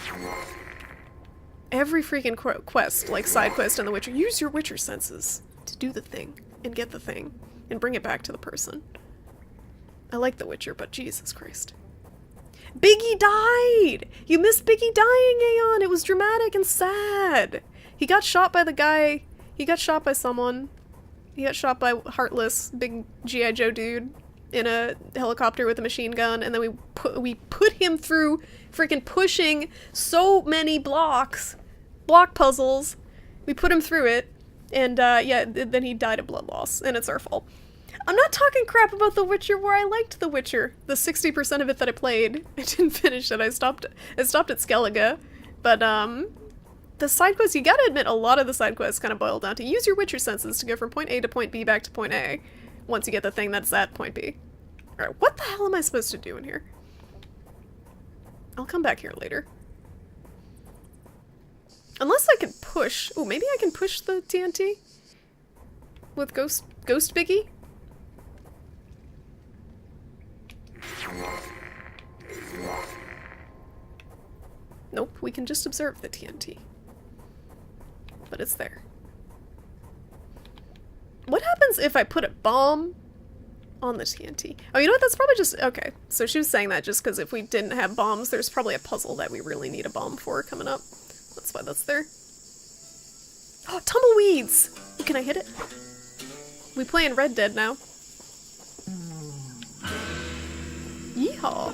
Every freaking quest, like side quest in The Witcher, use your Witcher senses to do the thing and get the thing and bring it back to the person. I like The Witcher, but Jesus Christ. Biggie died! You missed Biggie dying, Aeon! It was dramatic and sad! He got shot by the guy... He got shot by someone. He got shot by Heartless, big G.I. Joe dude, in a helicopter with a machine gun, and then we put him through freaking pushing so many block puzzles. We put him through it, and yeah, then he died of blood loss, and it's our fault. I'm not talking crap about The Witcher where I liked The Witcher. The 60% of it that I played, I didn't finish it. I stopped at Skellige, but the side quests, you gotta admit, a lot of the side quests kind of boil down to use your Witcher senses to go from point A to point B back to point A once you get the thing that's at point B. Alright, what the hell am I supposed to do in here? I'll come back here later. Unless I can push... Oh, maybe I can push the TNT? With Ghost Biggie? Nope, we can just observe the TNT. But it's there. What happens if I put a bomb on the TNT? Oh, you know what? That's probably just... Okay, so she was saying that just because if we didn't have bombs, there's probably a puzzle that we really need a bomb for coming up. That's why that's there. Oh, tumbleweeds! Oh, can I hit it? We playing Red Dead now. Yeehaw.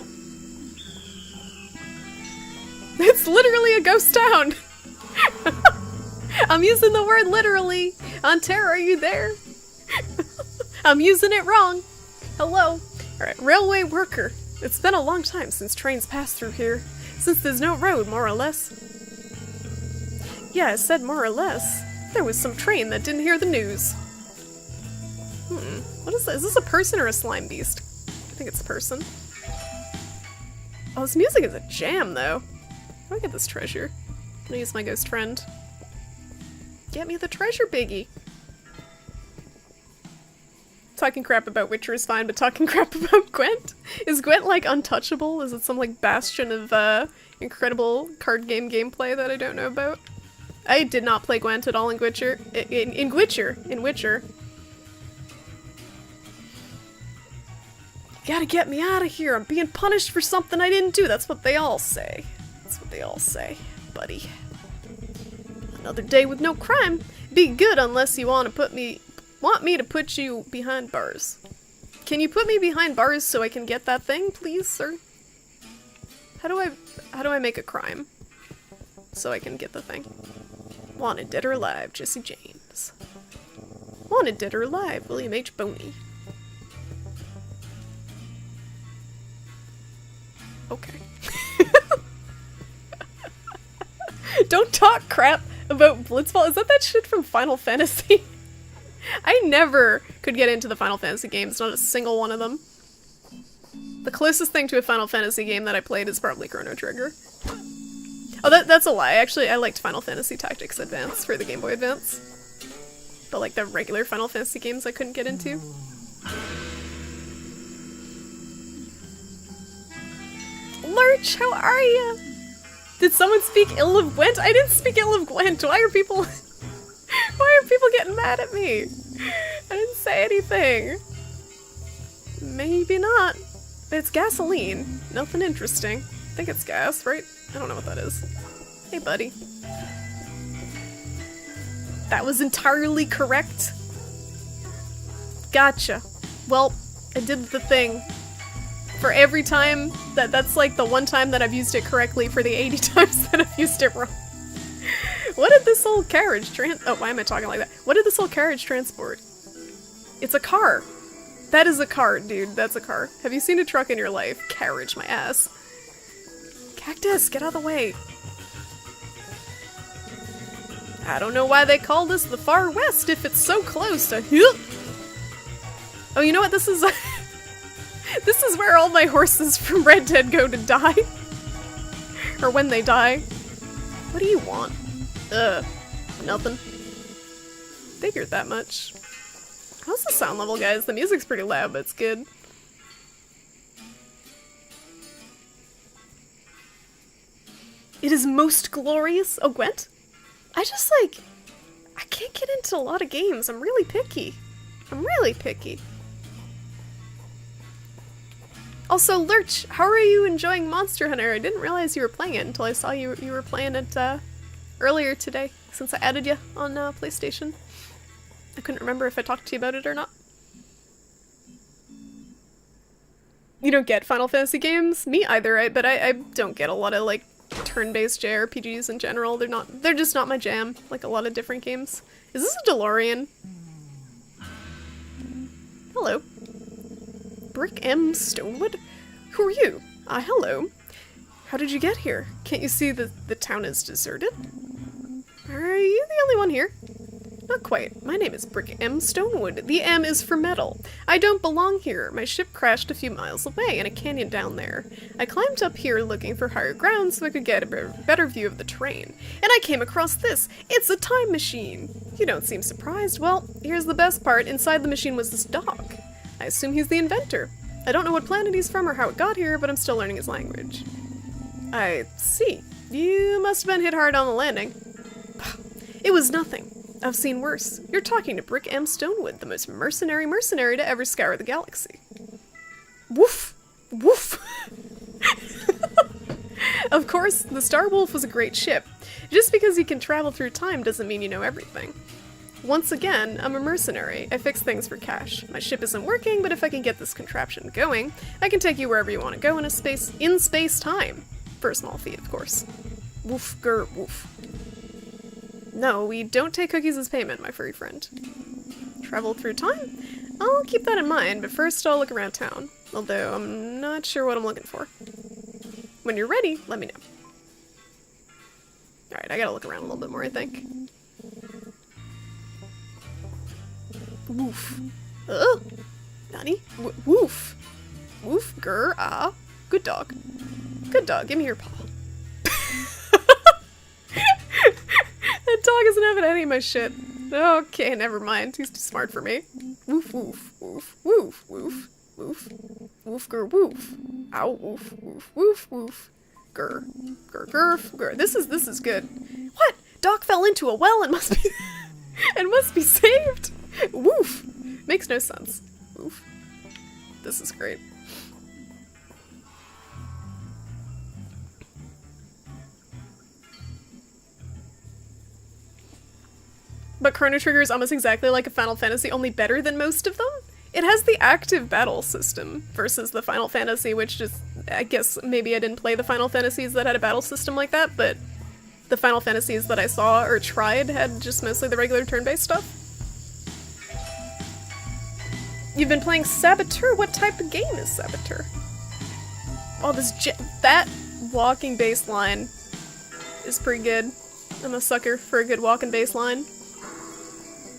It's literally a ghost town! I'm using the word literally. Anter, are you there? I'm using it wrong. Hello. Alright, railway worker. It's been a long time since trains passed through here. Since there's no road, more or less. Yeah, I said more or less. There was some train that didn't hear the news. What is this? Is this a person or a slime beast? I think it's a person. Oh, this music is a jam, though. How do I get this treasure? I'm gonna use my ghost friend. Get me the treasure, Biggie! talking crap about Witcher is fine, but talking crap about Gwent? Is Gwent, like, untouchable? Is it some, like, bastion of, incredible card game gameplay that I don't know about? I did not play Gwent at all in Witcher. In Witcher. You gotta get me out of here. I'm being punished for something I didn't do. That's what they all say. That's what they all say, buddy. Another day with no crime. Be good unless you want me to put you behind bars. Can you put me behind bars so I can get that thing, please, sir? How do I make a crime so I can get the thing? Wanted dead or alive, Jesse James. Wanted dead or alive, William H. Boney. Okay. Don't talk crap about Blitzball. Is that shit from Final Fantasy? I never could get into the Final Fantasy games, not a single one of them. The closest thing to a Final Fantasy game that I played is probably Chrono Trigger. Oh, that's a lie. Actually, I liked Final Fantasy Tactics Advance for the Game Boy Advance. But like the regular Final Fantasy games I couldn't get into. Lurch, how are you? Did someone speak ill of Gwent? I didn't speak ill of Gwent. Why are people getting mad at me? I didn't say anything. Maybe not. It's gasoline. Nothing interesting. I think it's gas, right? I don't know what that is. Hey, buddy. That was entirely correct. Gotcha. Well, I did the thing. For every time, that's like the one time that I've used it correctly for the 80 times that I've used it wrong. What did this old carriage oh, why am I talking like that? What did this old carriage transport? It's a car. That is a car, dude. That's a car. Have you seen a truck in your life? Carriage, my ass. Cactus, get out of the way. I don't know why they call this the Far West if it's so close to... Oh, you know what? This is... This is where all my horses from Red Dead go to die. Or when they die. What do you want? Nothing. Figured that much. How's the sound level, guys? The music's pretty loud, but it's good. It is most glorious. Oh, Gwent? I can't get into a lot of games. I'm really picky. I'm really picky. Also, Lurch, how are you enjoying Monster Hunter? I didn't realize you were playing it until I saw you were playing it earlier today, since I added you on PlayStation. I couldn't remember if I talked to you about it or not. You don't get Final Fantasy games? Me either, but I don't get a lot of, like, turn-based JRPGs in general. They're just not my jam, like a lot of different games. Is this a DeLorean? Hello. Brick M. Stonewood? Who are you? Hello. How did you get here? Can't you see that the town is deserted? Are you the only one here? Not quite. My name is Brick M. Stonewood. The M is for metal. I don't belong here. My ship crashed a few miles away in a canyon down there. I climbed up here looking for higher ground so I could get a better view of the terrain. And I came across this. It's a time machine. You don't seem surprised. Well, here's the best part. Inside the machine was this dog. I assume he's the inventor. I don't know what planet he's from or how it got here, but I'm still learning his language. I see. You must have been hit hard on the landing. It was nothing. I've seen worse. You're talking to Brick M. Stonewood, the most mercenary to ever scour the galaxy. Woof! Woof! Of course, the Star Wolf was a great ship. Just because you can travel through time doesn't mean you know everything. Once again, I'm a mercenary. I fix things for cash. My ship isn't working, but if I can get this contraption going, I can take you wherever you want to go in space-time. For a small fee, of course. Woof, grr, woof. No, we don't take cookies as payment, my furry friend. Travel through time? I'll keep that in mind, but first I'll look around town. Although, I'm not sure what I'm looking for. When you're ready, let me know. Alright, I gotta look around a little bit more, I think. Woof. Nani? Woof. Woof, grr, ah. Good dog. Good dog, give me your paw. That dog isn't having any of my shit. Okay, never mind. He's too smart for me. Woof, woof. woof, woof, woof, woof, woof, gur, woof. Ow, woof, woof, woof, woof. Gur, gur, gur, gur. This is good. What? Doc fell into a well and must be and must be saved. Woof. Makes no sense. Woof. This is great. But Chrono Trigger is almost exactly like a Final Fantasy, only better than most of them. It has the active battle system versus the Final Fantasy, which just, I guess maybe I didn't play the Final Fantasies that had a battle system like that, but the Final Fantasies that I saw or tried had just mostly the regular turn-based stuff. You've been playing Saboteur? What type of game is Saboteur? Oh, that walking bass line is pretty good. I'm a sucker for a good walking bass line.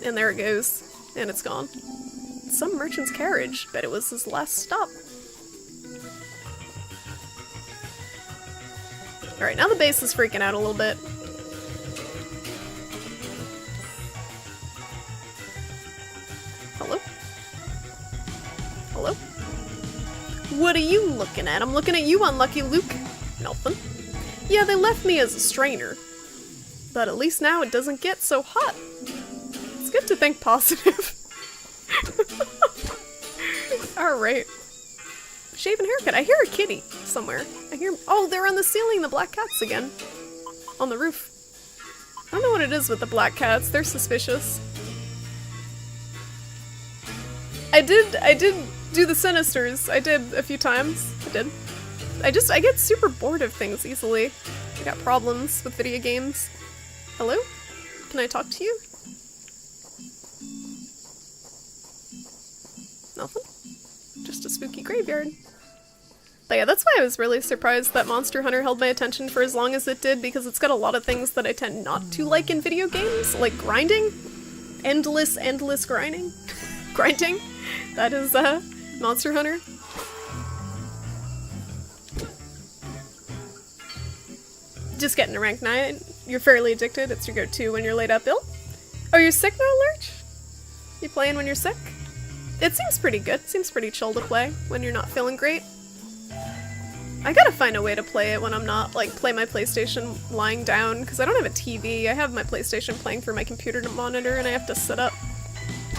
And there it goes. And it's gone. Some merchant's carriage. Bet it was his last stop. Alright, now the bass is freaking out a little bit. Hello? Hello? What are you looking at? I'm looking at you, Unlucky Luke. Nothing. Yeah, they left me as a strainer. But at least now it doesn't get so hot. It's good to think positive. Alright. Shaven haircut. I hear a kitty somewhere. Oh, they're on the ceiling, the black cats again. On the roof. I don't know what it is with the black cats. They're suspicious. I did do the Sinisters. I did a few times. I get super bored of things easily. I got problems with video games. Hello? Can I talk to you? Nothing? Just a spooky graveyard. But yeah, that's why I was really surprised that Monster Hunter held my attention for as long as it did, because it's got a lot of things that I tend not to like in video games, like grinding. Endless grinding. Grinding. That is, Monster Hunter. Just getting to rank 9. You're fairly addicted. It's your go-to when you're laid up ill. Oh, you're sick now, Lurch? You playing when you're sick? It seems pretty good. It seems pretty chill to play when you're not feeling great. I gotta find a way to play it when I'm not, like, play my PlayStation lying down, because I don't have a TV. I have my PlayStation playing through my computer monitor, and I have to sit up.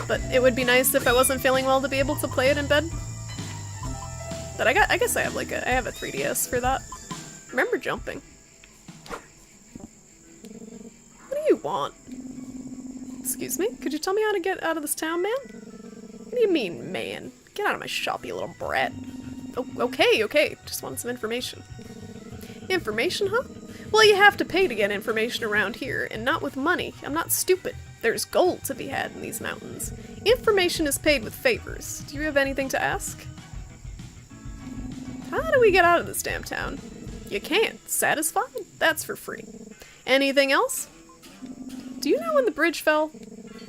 But it would be nice if I wasn't feeling well to be able to play it in bed. But I guess I have, like, I have a 3DS for that. Remember jumping. What do you want? Excuse me? Could you tell me how to get out of this town, man? What do you mean, man? Get out of my shop, you little brat. Oh, okay. Just wanted some information. Information, huh? Well, you have to pay to get information around here, and not with money. I'm not stupid. There's gold to be had in these mountains. Information is paid with favors. Do you have anything to ask? How do we get out of this damn town? You can't. Satisfied? That's for free. Anything else? Do you know when the bridge fell?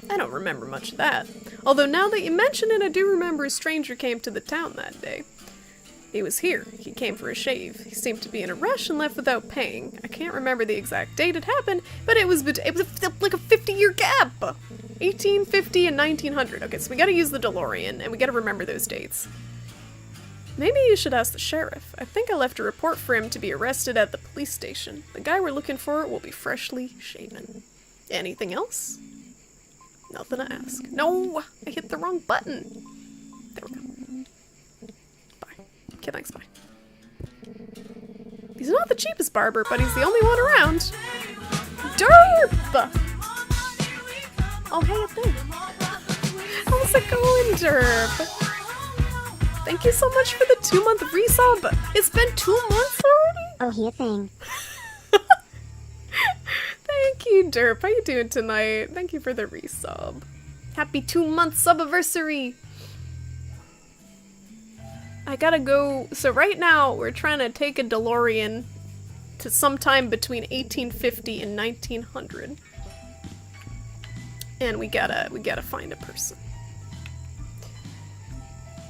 I don't remember much of that. Although now that you mention it, I do remember a stranger came to the town that day. He was here. He came for a shave. He seemed to be in a rush and left without paying. I can't remember the exact date it happened, but it was like a 50-year gap! 1850 and 1900. Okay, so we gotta use the DeLorean, and we gotta remember those dates. Maybe you should ask the sheriff. I think I left a report for him to be arrested at the police station. The guy we're looking for will be freshly shaven. Anything else? Nothing to ask. No! I hit the wrong button! There we go. Bye. Okay, thanks, bye. He's not the cheapest barber, but he's the only one around. Derp! Oh, hey, thing. How's it going, Derp? Thank you so much for the 2-month resub. It's been 2 months already? Oh, he a thing. Thank you, Derp. How you doing tonight? Thank you for the resub. Happy 2-month subiversary. I gotta go. So right now we're trying to take a DeLorean to sometime between 1850 and 1900, and we gotta find a person.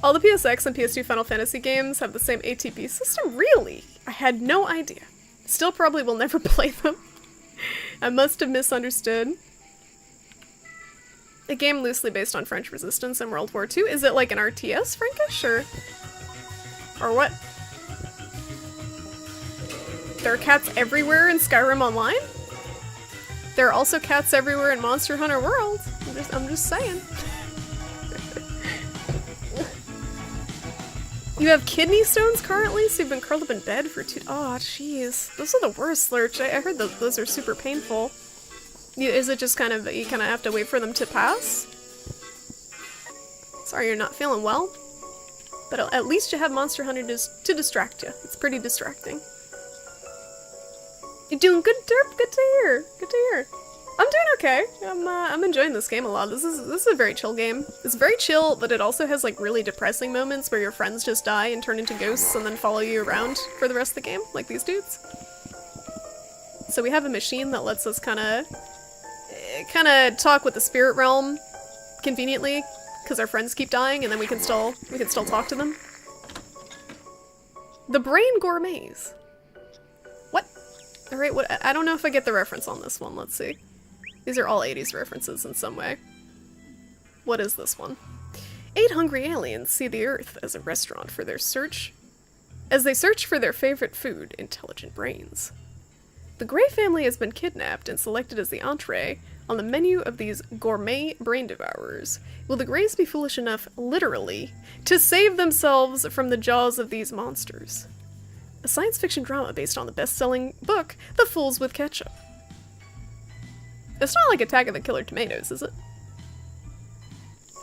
All the PSX and PS2 Final Fantasy games have the same ATB system. Really? I had no idea. Still probably will never play them. I must have misunderstood. A game loosely based on French resistance in World War II. Is it like an RTS, Frankish, or what? There are cats everywhere in Skyrim Online? There are also cats everywhere in Monster Hunter World. I'm just saying. You have kidney stones currently, so you've been curled up in bed for 2. Oh, jeez. Those are the worst, Lurch. I heard those are super painful. Is it just kind of, you kind of have to wait for them to pass? Sorry you're not feeling well. But at least you have Monster Hunter to distract you. It's pretty distracting. You're doing good, Derp. Good to hear. Good to hear. I'm doing okay. I'm enjoying this game a lot. This is a very chill game. It's very chill, but it also has like really depressing moments where your friends just die and turn into ghosts and then follow you around for the rest of the game, like these dudes. So we have a machine that lets us kind of talk with the spirit realm conveniently, because our friends keep dying, and then we can still talk to them. The Brain Gourmets. What? All right. What? I don't know if I get the reference on this one. Let's see. These are all 80s references in some way. What is this one? 8 hungry aliens see the Earth as a restaurant for their search. As they search for their favorite food, intelligent brains. The Grey family has been kidnapped and selected as the entree on the menu of these gourmet brain devourers. Will the Greys be foolish enough, literally, to save themselves from the jaws of these monsters? A science fiction drama based on the best-selling book, The Fools with Ketchup. It's not like Attack of the Killer Tomatoes, is it?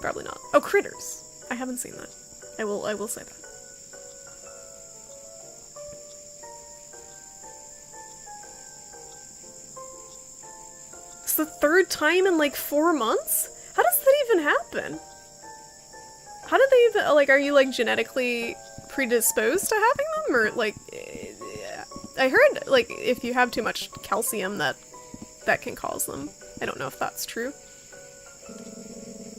Probably not. Oh, Critters. I haven't seen that. I will say that. It's the 3rd time in like 4 months? How does that even happen? How did they even, like, are you like genetically predisposed to having them? Or like, I heard like if you have too much calcium that can cause them. I don't know if that's true.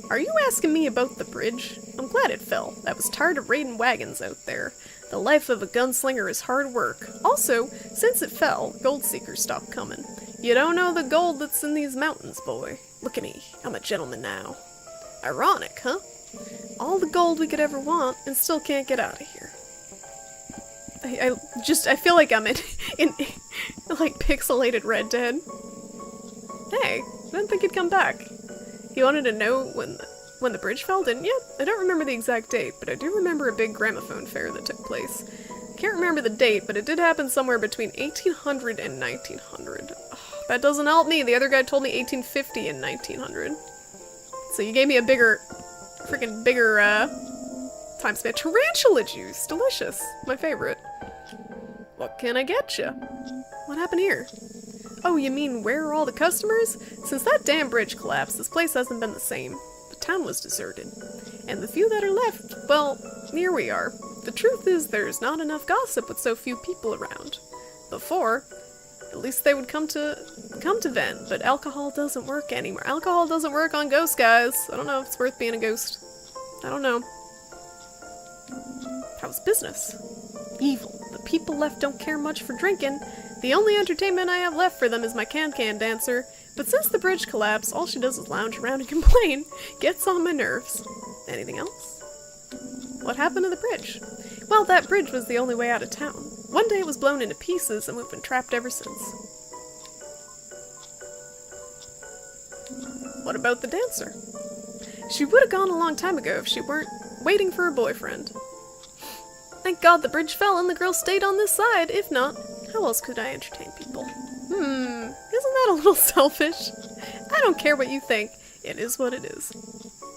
Are you asking me about the bridge? I'm glad it fell. I was tired of raiding wagons out there. The life of a gunslinger is hard work. Also, since it fell, gold seekers stopped coming. You don't know the gold that's in these mountains, boy. Look at me. I'm a gentleman now. Ironic, huh? All the gold we could ever want and still can't get out of here. I feel like I'm in like pixelated Red Dead. Hey, I didn't think he'd come back. He wanted to know when the bridge fell, didn't you? I don't remember the exact date, but I do remember a big gramophone fair that took place. Can't remember the date, but it did happen somewhere between 1800 and 1900. Ugh, that doesn't help me. The other guy told me 1850 and 1900. So you gave me a bigger time span. Tarantula juice, delicious. My favorite. What can I get you? What happened here? Oh, you mean where are all the customers? Since that damn bridge collapsed, this place hasn't been the same. The town was deserted. And the few that are left, well, here we are. The truth is there's not enough gossip with so few people around. Before, at least they would come to vent, but alcohol doesn't work anymore. Alcohol doesn't work on ghosts, guys. I don't know if it's worth being a ghost. I don't know. How's business? Evil. The people left don't care much for drinking. The only entertainment I have left for them is my can-can dancer, but since the bridge collapsed, all she does is lounge around and complain. Gets on my nerves. Anything else? What happened to the bridge? Well, that bridge was the only way out of town. One day it was blown into pieces, and we've been trapped ever since. What about the dancer? She would have gone a long time ago if she weren't waiting for her boyfriend. Thank God the bridge fell and the girl stayed on this side. If not, how else could I entertain people? Isn't that a little selfish? I don't care what you think. It is what it is.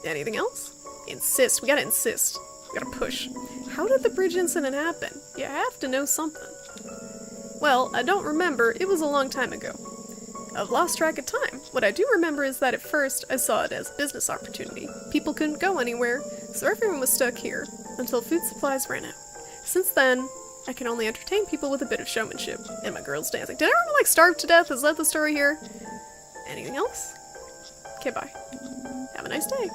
Anything else? Insist. We gotta insist. We gotta push. How did the bridge incident happen? You have to know something. Well, I don't remember. It was a long time ago. I've lost track of time. What I do remember is that at first I saw it as a business opportunity. People couldn't go anywhere, so everyone was stuck here until food supplies ran out. Since then, I can only entertain people with a bit of showmanship, and my girl's dancing. Did everyone, like, starve to death? Is that the story here? Anything else? Okay, bye. Have a nice day.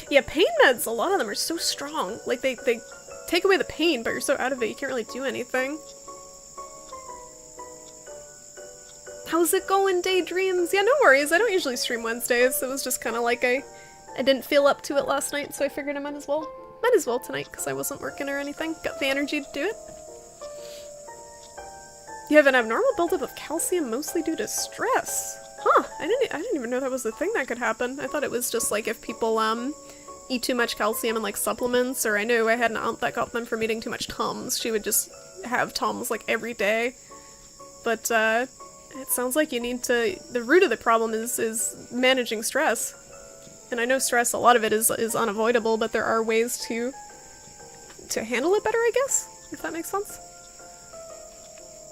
Yeah, pain meds, a lot of them are so strong. Like, they take away the pain, but you're so out of it, you can't really do anything. How's it going, Daydreams? Yeah, no worries. I don't usually stream Wednesdays. It was just kind of like I didn't feel up to it last night, so I figured I might as well tonight because I wasn't working or anything. Got the energy to do it. You have an abnormal buildup of calcium, mostly due to stress. Huh? I didn't even know that was a thing that could happen. I thought it was just like if people eat too much calcium and like supplements, or I know I had an aunt that got them from eating too much Tums. She would just have Tums like every day. But it sounds like you need to. The root of the problem is managing stress. And I know stress, a lot of it is unavoidable, but there are ways to handle it better, I guess, if that makes sense.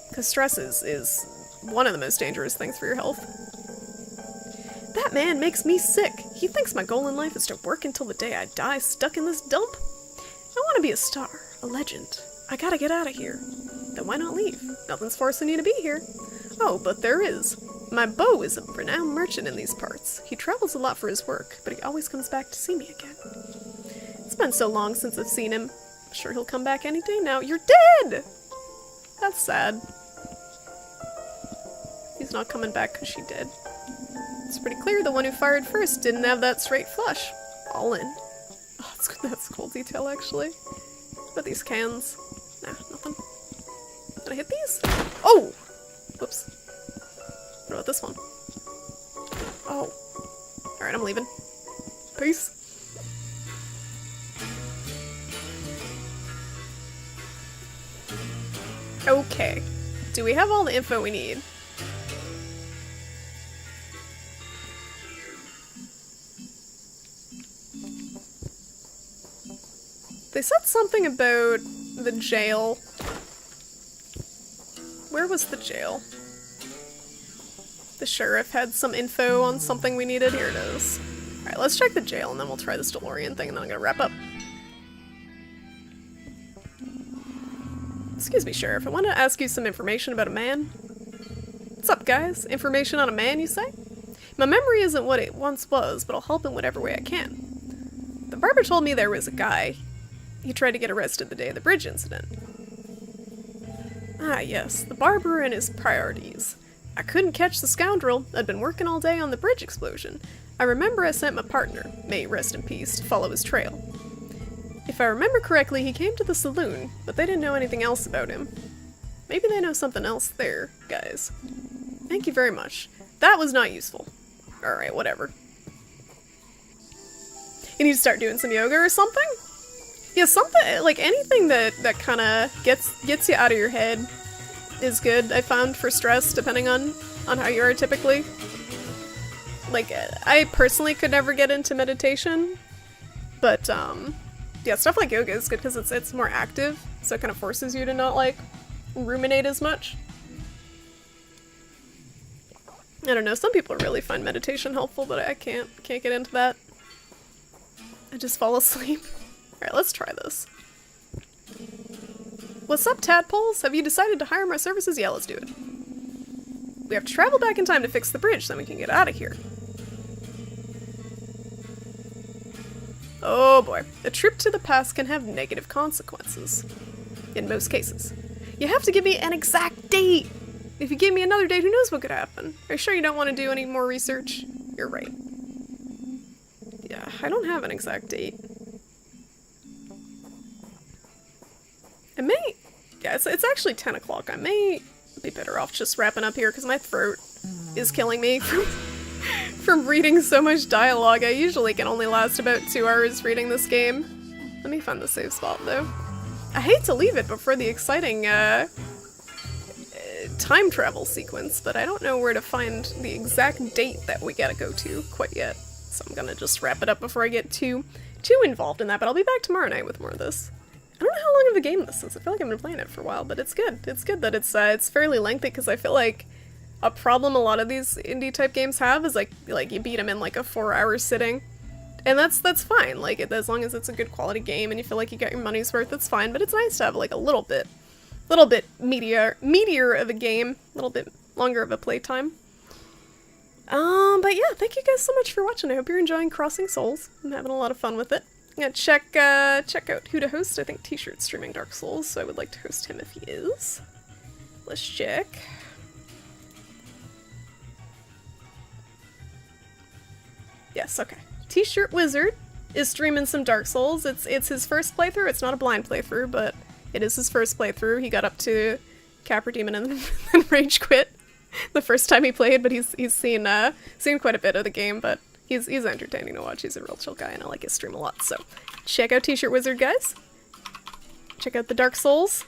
Because stress is one of the most dangerous things for your health. That man makes me sick. He thinks my goal in life is to work until the day I die stuck in this dump. I want to be a star, a legend. I gotta get out of here. Then why not leave? Nothing's forcing you to be here. Oh, but there is. My beau is a renowned merchant in these parts. He travels a lot for his work, but he always comes back to see me again. It's been so long since I've seen him. I'm sure he'll come back any day now. You're dead! That's sad. He's not coming back because she did. It's pretty clear the one who fired first didn't have that straight flush. All in. Oh, that's cool detail, actually. But these cans... Nah, nothing. Did I hit these? Oh! Whoops. What about this one? Oh. Alright, I'm leaving. Peace. Okay. Do we have all the info we need? They said something about the jail. Where was the jail? The sheriff had some info on something we needed. Here it is. Alright, let's check the jail and then we'll try this DeLorean thing and then I'm gonna wrap up. Excuse me, Sheriff. I want to ask you some information about a man. What's up, guys? Information on a man, you say? My memory isn't what it once was, but I'll help in whatever way I can. The barber told me there was a guy. He tried to get arrested the day of the bridge incident. Ah, yes, the barber and his priorities. I couldn't catch the scoundrel. I'd been working all day on the bridge explosion. I remember I sent my partner, may he rest in peace, to follow his trail. If I remember correctly, he came to the saloon, but they didn't know anything else about him. Maybe they know something else there, guys. Thank you very much. That was not useful. Alright, whatever. You need to start doing some yoga or something? Yeah, something, like anything that kinda gets you out of your head is good, I found, for stress, depending on how you are typically. Like, I personally could never get into meditation, but, yeah, stuff like yoga is good because it's more active, so it kind of forces you to not, like, ruminate as much. I don't know, some people really find meditation helpful, but I can't get into that. I just fall asleep. Alright, let's try this. What's up, tadpoles? Have you decided to hire my services? Yeah, let's do it. We have to travel back in time to fix the bridge, so we can get out of here. Oh boy. A trip to the past can have negative consequences. In most cases. You have to give me an exact date! If you give me another date, who knows what could happen? Are you sure you don't want to do any more research? You're right. Yeah, I don't have an exact date. I may... Yeah, it's actually 10 o'clock. I may be better off just wrapping up here because my throat is killing me from reading so much dialogue. I usually can only last about 2 hours reading this game. Let me find the save spot, though. I hate to leave it before the exciting time travel sequence, but I don't know where to find the exact date that we gotta go to quite yet. So I'm gonna just wrap it up before I get too involved in that, but I'll be back tomorrow night with more of this. I don't know how long of a game this is. I feel like I've been playing it for a while, but it's good. It's good that it's fairly lengthy, because I feel like a problem a lot of these indie type games have is like you beat them in like a 4-hour sitting, and that's fine. Like, as long as it's a good quality game and you feel like you got your money's worth, it's fine. But it's nice to have like a little bit meatier of a game, a little bit longer of a playtime. But yeah, thank you guys so much for watching. I hope you're enjoying Crossing Souls. I'm having a lot of fun with it. I'm gonna check out who to host. I think T-Shirt's streaming Dark Souls, so I would like to host him if he is. Let's check. Yes, okay. T-Shirt Wizard is streaming some Dark Souls. It's his first playthrough. It's not a blind playthrough, but it is his first playthrough. He got up to Capra Demon and then rage quit the first time he played, but he's seen quite a bit of the game, but he's entertaining to watch. He's a real chill guy, and I like his stream a lot. So check out T-Shirt Wizard, guys. Check out the Dark Souls.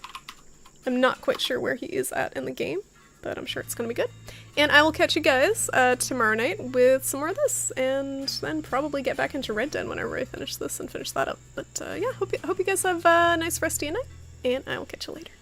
I'm not quite sure where he is at in the game, but I'm sure it's gonna be good. And I will catch you guys tomorrow night with some more of this, and then probably get back into Red Dead whenever I finish this and finish that up. But yeah, hope you guys have a nice rest of your night, and I will catch you later.